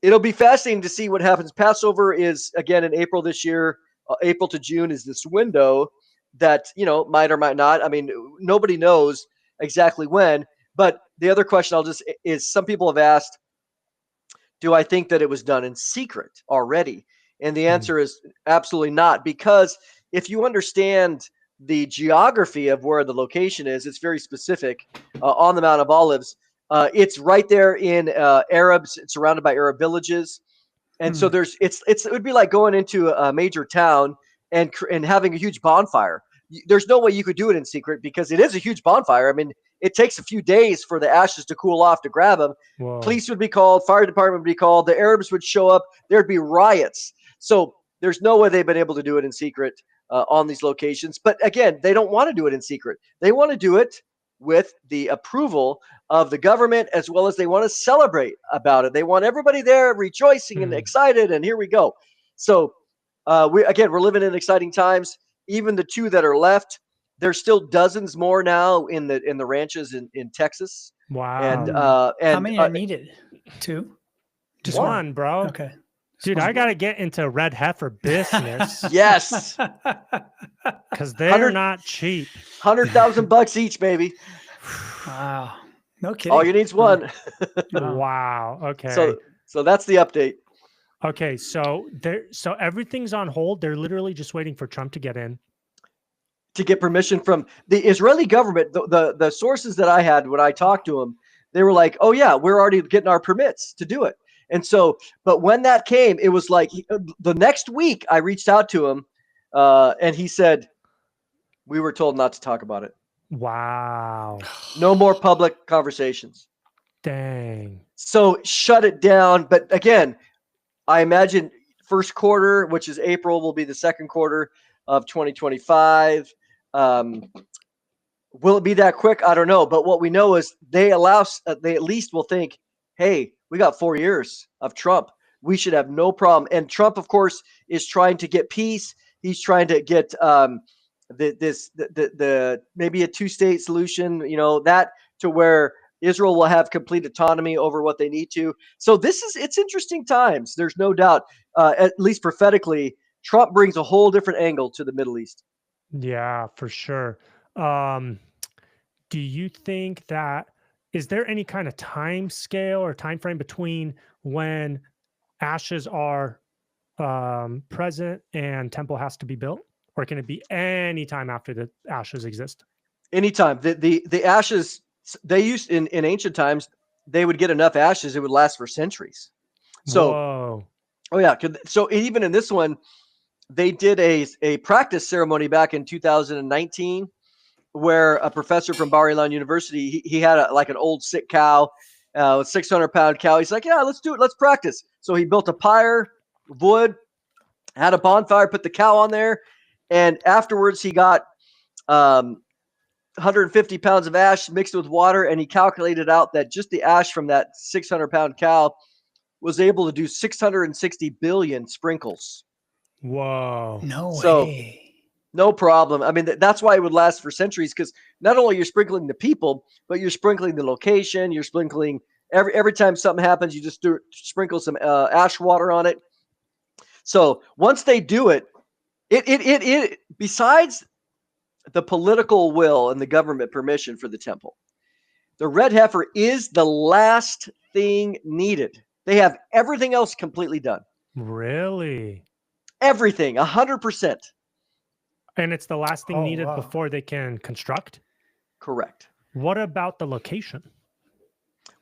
it'll be fascinating to see what happens. Passover is again in April this year. April to June is this window that, might or might not. I mean, nobody knows exactly when. But the other question is some people have asked, do I think that it was done in secret already? And the answer is absolutely not, because if you understand the geography of where the location is, it's very specific on the Mount of Olives. It's right there in Arabs. It's surrounded by Arab villages. And so it would be like going into a major town and having a huge bonfire. There's no way you could do it in secret because it is a huge bonfire. I mean, it takes a few days for the ashes to cool off to grab them. Whoa. Police would be called, fire department would be called, the Arabs would show up, there'd be riots. So there's no way they've been able to do it in secret on these locations. But again, they don't want to do it in secret. They want to do it with the approval of the government, as well as they want to celebrate about it. They want everybody there rejoicing and excited, and here we go. So we're living in exciting times. Even the two that are left, there's still dozens more now in the ranches in Texas. Wow. And how many are needed? Two? Just one, bro. Okay. Dude, I got to get into red heifer business. Yes. Because they're not cheap. $100,000 each, baby. Wow. No kidding. All you need is one. Wow. Okay. So that's the update. Okay. So everything's on hold. They're literally just waiting for Trump to get in. To get permission from the Israeli government. The sources that I had when I talked to them, they were like, oh yeah, we're already getting our permits to do it. And so, but when that came, it was like the next week I reached out to him and he said, we were told not to talk about it. Wow. No more public conversations. Dang. So shut it down. But again, I imagine first quarter, which is April, will be the second quarter of 2025. Will it be that quick? I don't know. But what we know is they at least will think, hey, we got 4 years of Trump. We should have no problem. And Trump, of course, is trying to get peace. He's trying to get maybe a two-state solution, that to where Israel will have complete autonomy over what they need to. So it's interesting times. There's no doubt, at least prophetically, Trump brings a whole different angle to the Middle East. Yeah, for sure. Do you think that, is there any kind of time scale or time frame between when ashes are present and temple has to be built? Or can it be any time after the ashes exist? Anytime. The ashes, they used in ancient times, they would get enough ashes, it would last for centuries. So, whoa. Oh yeah. So even in this one, they did a practice ceremony back in 2019 where a professor from Bar Ilan University, he had an old sick cow, a 600-pound cow. He's like, yeah, let's do it. Let's practice. So he built a pyre, wood, had a bonfire, put the cow on there. And afterwards he got 150 pounds of ash mixed with water, and he calculated out that just the ash from that 600-pound cow was able to do 660 billion sprinkles. Whoa. No So, way. no problem. I mean, that's why it would last for centuries, because not only you're sprinkling the people, but you're sprinkling the location. You're sprinkling every time something happens, you just sprinkle some ash water on it. So once they do it, it besides the political will and the government permission for the temple, the red heifer is the last thing needed. They have everything else completely done. Really? Everything, 100%. And it's the last thing needed before they can construct? Correct. What about the location?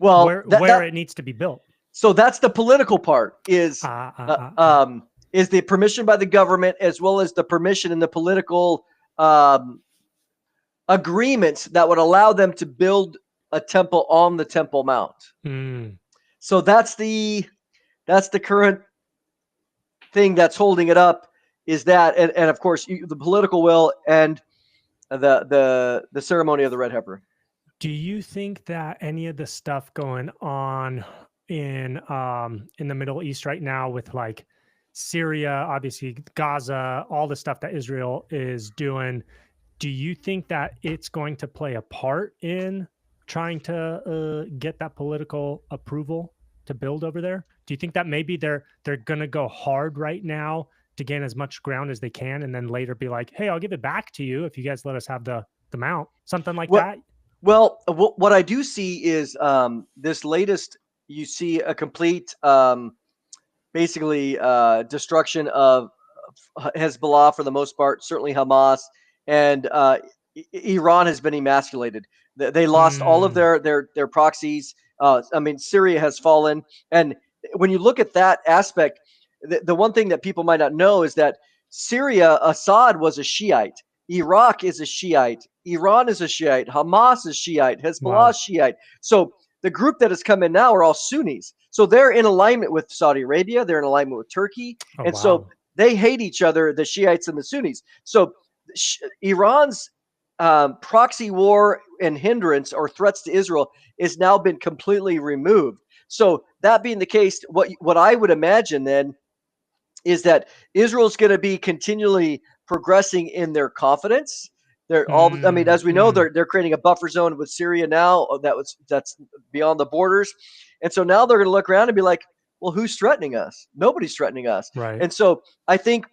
Well, where it needs to be built. So that's the political part, is the permission by the government, as well as the permission and the political agreements that would allow them to build a temple on the Temple Mount. So that's the current thing that's holding it up, is that, and of course the political will and the ceremony of the red heifer. Do you think that any of the stuff going on in the Middle East right now, with like Syria, obviously Gaza, all the stuff that Israel is doing, do you think that it's going to play a part in trying to get that political approval to build over there? Do you think that maybe they're going to go hard right now to gain as much ground as they can, and then later be like, hey, I'll give it back to you if you guys let us have the mount, something like that? Well, what I do see is this latest, you see a complete, basically destruction of Hezbollah for the most part, certainly Hamas, and Iran has been emasculated. They lost all of their proxies. I mean, Syria has fallen. And when you look at that aspect, the one thing that people might not know is that Syria, Assad was a Shiite. Iraq is a Shiite. Iran is a Shiite. Hamas is Shiite. Hezbollah is Shiite. So the group that has come in now are all Sunnis. So they're in alignment with Saudi Arabia. They're in alignment with Turkey. So they hate each other, the Shiites and the Sunnis. So Iran's proxy war and hindrance or threats to Israel is now been completely removed. So that being the case, what I would imagine then is that Israel's going to be continually progressing in their confidence. They're I mean, as we know, they're creating a buffer zone with Syria now that's beyond the borders. And so now they're going to look around and be like, well, who's threatening us? Nobody's threatening us. Right. And so I think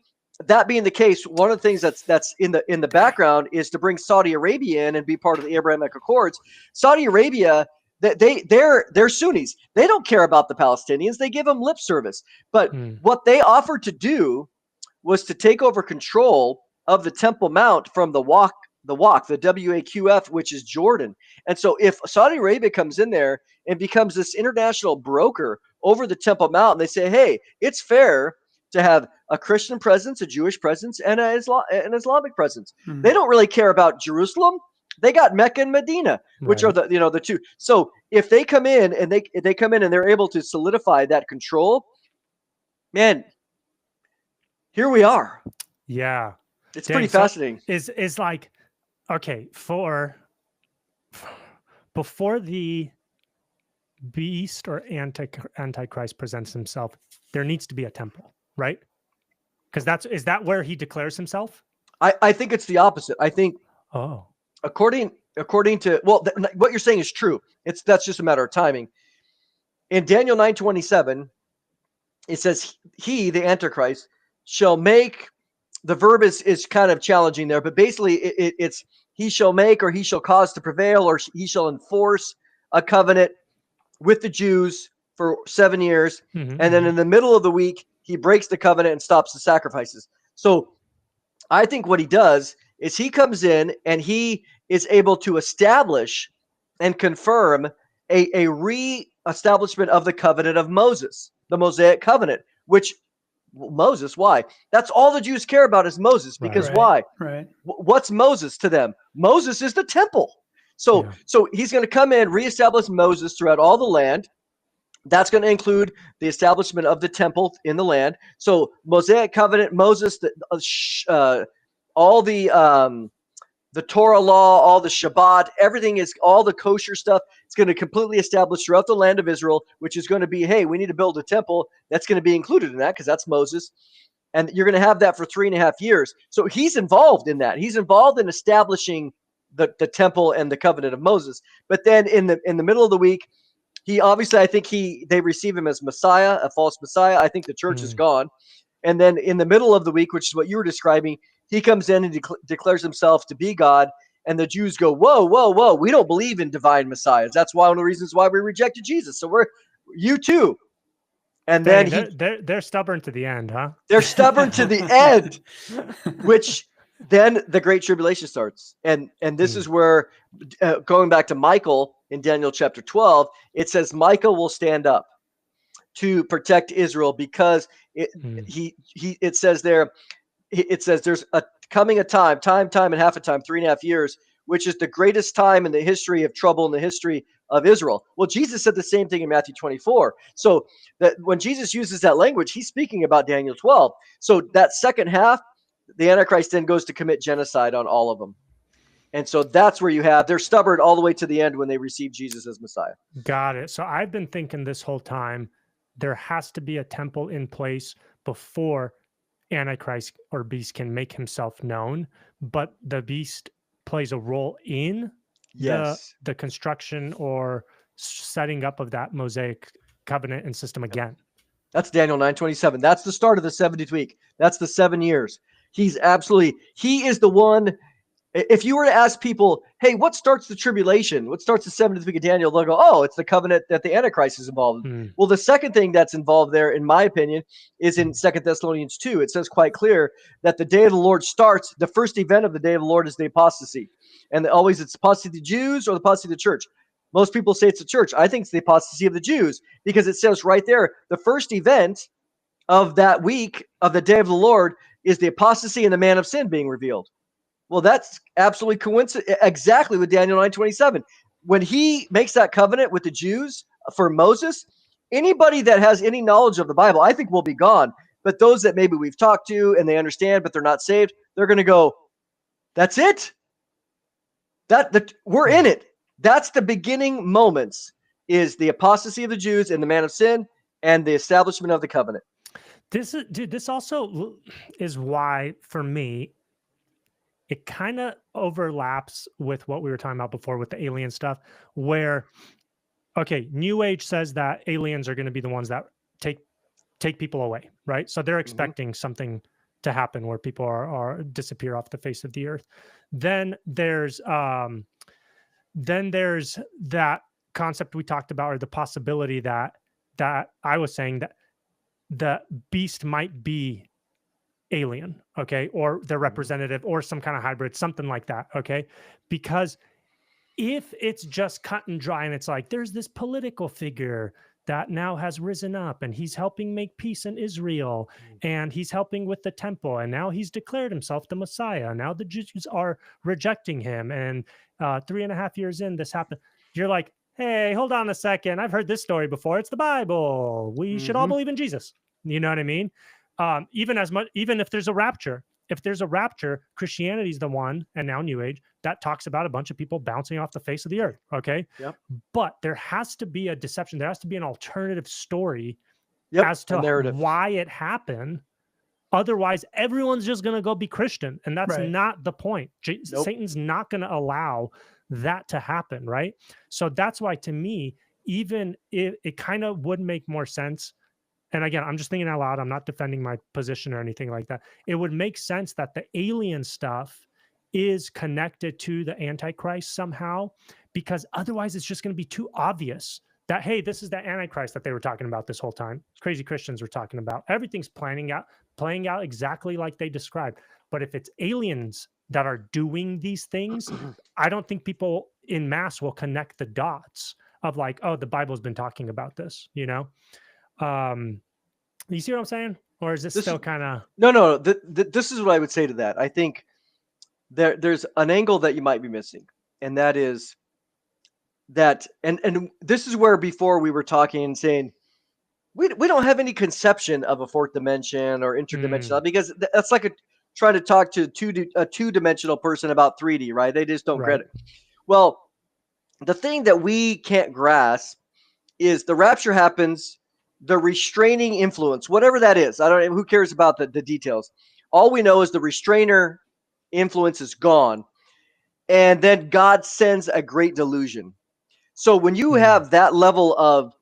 that being the case, one of the things that's in the background is to bring Saudi Arabia in and be part of the Abrahamic Accords. Saudi Arabia, they're Sunnis. They don't care about the Palestinians. They give them lip service. But what they offered to do was to take over control of the Temple Mount from the WAQF, which is Jordan. And so if Saudi Arabia comes in there and becomes this international broker over the Temple Mount, and they say, hey, it's fair to have a Christian presence, a Jewish presence, and an Islamic presence. They don't really care about Jerusalem. They got Mecca and Medina, which are the two. So if they come in and they come in and they're able to solidify that control, man, here we are. Yeah. It's pretty fascinating. Is like, okay, before the beast or antichrist presents himself, there needs to be a temple, right? Because is that where he declares himself? I think it's the opposite. I think according to what you're saying is true. That's just a matter of timing. In Daniel 9:27, it says he, the Antichrist, shall make. The verb is kind of challenging there, but basically it's he shall make, or he shall cause to prevail, or he shall enforce a covenant with the Jews for 7 years. And then in the middle of the week, he breaks the covenant and stops the sacrifices. So I think what he does is he comes in and he is able to establish and confirm a re-establishment of the covenant of Moses, the Mosaic covenant, which Moses, why? That's all the Jews care about is Moses, because why? Right. What's Moses to them? Moses is the temple. So he's going to come in, reestablish Moses throughout all the land. That's going to include the establishment of the temple in the land. So Mosaic covenant, Moses, all the the Torah law, all the Shabbat, everything is all the kosher stuff. It's going to completely establish throughout the land of Israel, which is going to be, hey, we need to build a temple. That's going to be included in that because that's Moses. And you're going to have that for 3.5 years. So he's involved in that. He's involved in establishing the temple and the covenant of Moses. But then in the middle of the week, he obviously, I think they receive him as Messiah, a false Messiah. I think the church is gone. And then in the middle of the week, which is what you were describing, he comes in and declares himself to be God. And the Jews go, whoa, whoa, whoa. We don't believe in divine messiahs. That's one of the reasons why we rejected Jesus. So you too. And then they're stubborn to the end, huh? They're stubborn to the end, which then the Great Tribulation starts. And this is where, going back to Michael in Daniel chapter 12, it says Michael will stand up to protect Israel because it says there, it says there's coming a time and half a time, 3.5 years, which is the greatest time in the history of trouble in the history of Israel. Well, Jesus said the same thing in Matthew 24. So that when Jesus uses that language, he's speaking about Daniel 12. So that second half, the Antichrist then goes to commit genocide on all of them. And so that's where they're stubborn all the way to the end when they receive Jesus as Messiah. Got it. So I've been thinking this whole time, there has to be a temple in place before Antichrist or beast can make himself known, but the beast plays a role in the construction or setting up of that Mosaic covenant and system again. That's Daniel 9:27. That's the start of the 70th week. That's the 7 years. He is the one. If you were to ask people, hey, what starts the tribulation? What starts the 70th week of Daniel? They'll go, oh, it's the covenant that the Antichrist is involved in. Well, the second thing that's involved there, in my opinion, is in 2 Thessalonians 2. It says quite clear that the day of the Lord starts. The first event of the day of the Lord is the apostasy. And always it's apostasy of the Jews or the apostasy of the church. Most people say it's the church. I think it's the apostasy of the Jews because it says right there, the first event of that week of the day of the Lord is the apostasy and the man of sin being revealed. Well, that's absolutely coincident, exactly with Daniel 9:27. When he makes that covenant with the Jews for Moses, anybody that has any knowledge of the Bible, I think will be gone. But those that maybe we've talked to and they understand, but they're not saved, they're going to go, that's it. We're in it. That's the beginning moments, is the apostasy of the Jews and the man of sin and the establishment of the covenant. This also is why, for me, it kind of overlaps with what we were talking about before with the alien stuff, where, okay, New Age says that aliens are going to be the ones that take people away, right? So they're expecting something to happen where people are disappear off the face of the earth. Then there's that concept we talked about, or the possibility that I was saying that the beast might be alien, okay, or their representative or some kind of hybrid, something like that, okay? Because if it's just cut and dry and it's like there's this political figure that now has risen up and he's helping make peace in Israel and he's helping with the temple and now he's declared himself the Messiah. Now the Jews are rejecting him and 3.5 years in this happened. You're like, hey, hold on a second. I've heard this story before. It's the Bible. We should all believe in Jesus. You know what I mean? Even if there's a rapture, Christianity is the one, and now New Age, that talks about a bunch of people bouncing off the face of the earth. Okay. Yep. But there has to be a deception. There has to be an alternative story as to why it happened. Otherwise, everyone's just going to go be Christian. And that's not the point. Satan's not going to allow that to happen. Right. So that's why, to me, even if it kind of would make more sense. And again, I'm just thinking out loud. I'm not defending my position or anything like that. It would make sense that the alien stuff is connected to the Antichrist somehow, because otherwise it's just going to be too obvious that, hey, this is the Antichrist that they were talking about this whole time. Crazy Christians were talking about. Everything's playing out exactly like they described. But if it's aliens that are doing these things, I don't think people in mass will connect the dots of like, oh, the Bible's been talking about this, you know? You see what I'm saying? Or is this still kind of... No. This is what I would say to that. I think there's an angle that you might be missing. And that is that, and this is where before we were talking and saying, we don't have any conception of a fourth dimension or interdimensional, because that's like trying to talk to a two-dimensional person about 3D, right? They just don't get it. Well, the thing that we can't grasp is the rapture happens, the restraining influence, whatever that is. I don't. Who cares about the details? All we know is the restrainer influence is gone, and then God sends a great delusion. So when you have that level of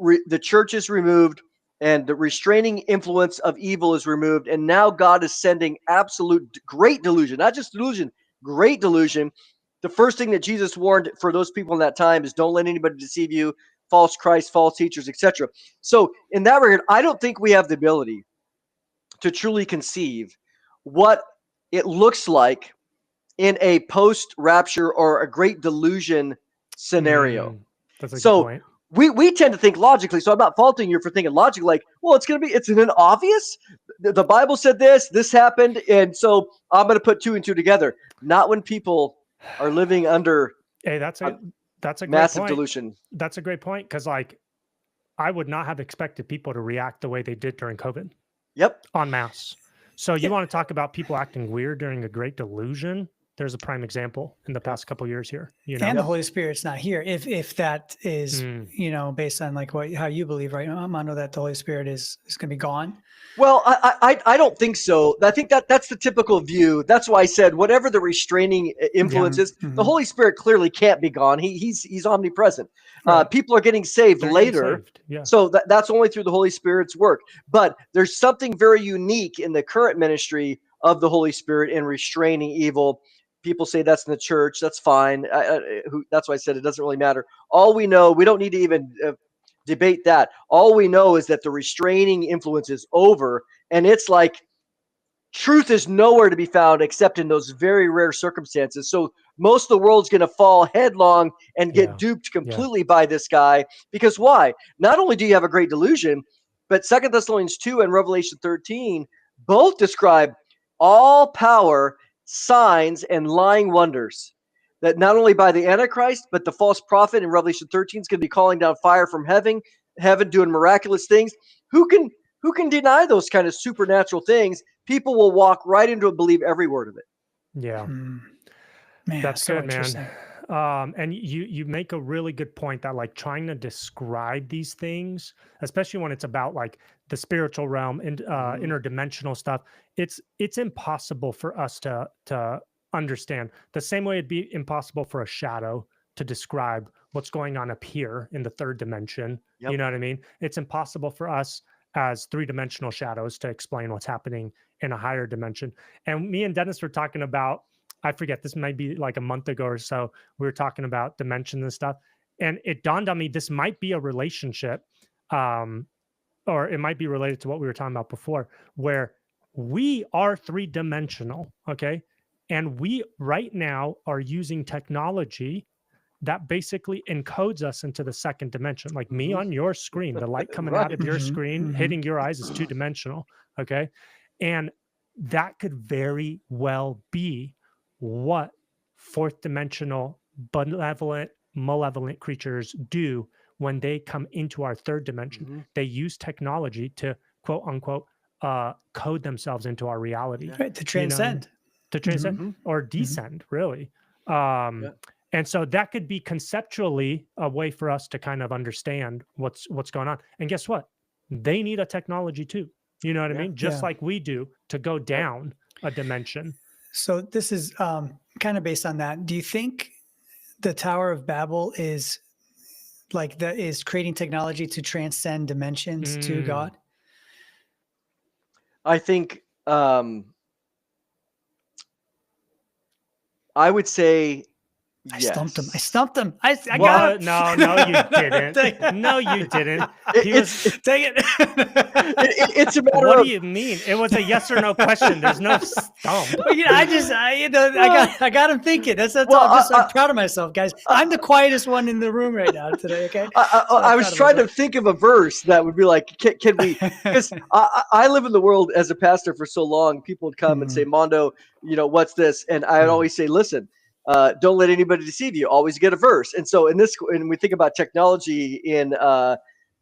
the church is removed and the restraining influence of evil is removed, and now God is sending absolute great delusion, not just delusion, great delusion. The first thing that Jesus warned for those people in that time is don't let anybody deceive you, false Christ, false teachers, etc. So in that regard, I don't think we have the ability to truly conceive what it looks like in a post-rapture or a great delusion scenario. That's a good point. We tend to think logically, so I'm not faulting you for thinking logically, like, well, it's an obvious. The Bible said this happened, and so I'm going to put two and two together. Not when people are living under that's a massive delusion. That's a great point, because like I would not have expected people to react the way they did during COVID. Yep. En masse. So you want to talk about people acting weird during a great delusion? There's a prime example in the past couple of years here. And the Holy Spirit's not here. If that is, based on like how you believe, right? I know that the Holy Spirit is going to be gone. Well, I don't think so. I think that's the typical view. That's why I said whatever the restraining influence is, the Holy Spirit clearly can't be gone. He's omnipresent. Right. People are getting saved later. So that's only through the Holy Spirit's work. But there's something very unique in the current ministry of the Holy Spirit in restraining evil. People say that's in the church. That's fine. That's why I said it doesn't really matter. All we know, we don't need to even debate that. All we know is that the restraining influence is over, and it's like truth is nowhere to be found except in those very rare circumstances. So most of the world's going to fall headlong and get duped completely by this guy. Because why? Not only do you have a great delusion, but 2 Thessalonians 2 and Revelation 13 both describe all power, signs, and lying wonders, that not only by the Antichrist, but the false prophet in Revelation 13 is going to be calling down fire from heaven, doing miraculous things. Who can deny those kind of supernatural things? People will walk right into it, believe every word of it. Yeah. Man, that's so good, man. And you make a really good point that like trying to describe these things, especially when it's about like the spiritual realm and interdimensional stuff, it's impossible for us to understand. The same way it'd be impossible for a shadow to describe what's going on up here in the third dimension. You know what I mean? It's impossible for us as three-dimensional shadows to explain what's happening in a higher dimension. And me and Dennis were talking about, I forget, this might be like a month ago or so, we were talking about dimensions and stuff. And it dawned on me, this might be a relationship, or it might be related to what we were talking about before, where we are three-dimensional, okay? And we right now are using technology that basically encodes us into the second dimension. Like me on your screen, the light coming out of your screen, hitting your eyes is two-dimensional, okay? And that could very well be what fourth dimensional benevolent, malevolent creatures do when they come into our third dimension. They use technology to quote unquote code themselves into our reality. Right, to transcend. To transcend or descend, really. And so that could be conceptually a way for us to kind of understand what's going on. And guess what? They need a technology too. You know what I mean? Just like we do to go down a dimension. So this is kind of based on that. Do you think the Tower of Babel is creating technology to transcend dimensions to God? I think I would say yes. I stumped him. I got him. No, you didn't. No, you didn't. Take it. It's a matter What of. do you mean? It was a yes or no question. There's no stump. I got him thinking. That's all. I'm proud of myself, guys. I'm the quietest one in the room right now today. Okay. I was trying to think of a verse that would be like, can we? Because I live in the world as a pastor for so long. People would come and say, Mondo, what's this? And I'd always say, listen. Don't let anybody deceive you. Always get a verse. And so when we think about technology in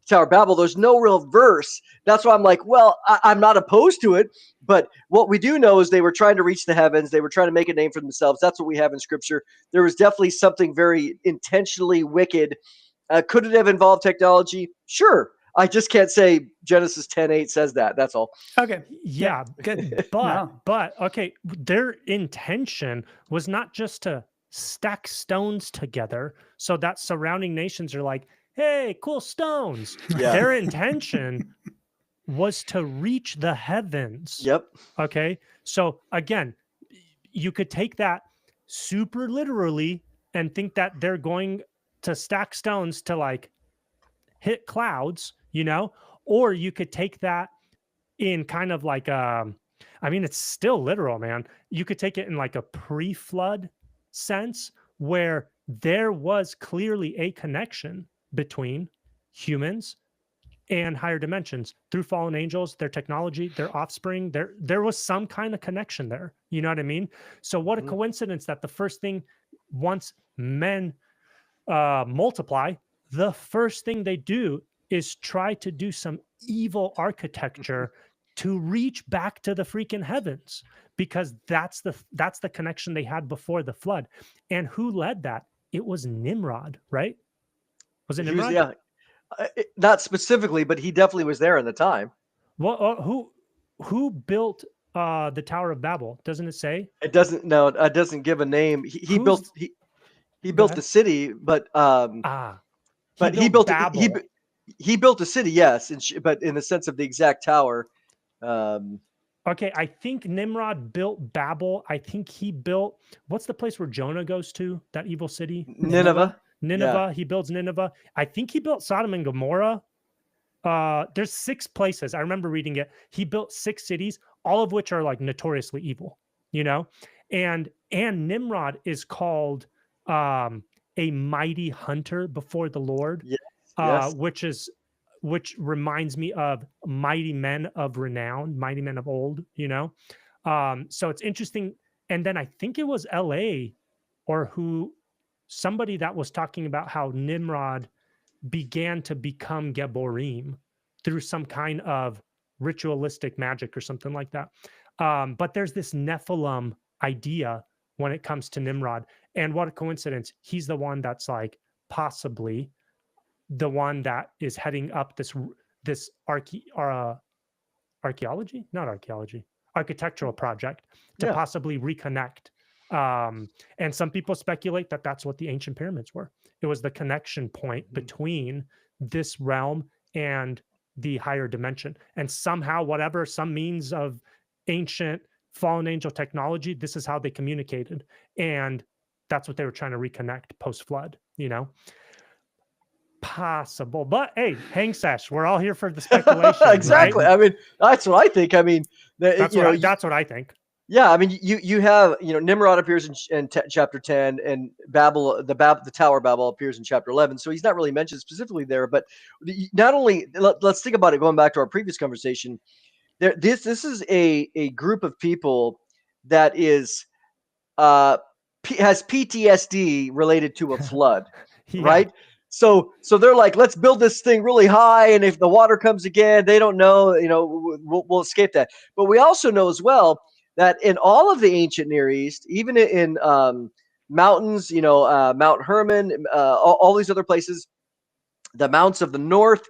Tower of Babel. There's no real verse. That's why I'm like, well, I'm not opposed to it. But what we do know is they were trying to reach the heavens. They were trying to make a name for themselves. That's what we have in Scripture. There was definitely something very intentionally wicked. Could it have involved technology? Sure. I just can't say Genesis 10:8 says that. That's all. Okay. Yeah, good. But okay, their intention was not just to stack stones together so that surrounding nations are like, hey, cool stones. Yeah. Their intention was to reach the heavens. Yep. Okay. So again, you could take that super literally and think that they're going to stack stones to like hit clouds, you know, or you could take that in kind of like I mean, it's still literal, man. You could take it in like a pre-flood sense where there was clearly a connection between humans and higher dimensions through fallen angels, their technology, their offspring. There was some kind of connection there. You know what I mean? So what a coincidence that the first thing, once men multiply, the first thing they do is try to do some evil architecture to reach back to the freaking heavens, because that's the connection they had before the flood. And who led that? It was Nimrod, right? Was it Nimrod? Yeah. Not specifically, but he definitely was there in the time. Well, who built the Tower of Babel? Doesn't it say? It doesn't. No, it doesn't give a name. He built the city, but he built a city. Yes, but in the sense of the exact tower. Okay, I think Nimrod built Babel. I think he built, what's the place where Jonah goes to? That evil city? Nineveh. Yeah. He builds Nineveh. I think he built Sodom and Gomorrah. There's 6 places. I remember reading it. He built 6 cities, all of which are like notoriously evil, you know? And Nimrod is called a mighty hunter before the Lord, yes. which reminds me of mighty men of renown, mighty men of old, you know? So it's interesting. And then I think it was LA or somebody that was talking about how Nimrod began to become Geborim through some kind of ritualistic magic or something like that. But there's this Nephilim idea when it comes to Nimrod. And what a coincidence. He's the one that's like possibly the one that is heading up this architectural project to possibly reconnect. And some people speculate that that's what the ancient pyramids were. It was the connection point between this realm and the higher dimension. And somehow, some means of ancient fallen angel technology, this is how they communicated. And that's what they were trying to reconnect post-flood, you know? Possible. But hey, hang sesh. We're all here for the speculation. Exactly. Right? I mean, that's what I think. I mean, that's what I think. Yeah, I mean, you have, Nimrod appears in chapter 10, and Babel, the Tower of Babel appears in chapter 11. So he's not really mentioned specifically there. But not only, let's think about it. Going back to our previous conversation, this is a group of people that is has PTSD related to a flood, right? So they're like, let's build this thing really high, and if the water comes again, they don't know, we'll escape that. But we also know as well that in all of the ancient Near East, even in mountains, Mount Hermon, all these other places, the mounts of the north,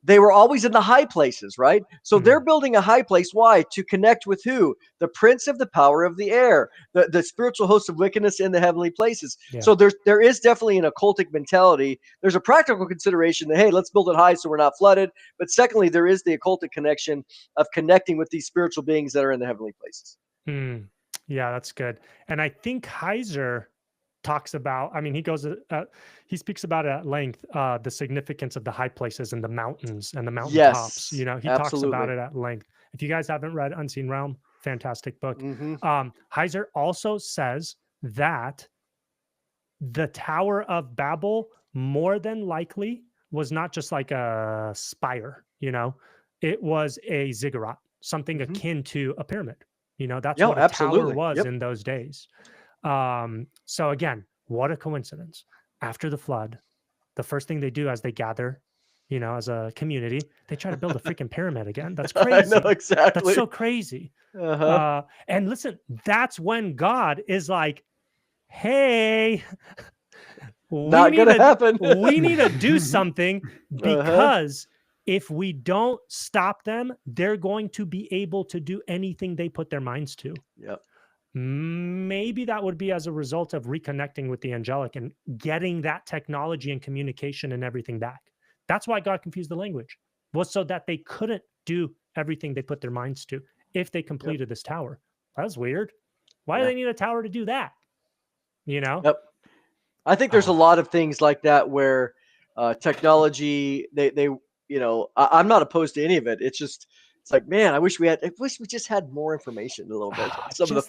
they were always in the high places, right? So they're building a high place. Why? To connect with who? The prince of the power of the air, the spiritual host of wickedness in the heavenly places. Yeah. So there is definitely an occultic mentality. There's a practical consideration that, hey, let's build it high so we're not flooded. But secondly, there is the occultic connection of connecting with these spiritual beings that are in the heavenly places. Yeah, that's good. And I think Heifer talks about, he speaks about it at length, the significance of the high places and the mountains and the mountaintops. He talks about it at length. If you guys haven't read Unseen Realm, fantastic book. Heifer also says that the Tower of Babel more than likely was not just like a spire, it was a ziggurat, something akin to a pyramid. That's what a tower was in those days. So again, what a coincidence. After the flood, the first thing they do as they gather, you know, as a community. They try to build a freaking pyramid again. That's I crazy. know exactly. That's so crazy. And listen, that's when God is like, hey, not gonna happen. We need to do something, because if we don't stop them, they're going to be able to do anything they put their minds to. Yep. Maybe that would be as a result of reconnecting with the angelic and getting that technology and communication and everything back. That's why God confused the language, was so that they couldn't do everything they put their minds to if they completed this tower. That's weird. Why do they need a tower to do that? You know? Yep. I think there's a lot of things like that where technology, they you know, I'm not opposed to any of it. It's like, man, I wish we just had more information a little bit.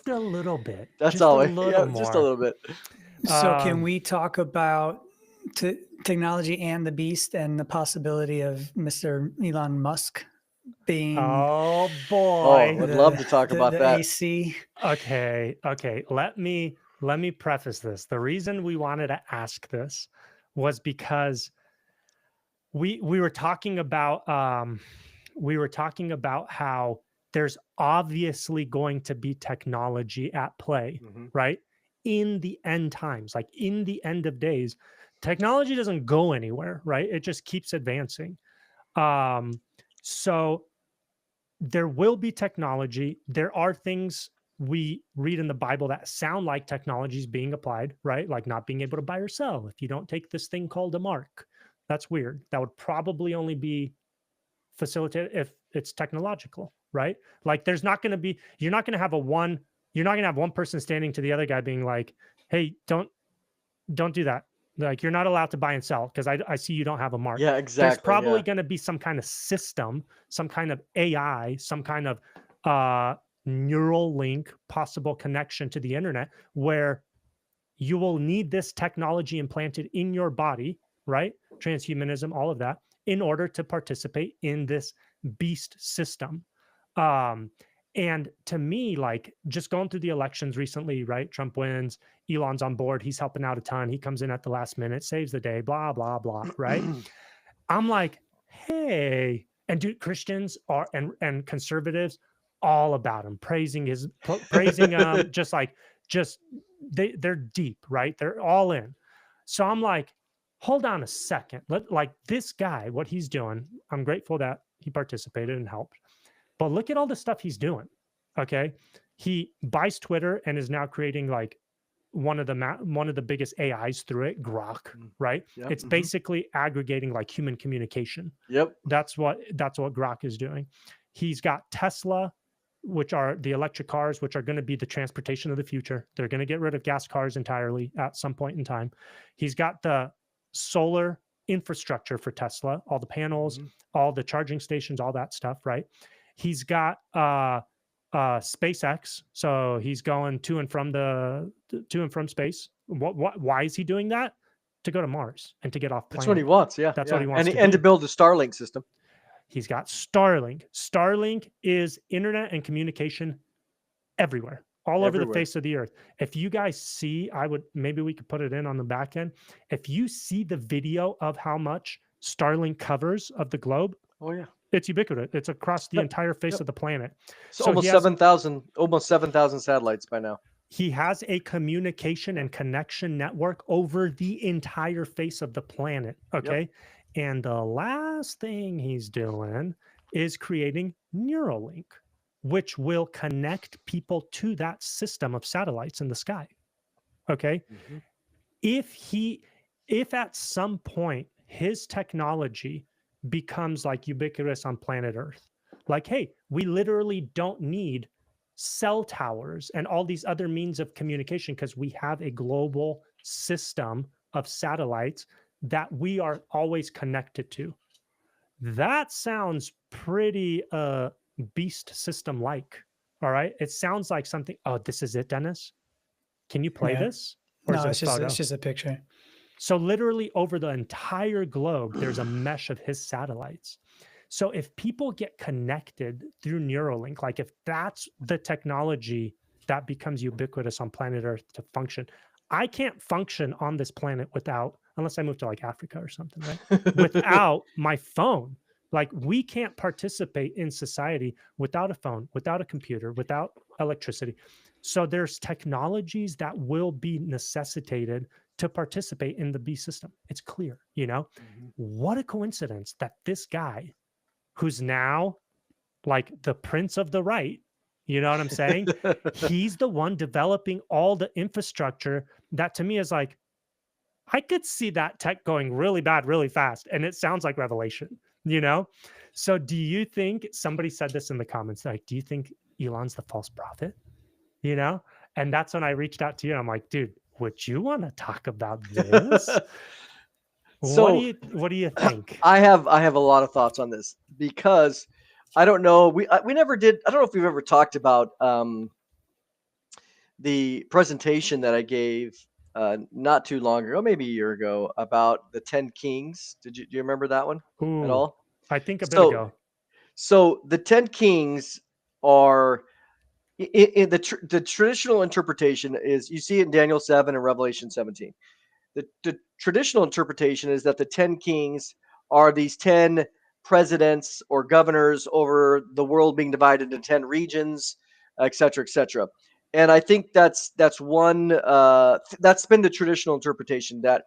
A little bit. That's just all. A little more. Just a little bit. So can we talk about technology and the beast and the possibility of Mr. Elon Musk being? Oh boy, I'd love to talk about that. AC. Okay. Let me preface this. The reason we wanted to ask this was because we were talking about how there's obviously going to be technology at play, right? In the end times, like in the end of days, technology doesn't go anywhere, right? It just keeps advancing. So there will be technology. There are things we read in the Bible that sound like technology is being applied, right? Like not being able to buy or sell if you don't take this thing called a mark. That's weird. That would probably only be facilitated if it's technological, right? Like you're not going to have one person standing to the other guy being like, hey, don't do that. Like, you're not allowed to buy and sell because I see you don't have a mark. Yeah, exactly. There's probably going to be some kind of system, some kind of AI, some kind of neural link, possible connection to the internet where you will need this technology implanted in your body, right? Transhumanism, all of that, in order to participate in this beast system. And to me, like, just going through the elections recently, right? Trump wins, Elon's on board, he's helping out a ton, he comes in at the last minute, saves the day, blah, blah, blah, right? I'm like, hey, and dude, Christians are and conservatives all about him, praising him, they're deep, right? They're all in. So I'm like, hold on a second. Like this guy, what he's doing, I'm grateful that he participated and helped. But look at all the stuff he's doing. Okay. He buys Twitter and is now creating like one of the biggest AIs through it, Grok, right? Yep. It's basically aggregating like human communication. Yep. That's what Grok is doing. He's got Tesla, which are the electric cars, which are going to be the transportation of the future. They're going to get rid of gas cars entirely at some point in time. He's got the solar infrastructure for Tesla, all the panels, all the charging stations, all that stuff, right? He's got SpaceX, so he's going to and from space. Why is he doing that? To go to Mars and to get off planet. That's what he wants. Yeah, that's what he wants. And to build a Starlink system. He's got Starlink. Starlink is internet and communication everywhere, all over the face of the earth. If you guys see, maybe we could put it in on the back end. If you see the video of how much Starlink covers of the globe, it's ubiquitous. It's across the entire face of the planet. So almost 7,000 satellites by now. He has a communication and connection network over the entire face of the planet. Okay. Yep. And the last thing he's doing is creating Neuralink, which will connect people to that system of satellites in the sky. Okay. If at some point his technology becomes like ubiquitous on planet Earth, like, hey, we literally don't need cell towers and all these other means of communication because we have a global system of satellites that we are always connected to. That sounds pretty beast system like. All right. It sounds like something. Oh, this is it, Dennis. Can you play this? Or no, it's just a picture. So literally over the entire globe, there's a mesh of his satellites. So if people get connected through Neuralink, like if that's the technology that becomes ubiquitous on planet Earth to function, I can't function on this planet without unless I move to like Africa or something, right? Without my phone. Like we can't participate in society without a phone, without a computer, without electricity. So there's technologies that will be necessitated to participate in the beast system. It's clear, you know. What a coincidence that this guy, who's now like the prince of the right, you know what I'm saying? He's the one developing all the infrastructure that to me is like, I could see that tech going really bad, really fast. And it sounds like Revelation, you know? So do you think, somebody said this in the comments, like, do you think Elon's the false prophet? You know? And that's when I reached out to you. I'm like, dude, would you want to talk about this? So what do you think? I have a lot of thoughts on this because I don't know. We never did. I don't know if we've ever talked about the presentation that I gave not too long ago, maybe a year ago, about the 10 Kings. Do you remember that one at all? I think a bit ago. So the 10 Kings are in the traditional interpretation is, you see it in Daniel 7 and Revelation 17. The traditional interpretation is that the 10 kings are these 10 presidents or governors over the world being divided into 10 regions, et cetera, et cetera. And I think that's one that's been the traditional interpretation, that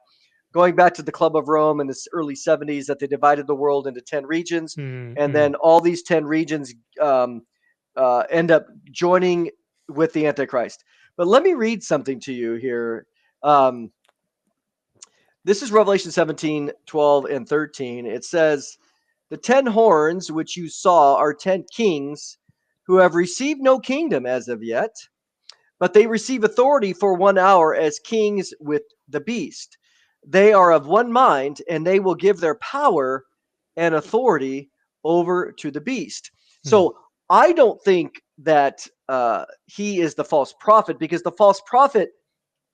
going back to the Club of Rome in the early 70s, that they divided the world into 10 regions, and then all these 10 regions end up joining with the Antichrist. But let me read something to you here. This is Revelation 17, 12, and 13. It says, the 10 horns which you saw are 10 kings who have received no kingdom as of yet, but they receive authority for 1 hour as kings with the beast. They are of one mind, and they will give their power and authority over to the beast. So I don't think that he is the false prophet, because the false prophet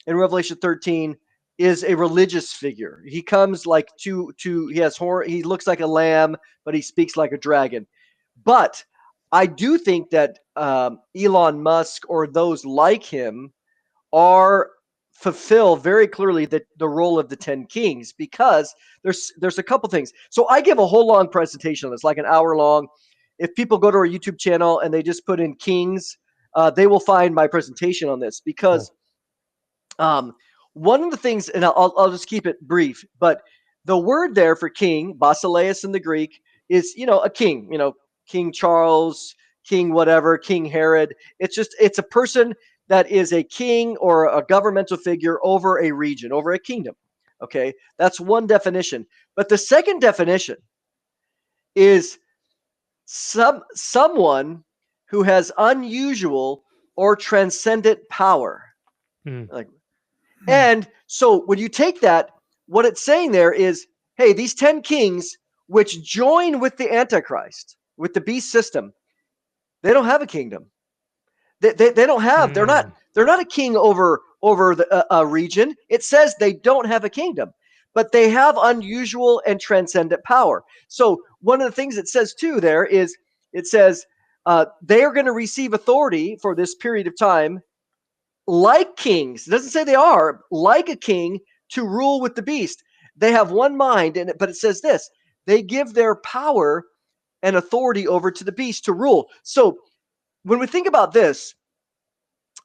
in Revelation 13 is a religious figure. He comes like he has horn, he looks like a lamb, but he speaks like a dragon. But I do think that Elon Musk or those like him fulfill very clearly the role of the 10 kings, because there's a couple things. So I give a whole long presentation on this, like an hour long. If people go to our YouTube channel and they just put in kings, they will find my presentation on this, because one of the things, and I'll just keep it brief, but the word there for king, basileus in the Greek, is, a king, King Charles, King whatever, King Herod. It's a person that is a king or a governmental figure over a region, over a kingdom. Okay, that's one definition. But the second definition is someone who has unusual or transcendent power. And so when you take that, what it's saying there is, hey, these 10 kings which join with the Antichrist, with the beast system, they don't have a kingdom. They don't have. They're not a king over a region. It says they don't have a kingdom, but they have unusual and transcendent power. So one of the things it says too there is, it says they are going to receive authority for this period of time, like kings. It doesn't say they are like a king, to rule with the beast. They have one mind, but it says this: they give their power and authority over to the beast to rule. So when we think about this,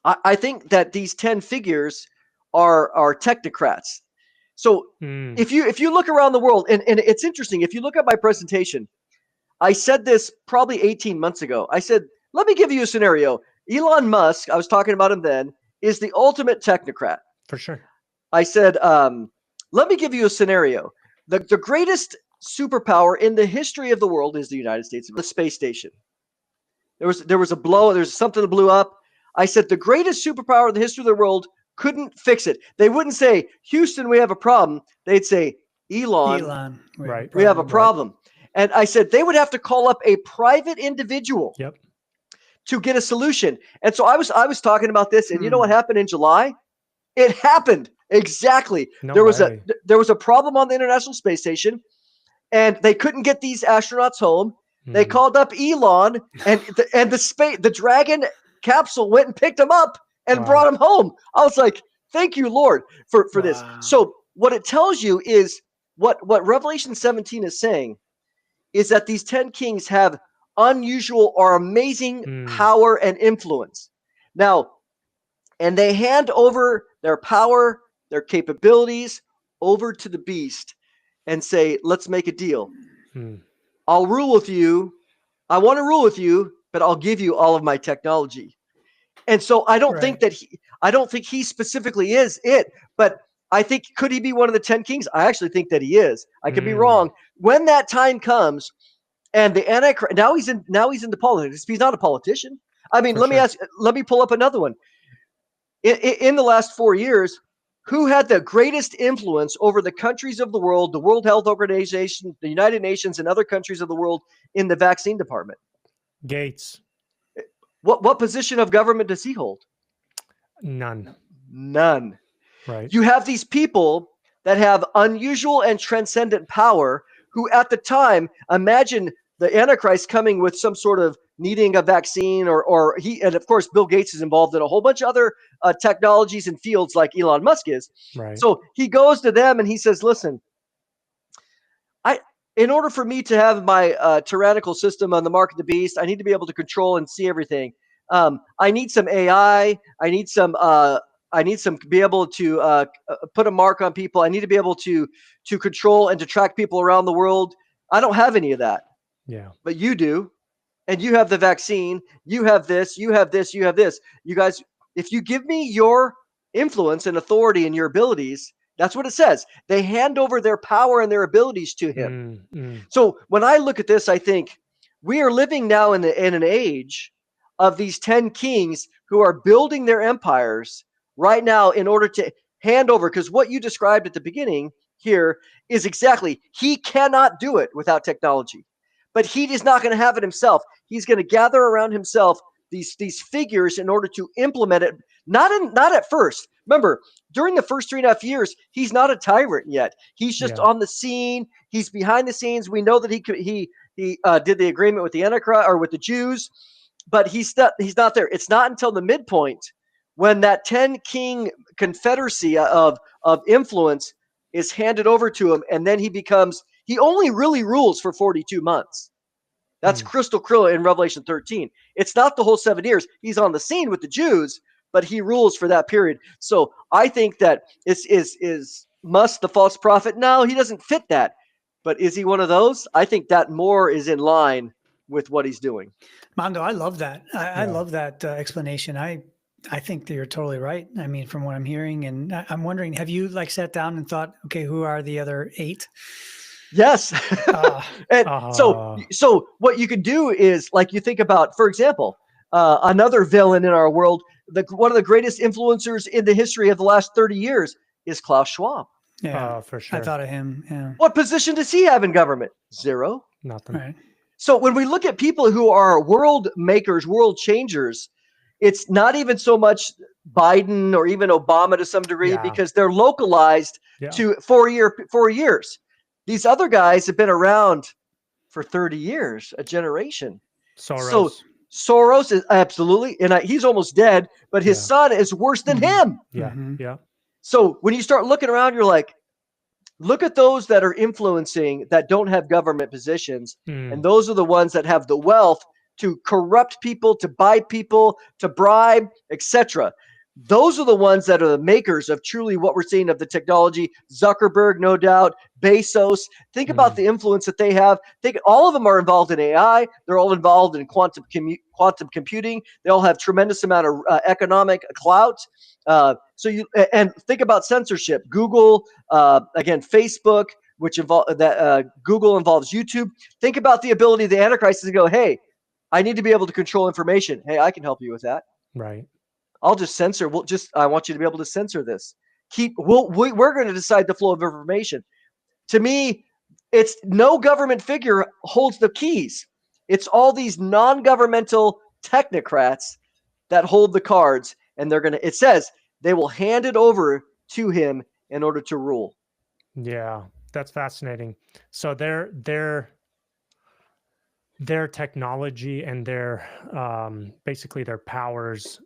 I think that these 10 figures are technocrats. So if you look around the world, and it's interesting, if you look at my presentation, I said this probably 18 months ago. I said, let me give you a scenario. Elon Musk, I was talking about him then, is the ultimate technocrat. For sure. I said, let me give you a scenario. The greatest superpower in the history of the world is the United States, the space station. There was something that blew up. I said the greatest superpower in the history of the world couldn't fix it. They wouldn't say, Houston, we have a problem. They'd say, Elon, right, we have a problem. And I said they would have to call up a private individual to get a solution. And so I was talking about this, and you know what happened in July? It happened exactly. There was a problem on the International Space Station, and they couldn't get these astronauts home. They called up Elon, and the Dragon capsule went and picked them up and brought them home. I was like, thank you, Lord, for this. So what it tells you is what Revelation 17 is saying is that these 10 kings have unusual or amazing power and influence. Now, and they hand over their power, their capabilities over to the beast and say, let's make a deal. I'll rule with you. I want to rule with you, but I'll give you all of my technology. And so I don't think that he specifically is it, but I think, could he be one of the 10 kings? I actually think that he is. I could be wrong. When that time comes, and the Antichrist, now he's into politics. He's not a politician. I mean, let me pull up another one. In the last 4 years, who had the greatest influence over the countries of the world, the World Health Organization, the United Nations, and other countries of the world in the vaccine department? Gates. What position of government does he hold? None. Right. You have these people that have unusual and transcendent power who at the time, imagine the Antichrist coming with some sort of needing a vaccine or and of course, Bill Gates is involved in a whole bunch of other technologies and fields like Elon Musk is. Right. So he goes to them and he says, listen, in order for me to have my tyrannical system on the mark of the beast, I need to be able to control and see everything. I need some AI. I need some to be able to put a mark on people. I need to be able to control and to track people around the world. I don't have any of that. Yeah. But you do. And you have the vaccine. You have this. You have this. You have this. You guys, if you give me your influence and authority and your abilities, that's what it says. They hand over their power and their abilities to him. So when I look at this, I think we are living now in an age of these 10 kings who are building their empires right now in order to hand over. Because what you described at the beginning here is exactly, he cannot do it without technology. But he is not going to have it himself. He's going to gather around himself these figures in order to implement it. Not at first. Remember, during the first 3.5 years, he's not a tyrant yet. He's just on the scene. He's behind the scenes. We know that he did the agreement with the Antichrist or with the Jews, but he's not there. It's not until the midpoint when that 10 king confederacy of influence is handed over to him, and then he only really rules for 42 months. That's crystal clear in Revelation 13. It's not the whole 7 years. He's on the scene with the Jews, but he rules for that period. So I think that is Musk the false prophet? No, he doesn't fit that. But is he one of those? I think that more is in line with what he's doing. Mondo, I love that. I love that explanation. I think that you're totally right. I mean, from what I'm hearing, and I'm wondering, have you sat down and thought, okay, who are the other 8? Yes. So what you could do is, you think about, for example, another villain in our world, one of the greatest influencers in the history of the last 30 years is Klaus Schwab. Yeah, for sure. I thought of him. Yeah. What position does he have in government? Zero. Nothing. Right. So when we look at people who are world makers, world changers, it's not even so much Biden or even Obama to some degree, because they're localized to 4 years. These other guys have been around for 30 years, a generation. Soros. So Soros is absolutely, and he's almost dead, but his son is worse than him. Yeah. Yeah. So when you start looking around, you're like, look at those that are influencing that don't have government positions. And those are the ones that have the wealth to corrupt people, to buy people, to bribe, etc. Those are the ones that are the makers of truly what we're seeing of the technology. Zuckerberg, no doubt, Bezos. Think about the influence that they have. All of them are involved in AI. They're all involved in quantum computing. They all have tremendous amount of economic clout. And think about censorship. Google, again, Facebook, which Google involves YouTube. Think about the ability of the Antichrist to go, hey, I need to be able to control information. Hey, I can help you with that. Right. I'll just censor. I want you to be able to censor this. We're going to decide the flow of information. To me, it's no government figure holds the keys. It's all these non-governmental technocrats that hold the cards, and it says they will hand it over to him in order to rule. Yeah, that's fascinating. So their technology and their basically their powers,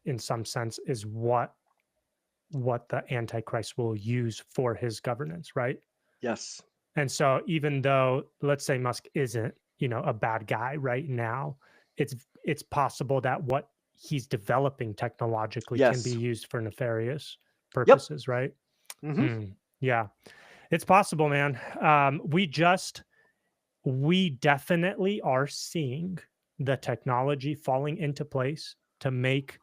in some sense, is what what the Antichrist will use for his governance, right? Yes. And so even though, let's say Musk isn't, a bad guy right now, it's possible that what he's developing technologically can be used for nefarious purposes, right? Mm-hmm. Yeah, it's possible, man. We definitely are seeing the technology falling into place to make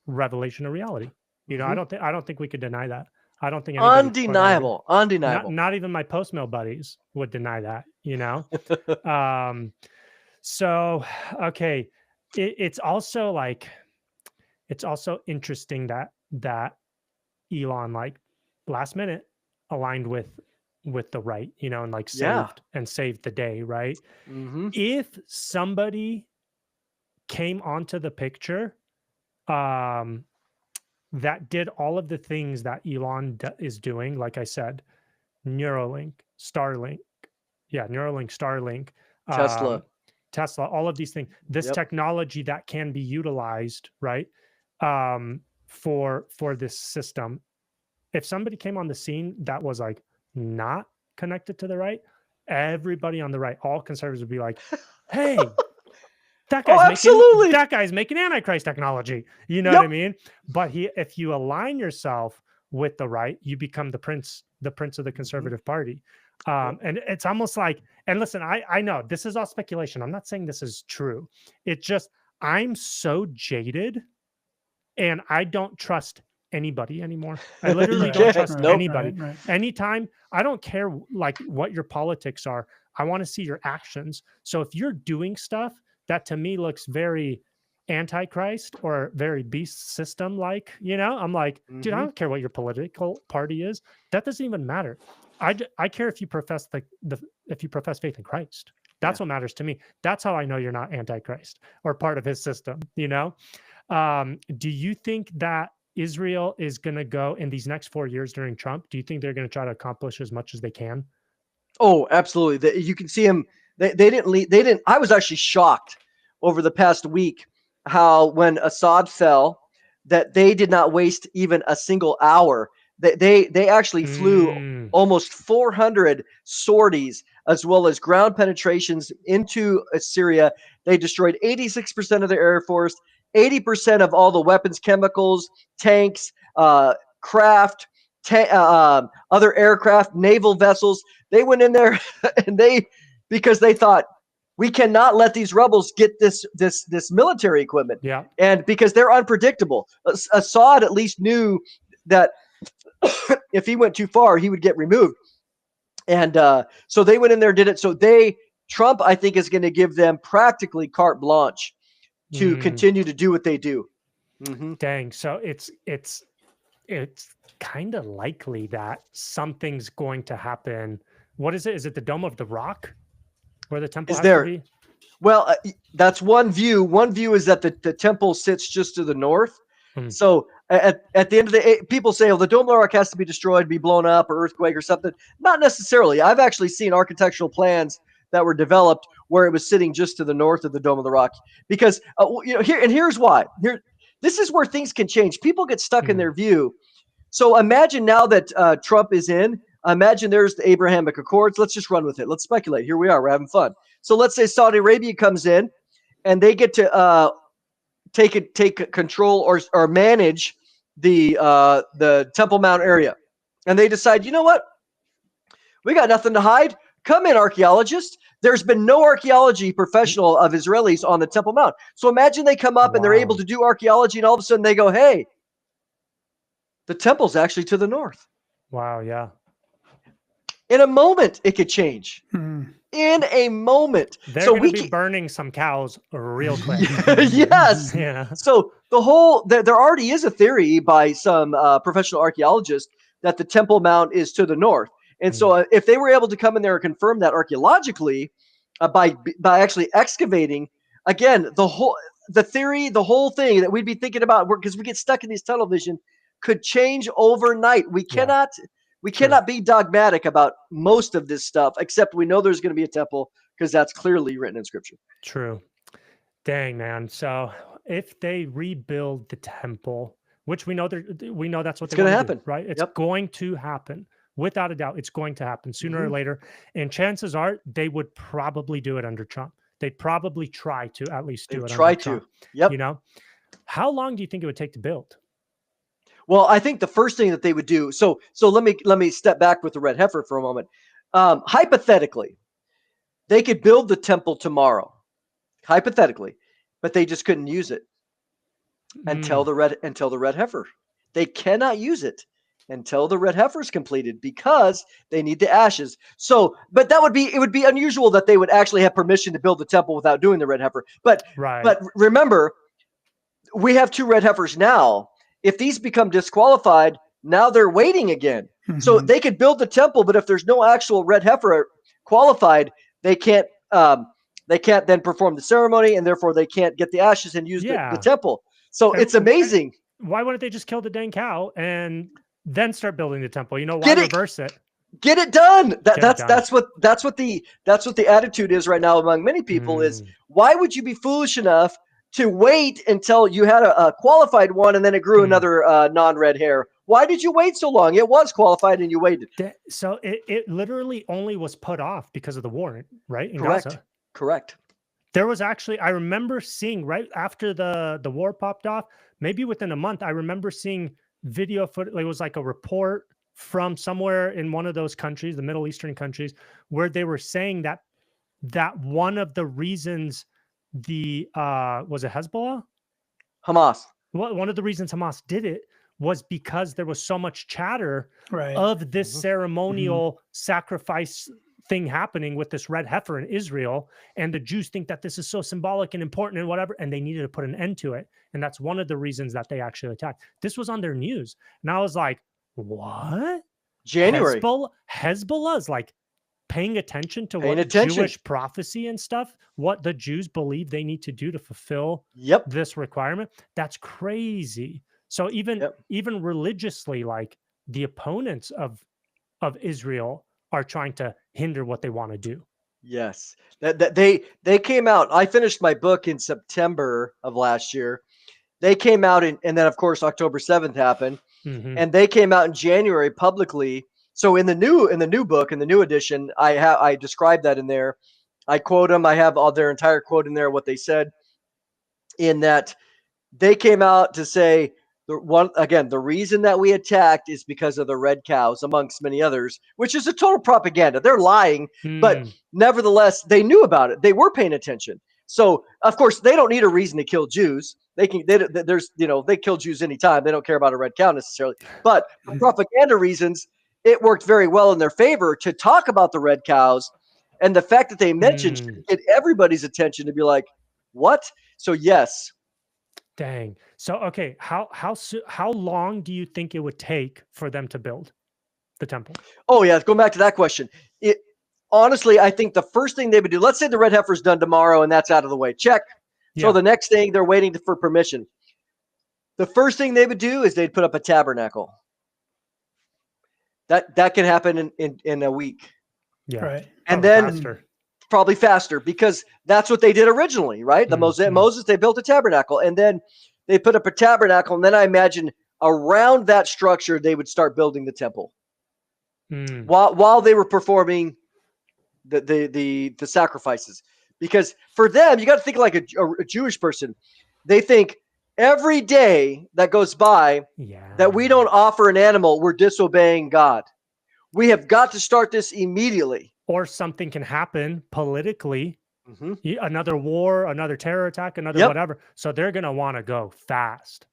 Revelation a reality. I don't think we could deny that. I don't think anybody undeniable. Not even my post mill buddies would deny that. So okay, it's also interesting that Elon last minute aligned with the right, and saved the day, right? Mm-hmm. If somebody came onto the picture that did all of the things that Elon is doing, like I said, Neuralink, Starlink, Tesla, all of these things, this technology that can be utilized, right, for this system. If somebody came on the scene that was not connected to the right, everybody on the right, all conservatives would be like, hey, that guy's making Antichrist technology. You know what I mean? But if you align yourself with the right, you become the prince of the conservative party. And it's almost like, and listen, I know this is all speculation. I'm not saying this is true. It's just, I'm so jaded and I don't trust anybody anymore. I literally don't trust anybody. Right. Anytime, I don't care what your politics are. I want to see your actions. So if you're doing stuff that to me looks very Antichrist or very beast system I'm like, dude, I don't care what your political party is. That doesn't even matter. I care if you profess if you profess faith in Christ. That's what matters to me. That's how I know you're not Antichrist or part of his system. Do you think that Israel is going to go in these next 4 years during Trump? Do you think they're going to try to accomplish as much as they can? Oh, absolutely. You can see him. They didn't. I was actually shocked over the past week how when Assad fell, that they did not waste even a single hour. They actually flew almost 400 sorties as well as ground penetrations into Syria. They destroyed 86% of their air force, 80% of all the weapons, chemicals, tanks, craft, other aircraft, naval vessels. They went in there and because they thought, we cannot let these rebels get this military equipment. Yeah. And because they're unpredictable. Assad at least knew that if he went too far, he would get removed. And so they went in there and did it. So Trump, I think, is going to give them practically carte blanche to continue to do what they do. Mm-hmm. Dang. So it's kind of likely that something's going to happen. What is it? Is it the Dome of the Rock where the temple has to be? Well, that's one view. One view is that the temple sits just to the north. So at the end of the day, people say, the Dome of the Rock has to be destroyed, be blown up, or earthquake or something. Not necessarily. I've actually seen architectural plans that were developed where it was sitting just to the north of the Dome of the Rock. Because here's why. This is where things can change. People get stuck in their view. So imagine now that Trump is in. Imagine there's the Abrahamic Accords. Let's just run with it. Let's speculate. Here we are. We're having fun. So let's say Saudi Arabia comes in, and they get to take control or manage the Temple Mount area, and they decide, you know what? We got nothing to hide. Come in, archaeologists. There's been no archaeology professional of Israelis on the Temple Mount. So imagine they come up and they're able to do archaeology, and all of a sudden they go, hey, the temple's actually to the north. Wow, yeah. In a moment, it could change. In a moment. They're going to be burning some cows real quick. Yes. Yeah. So there already is a theory by some professional archaeologists that the Temple Mount is to the north. And so if they were able to come in there and confirm that archaeologically by actually excavating, again, the whole thing that we'd be thinking about, because we get stuck in these tunnel vision, could change overnight. We cannot be dogmatic about most of this stuff, except we know there's going to be a temple because that's clearly written in Scripture. True. Dang, man. So if they rebuild the temple, which we know that's what It's they're going to do, happen, right? It's going to happen. Without a doubt, it's going to happen sooner or later. And chances are they would probably do it under Trump. They'd probably try to at least do it under Trump. Yep. You know, how long do you think it would take to build? Well, I think the first thing that they would do. So let me step back with the red heifer for a moment. Hypothetically, they could build the temple tomorrow. Hypothetically, but they just couldn't use it until the red heifer. They cannot use it until the red heifer is completed because they need the ashes. So, but it would be unusual that they would actually have permission to build the temple without doing the red heifer. But remember, we have 2 red heifers now. If these become disqualified, now they're waiting again. So they could build the temple, but if there's no actual red heifer qualified, they can't then perform the ceremony, and therefore they can't get the ashes and use the temple. So it's amazing. Why wouldn't they just kill the dang cow and then start building the temple? You know, why reverse it? Get it done. That's what the attitude is right now among many people is, why would you be foolish enough to wait until you had a qualified one and then it grew another non-red hair? Why did you wait so long? It was qualified and you waited. So it literally only was put off because of the war, right? In Correct. Gaza. Correct. There was actually, I remember seeing right after the war popped off, maybe within a month, I remember seeing video footage. It was like a report from somewhere in one of those countries, the Middle Eastern countries, where they were saying that one of the reasons was it Hezbollah? Hamas. Well, one of the reasons Hamas did it was because there was so much chatter of this ceremonial sacrifice thing happening with this red heifer in Israel. And the Jews think that this is so symbolic and important and whatever, and they needed to put an end to it. And that's one of the reasons that they actually attacked. This was on their news. And I was like, what? January. Hezbollah is like paying attention to Jewish prophecy and stuff, what the Jews believe they need to do to fulfill this requirement. That's crazy. So even religiously, like the opponents of Israel are trying to hinder what they want to do. Yes, they came out. I finished my book in September of last year. They came out and then of course October 7th happened, and they came out in January publicly. So in the new book, in the new edition, I describe that in there. I quote them. I have all their entire quote in there. What they said in that they came out to say, the reason that we attacked is because of the red cows, amongst many others, which is a total propaganda. They're lying, but nevertheless, they knew about it. They were paying attention. So, of course, they don't need a reason to kill Jews. They kill Jews anytime. They don't care about a red cow necessarily. But for propaganda reasons, it worked very well in their favor to talk about the red cows, and the fact that they mentioned should get everybody's attention to be like, what? So, yes. Dang. So, okay, how long do you think it would take for them to build the temple? Oh, yeah. Going back to that question. Honestly, I think the first thing they would do, let's say the red heifer's done tomorrow and that's out of the way. Check. So the next thing, they're waiting for permission. The first thing they would do is they'd put up a tabernacle. That can happen in a week. Yeah. Right. And then probably faster because that's what they did originally, right? Moses, they built a tabernacle and then they put up a tabernacle. And then I imagine around that structure, they would start building the temple while they were performing the sacrifices. Because for them, you got to think like a Jewish person. They think every day that goes by that we don't offer an animal, we're disobeying God. We have got to start this immediately. Or something can happen politically, another war, another terror attack, another whatever. So they're going to want to go fast.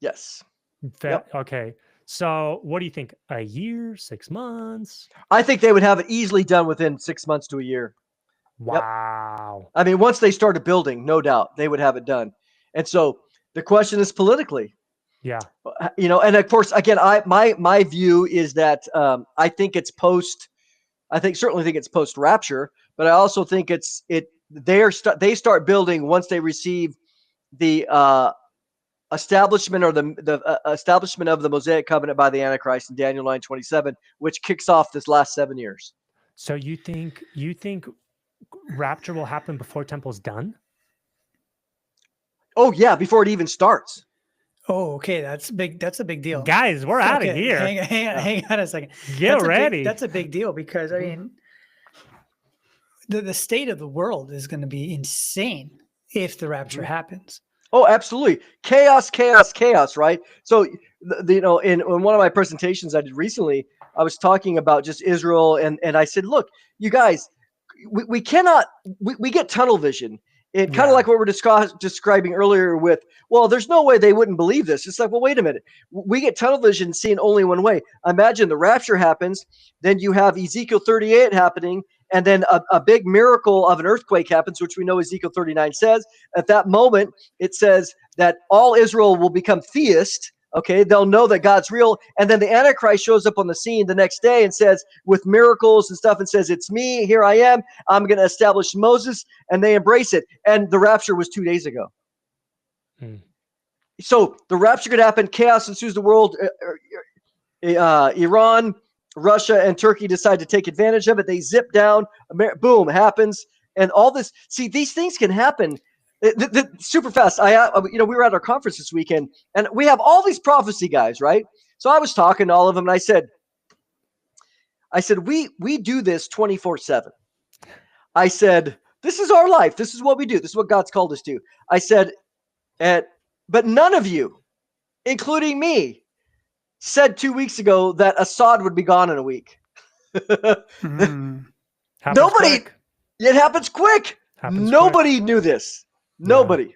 Yes. Okay. So what do you think? A year, 6 months? I think they would have it easily done within 6 months to a year. Wow. Yep. I mean, once they started building, no doubt they would have it done. And so the question is politically. Yeah. And of course, again, my view is that I think it's certainly think it's post Rapture, but I also think they start building once they receive the establishment or the establishment of the Mosaic covenant by the Antichrist in Daniel 9:27, which kicks off this last 7 years. So you think Rapture will happen before Temple's done? Oh yeah, before it even starts. Oh, okay. That's big. That's a big deal. Guys, we're out of here. Hang on a second. Get ready. That's a big deal because, I mean, the state of the world is going to be insane if the rapture happens. Oh, absolutely. Chaos, chaos, chaos, right? So, you know, in one of my presentations I did recently, I was talking about just Israel, and I said, look, you guys, we cannot, we get tunnel vision. It kind of like what we're describing earlier with, well, there's no way they wouldn't believe this. It's like, well, wait a minute. We get tunnel vision seeing only one way. Imagine the rapture happens, then you have Ezekiel 38 happening, and then a big miracle of an earthquake happens, which we know Ezekiel 39 says. At that moment, it says that all Israel will become theist. Okay, they'll know that God's real. And then the Antichrist shows up on the scene the next day and says, with miracles and stuff, and says, it's me, here I am. I'm going to establish Moses. And they embrace it. And the rapture was 2 days ago. So the rapture could happen. Chaos ensues the world. Iran, Russia, and Turkey decide to take advantage of it. They zip down. Boom, happens. And all this. See, these things can happen. Super fast. We were at our conference this weekend, and we have all these prophecy guys, right? So I was talking to all of them, and I said, we do this 24/7. I said, this is our life. This is what we do. This is what God's called us to. I said, but none of you, including me, said 2 weeks ago that Assad would be gone in a week. Nobody. Quick. It happens quick. Nobody knew this. Nobody.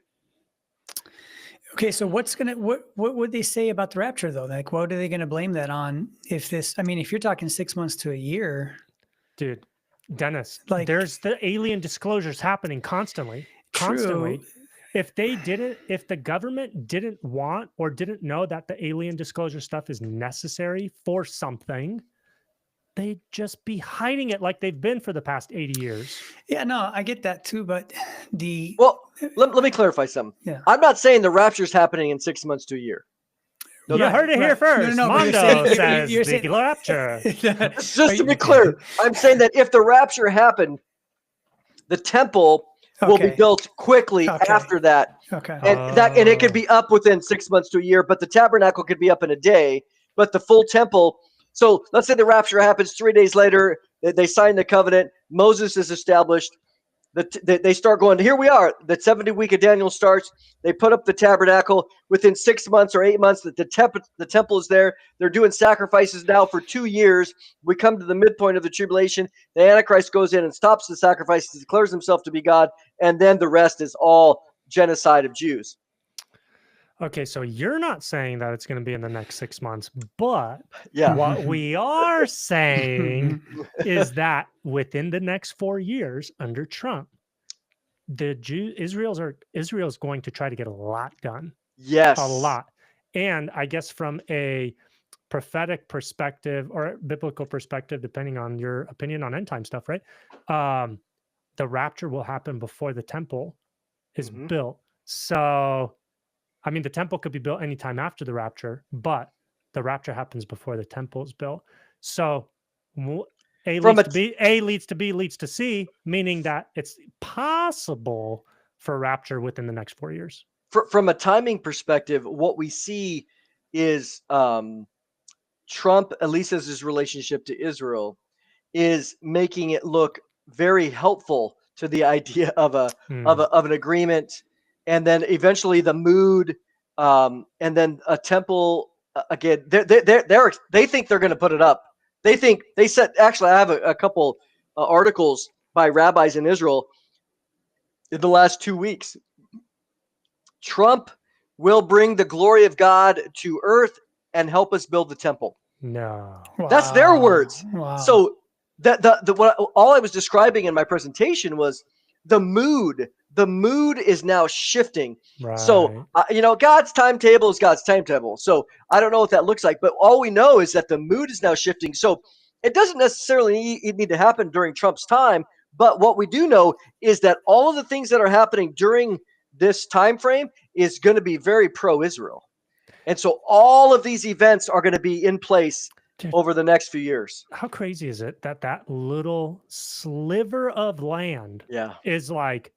Okay, so what would they say about the rapture though? Like, what are they going to blame that on? If you're talking 6 months to a year, dude, Dennis, like, there's the alien disclosures happening constantly. True. If the government didn't want or didn't know that the alien disclosure stuff is necessary for something, they'd just be hiding it like they've been for the past 80 years. Yeah, no, I get that too. But let me clarify something. Yeah. I'm not saying the rapture's happening in 6 months to a year. No, you heard it here first. No, Mondo says the rapture. Just to be clear, I'm saying that if the rapture happened, the temple will be built quickly after that. Okay. And it could be up within 6 months to a year, but the tabernacle could be up in a day, but the full temple. So let's say the rapture happens 3 days later. They sign the covenant. Moses is established. They start going, here we are. The 70 week of Daniel starts. They put up the tabernacle. Within 6 months or 8 months, the temple is there. They're doing sacrifices now for 2 years. We come to the midpoint of the tribulation. The Antichrist goes in and stops the sacrifices, declares himself to be God, and then the rest is all genocide of Jews. Okay, so you're not saying that it's going to be in the next 6 months, but yeah, what we are saying is that within the next 4 years under Trump, Israel's going to try to get a lot done. Yes, a lot. And I guess from a prophetic perspective or biblical perspective, depending on your opinion on end time stuff, right? The rapture will happen before the temple is built. So I mean, the temple could be built anytime after the rapture, but the rapture happens before the temple is built. So A leads to B leads to C, meaning that it's possible for rapture within the next 4 years. From a timing perspective, what we see is Trump, at least as his relationship to Israel, is making it look very helpful to the idea of an agreement. And then eventually the mood, and then a temple. Again, they think they're going to put it up. They said. Actually, I have a couple articles by rabbis in Israel in the last 2 weeks. Trump will bring the glory of God to earth and help us build the temple. No, that's their words. Wow. So all I was describing in my presentation was the mood. The mood is now shifting. Right. So, God's timetable is God's timetable. So I don't know what that looks like, but all we know is that the mood is now shifting. So it doesn't necessarily need to happen during Trump's time. But what we do know is that all of the things that are happening during this time frame is going to be very pro-Israel. And so all of these events are going to be in place over the next few years. How crazy is it that little sliver of land is like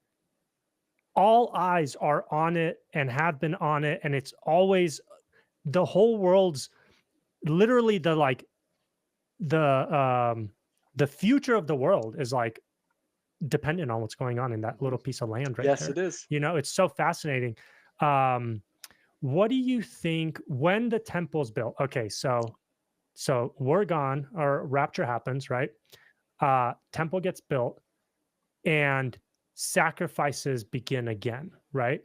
all eyes are on it and have been on it, and it's always the whole world's literally the future of the world is like dependent on what's going on in that little piece of land right there. Yes, it is. You know, it's so fascinating. What do you think when the temple's built? Okay, so we're gone, or rapture happens, right? Temple gets built and sacrifices begin again, right?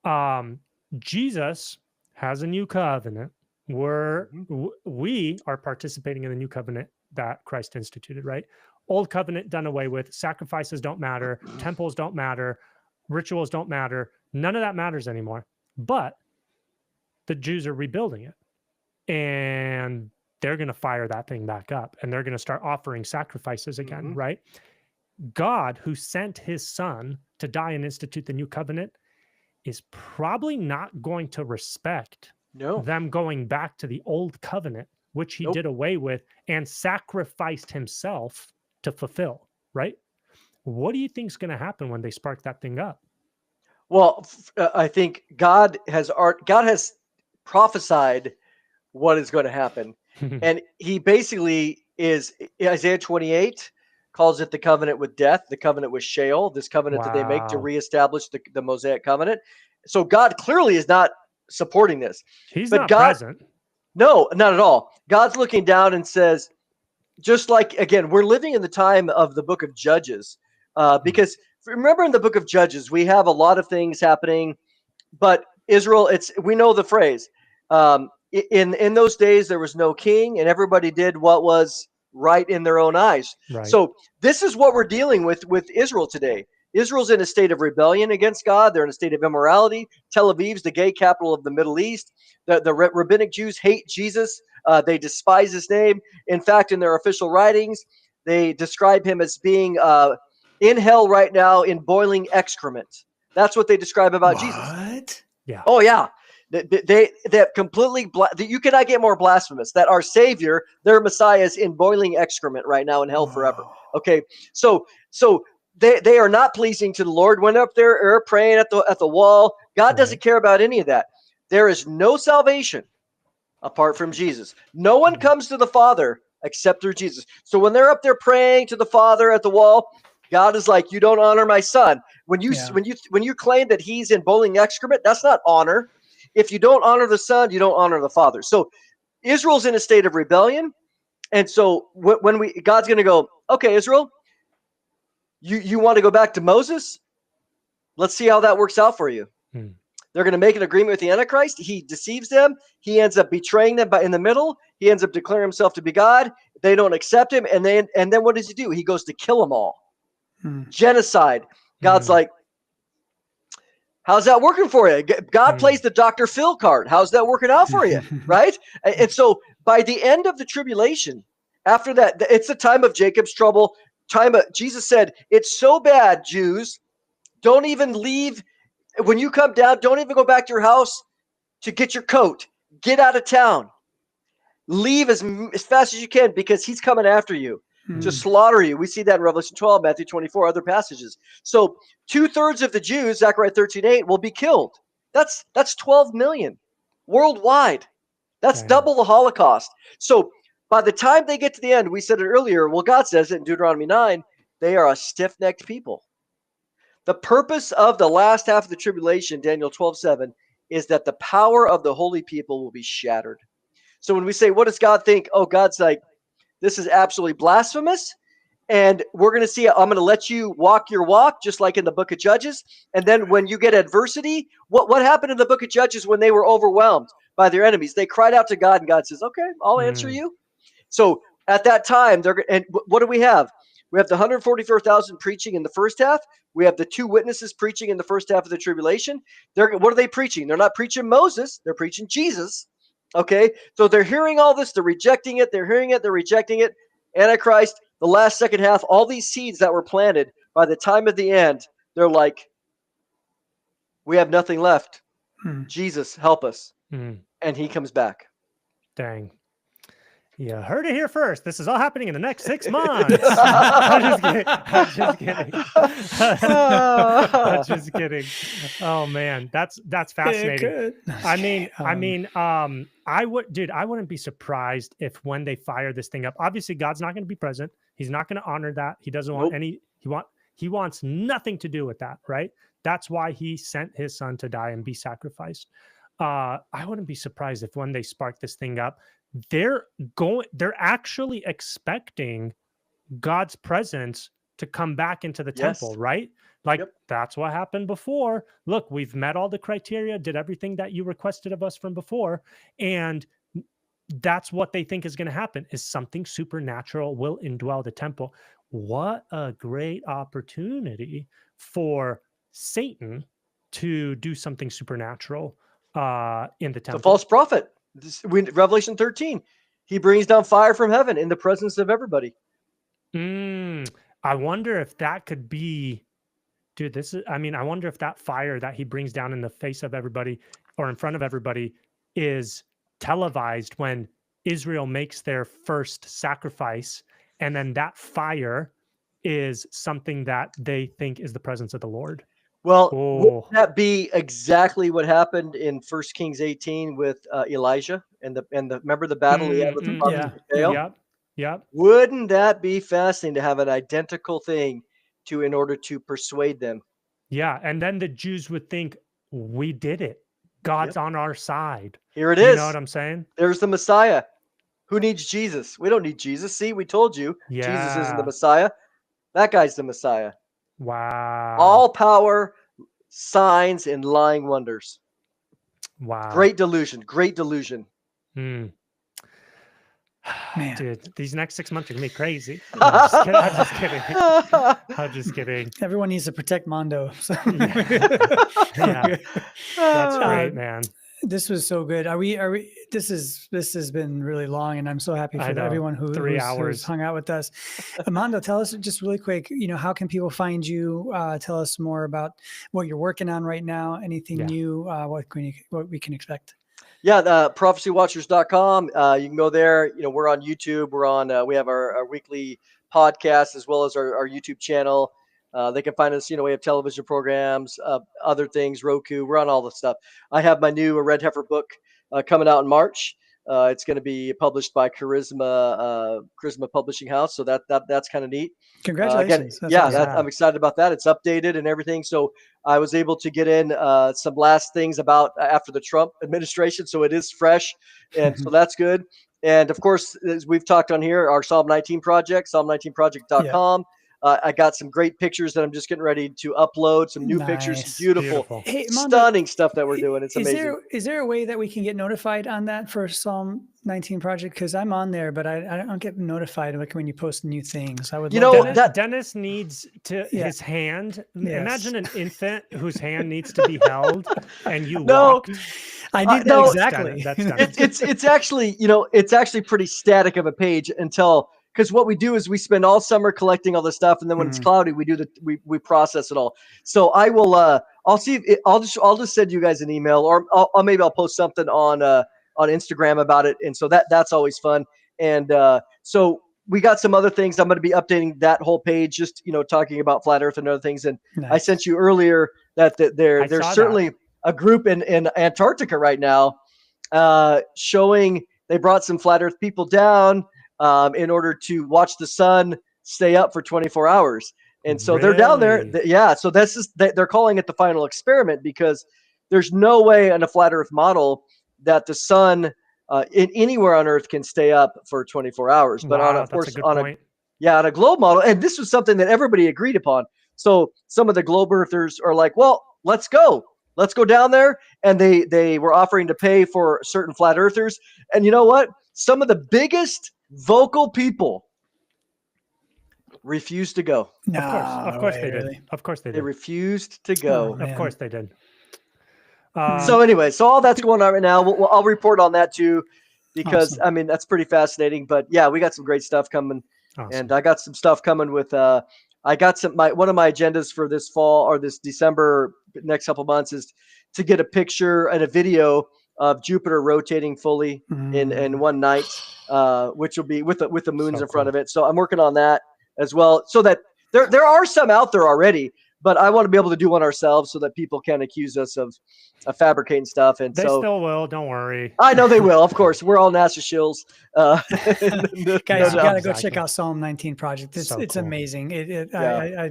Mm-hmm. Jesus has a new covenant. We are participating in the new covenant that Christ instituted, right? Old covenant done away with. Sacrifices don't matter. Temples don't matter. Rituals don't matter. None of that matters anymore. But the Jews are rebuilding it, and they're going to fire that thing back up, and they're going to start offering sacrifices again, right? God, who sent his son to die and institute the new covenant, is probably not going to respect them going back to the old covenant, which he did away with and sacrificed himself to fulfill, right? What do you think is going to happen when they spark that thing up? Well, I think God has prophesied what is going to happen. And he basically is, Isaiah 28 calls it the covenant with death, the covenant with Sheol, this covenant that they make to reestablish the Mosaic covenant. So God clearly is not supporting this. He's not present. No, not at all. God's looking down and says, just like, again, we're living in the time of the book of Judges, because remember in the book of Judges, we have a lot of things happening, but Israel, we know the phrase, in those days, there was no king and everybody did what was right in their own eyes. Right. So this is what we're dealing with Israel today. Israel's in a state of rebellion against God. They're in a state of immorality. Tel Aviv's the gay capital of the Middle East. The rabbinic Jews hate Jesus. They despise his name. In fact, in their official writings, they describe him as being in hell right now in boiling excrement. That's what they describe about Jesus. What? Yeah. Oh, yeah. They completely, you cannot get more blasphemous, that our Savior, their Messiah, is in boiling excrement right now in hell forever. Okay. So they are not pleasing to the Lord. Went up there praying at the wall. God doesn't care about any of that. There is no salvation apart from Jesus. No one comes to the Father except through Jesus. So when they're up there praying to the Father at the wall, God is like, you don't honor my son. When you claim that he's in boiling excrement, that's not honor. If you don't honor the son, you don't honor the Father. So Israel's in a state of rebellion. And so God's going to go, okay, Israel, you want to go back to Moses? Let's see how that works out for you. They're going to make an agreement with the Antichrist. He deceives them. He ends up betraying them in the middle. He ends up declaring himself to be God. They don't accept him. And then what does he do? He goes to kill them all. Genocide. God's like, how's that working for you? God plays the Dr. Phil card. How's that working out for you? Right? And so by the end of the tribulation, after that, it's the time of Jacob's trouble. Jesus said, it's so bad, Jews, don't even leave. When you come down, don't even go back to your house to get your coat. Get out of town. Leave as fast as you can, because he's coming after you to slaughter you. We see that in Revelation 12, Matthew 24, other passages. So 2/3 of the Jews, Zechariah 13:8, will be killed. That's 12 million worldwide. That's double the Holocaust. So by the time they get to the end, we said it earlier, well, God says it in Deuteronomy 9, they are a stiff-necked people. The purpose of the last half of the tribulation, Daniel 12:7, is that the power of the holy people will be shattered. So when we say, what does God think? Oh, God's like, this is absolutely blasphemous. And we're going to see, I'm going to let you walk your walk, just like in the book of Judges. And then when you get adversity, what happened in the book of Judges when they were overwhelmed by their enemies? They cried out to God, and God says, okay, I'll answer you. So at that time, and what do we have? We have the 144,000 preaching in the first half. We have the 2 witnesses preaching in the first half of the tribulation. What are they preaching? They're not preaching Moses. They're preaching Jesus. Okay, so they're hearing all this. They're rejecting it. They're hearing it. They're rejecting it. Antichrist, the last second half, all these seeds that were planted, by the time of the end, they're like, we have nothing left. Jesus, help us. And he comes back. Dang. You heard it here first. This is all happening in the next 6 months. I'm just kidding. I'm just kidding. I'm just kidding. Oh man, that's fascinating. I wouldn't be surprised if when they fire this thing up, obviously God's not going to be present. He's not going to honor that. He doesn't want he wants nothing to do with that, right? That's why he sent his son to die and be sacrificed. I wouldn't be surprised if when they spark this thing up, they're actually expecting God's presence to come back into the temple, right? Like that's what happened before. Look, we've met all the criteria, did everything that you requested of us from before. And that's what they think is going to happen, is something supernatural will indwell the temple. What a great opportunity for Satan to do something supernatural in the temple. The false prophet. Revelation 13, he brings down fire from heaven in the presence of everybody. I wonder if that could be, dude, I wonder if that fire that he brings down in the face of everybody or in front of everybody is televised when Israel makes their first sacrifice, and then that fire is something that they think is the presence of the Lord. Well, wouldn't that be exactly what happened in 1 Kings 18 with Elijah and the remember the battle he had with the prophet of Baal? Yep. Wouldn't that be fascinating to have an identical thing in order to persuade them? Yeah, and then the Jews would think, we did it. God's on our side. Here it is. You know what I'm saying? There's the Messiah. Who needs Jesus? We don't need Jesus. See, we told you Jesus isn't the Messiah. That guy's the Messiah. Wow. All power, signs, and lying wonders. Wow. Great delusion. Great delusion. Man. Dude, these next 6 months are going to be crazy. I'm just kidding. Everyone needs to protect Mondo. So. Yeah. That's great, man. This was so good. This has been really long, and I'm so happy for everyone who's hung out with us. Mondo, tell us just really quick, how can people find you? Tell us more about what you're working on right now, anything new, what we can expect. Yeah, prophecywatchers.com. You can go there. We're on YouTube. We're on, we have our weekly podcast as well as our YouTube channel. They can find us, we have television programs, other things, Roku. We're on all the stuff. I have my new Red Heifer book coming out in March. It's going to be published by Charisma Publishing House. So that's kind of neat. Congratulations. I'm excited about that. It's updated and everything. So I was able to get in some last things about after the Trump administration. So it is fresh. And so that's good. And of course, as we've talked on here, our Psalm 19 project, psalm19project.com. I got some great pictures that I'm just getting ready to upload. Some new pictures, beautiful. Hey, Mondo, stunning stuff that we're doing. It's amazing. Is there a way that we can get notified on that for Psalm 19 project? Because I'm on there, but I don't get notified when you post new things. I would. Dennis needs his hand. Yes. Imagine an infant whose hand needs to be held, and you walked. I need that exactly. It's actually it's actually pretty static of a page until. Because what we do is we spend all summer collecting all this stuff, and then when it's cloudy, we process it all. So I will I'll see if I'll just send you guys an email, or maybe I'll post something on Instagram about it, and so that's always fun. And so we got some other things. I'm going to be updating that whole page, just talking about flat Earth and other things. And I sent you earlier that there's certainly a group in Antarctica right now showing they brought some flat Earth people down. In order to watch the sun stay up for 24 hours. And so they're down there. So they're calling it the final experiment, because there's no way in a flat Earth model that the sun anywhere on Earth can stay up for 24 hours. But on a globe model, and this was something that everybody agreed upon. So some of the globe earthers are like, well, let's go down there. And they were offering to pay for certain flat earthers. And you know what? Some of the biggest vocal people refused to go. No, of course they did. Really? Of course they did. They refused to go. Of course they did. So anyway, all that's going on right now. I'll report on that too, because awesome. That's pretty fascinating. But yeah, we got some great stuff coming, and I got some stuff coming with. I got one of my agendas for this fall or this December, next couple months, is to get a picture and a video of Jupiter rotating fully in one night. which will be with the moons So in front cool. of it. So I'm working on that as well, so that there are some out there already, but I want to be able to do one ourselves so that people can't accuse us of fabricating stuff. And They so still will. Don't worry. I know they will. Of course, we're all NASA shills. Guys, you doubt. got to go Exactly. check out Psalm 19 Project. It's So it's cool. amazing. Yeah.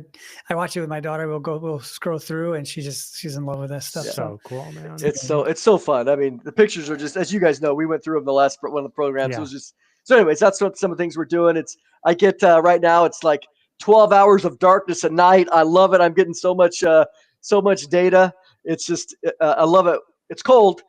I watch it with my daughter. We'll scroll through, and she's in love with that stuff. So cool, man. It's so fun. I mean, the pictures are just, as you guys know, we went through them the last one of the programs. Yeah. It was just so. Anyways, that's what some of the things we're doing. I get right now. It's like 12 hours of darkness a night. I love it. I'm getting so much data. It's just I love it. It's cold,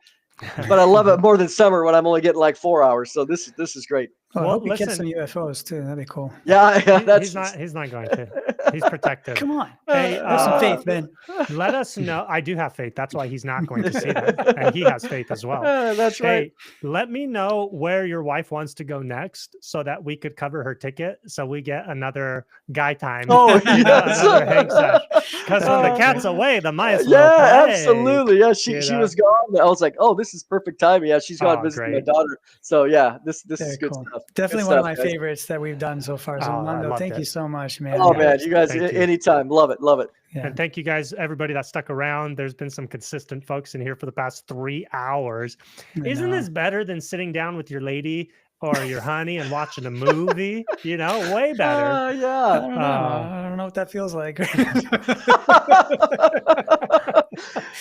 but I love it more than summer when I'm only getting like 4 hours. So this is great. Well, I Well, hope you catch listen. some UFOs too. That'd be cool. Yeah, He's not going to. He's protected. Come on, Hey, have some faith, Ben. Let us know. I do have faith. That's why he's not going to see them, and he has faith as well. That's right. Hey, let me know where your wife wants to go next, so that we could cover her ticket, so we get another guy time. Oh, another hang sesh. yes. Because when the cat's away, the mice will Yeah, play. absolutely. Yeah, she You know? was gone. I was like, oh, this is perfect timing. Yeah, she's gone Oh, visiting great. my daughter. So yeah, this Very is good cool. stuff. Definitely Good one of stuff, my guys. favorites that we've done so far. So Oh, I Mondo, loved thank it. you so much, man. Oh Yeah. man, you guys, Thank you. anytime. Love it. Love it. Yeah. And thank you guys, everybody that stuck around. There's been some consistent folks in here for the past 3 hours. I Isn't know. this better than sitting down with your lady or your honey and watching a movie? You know, way better. I Yeah. don't know. I don't know what that feels like.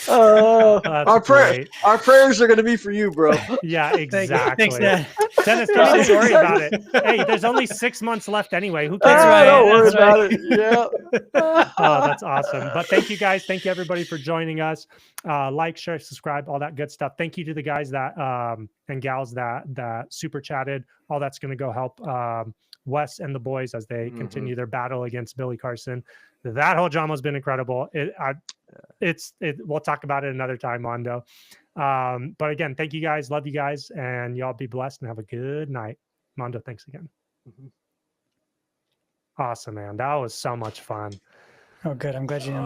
Our great. our prayers are going to be for you, bro. Yeah, Thank you. exactly. Thanks, Dad. Dennis, don't even worry about it. Hey, there's only 6 months left anyway. Who cares? right, Don't worry that's about right. it. Yeah. Oh, that's awesome. But thank you guys. Thank you everybody for joining us. Like, share, subscribe, all that good stuff. Thank you to the guys that and gals that super chatted. All that's going to go help Wes and the boys as they continue their battle against Billy Carson. That whole drama has been incredible. We'll talk about it another time, Mondo. But again, thank you guys. Love you guys, and y'all be blessed and have a good night. Mondo, thanks again. Awesome, man. That was so much fun. Oh, good. I'm glad you know.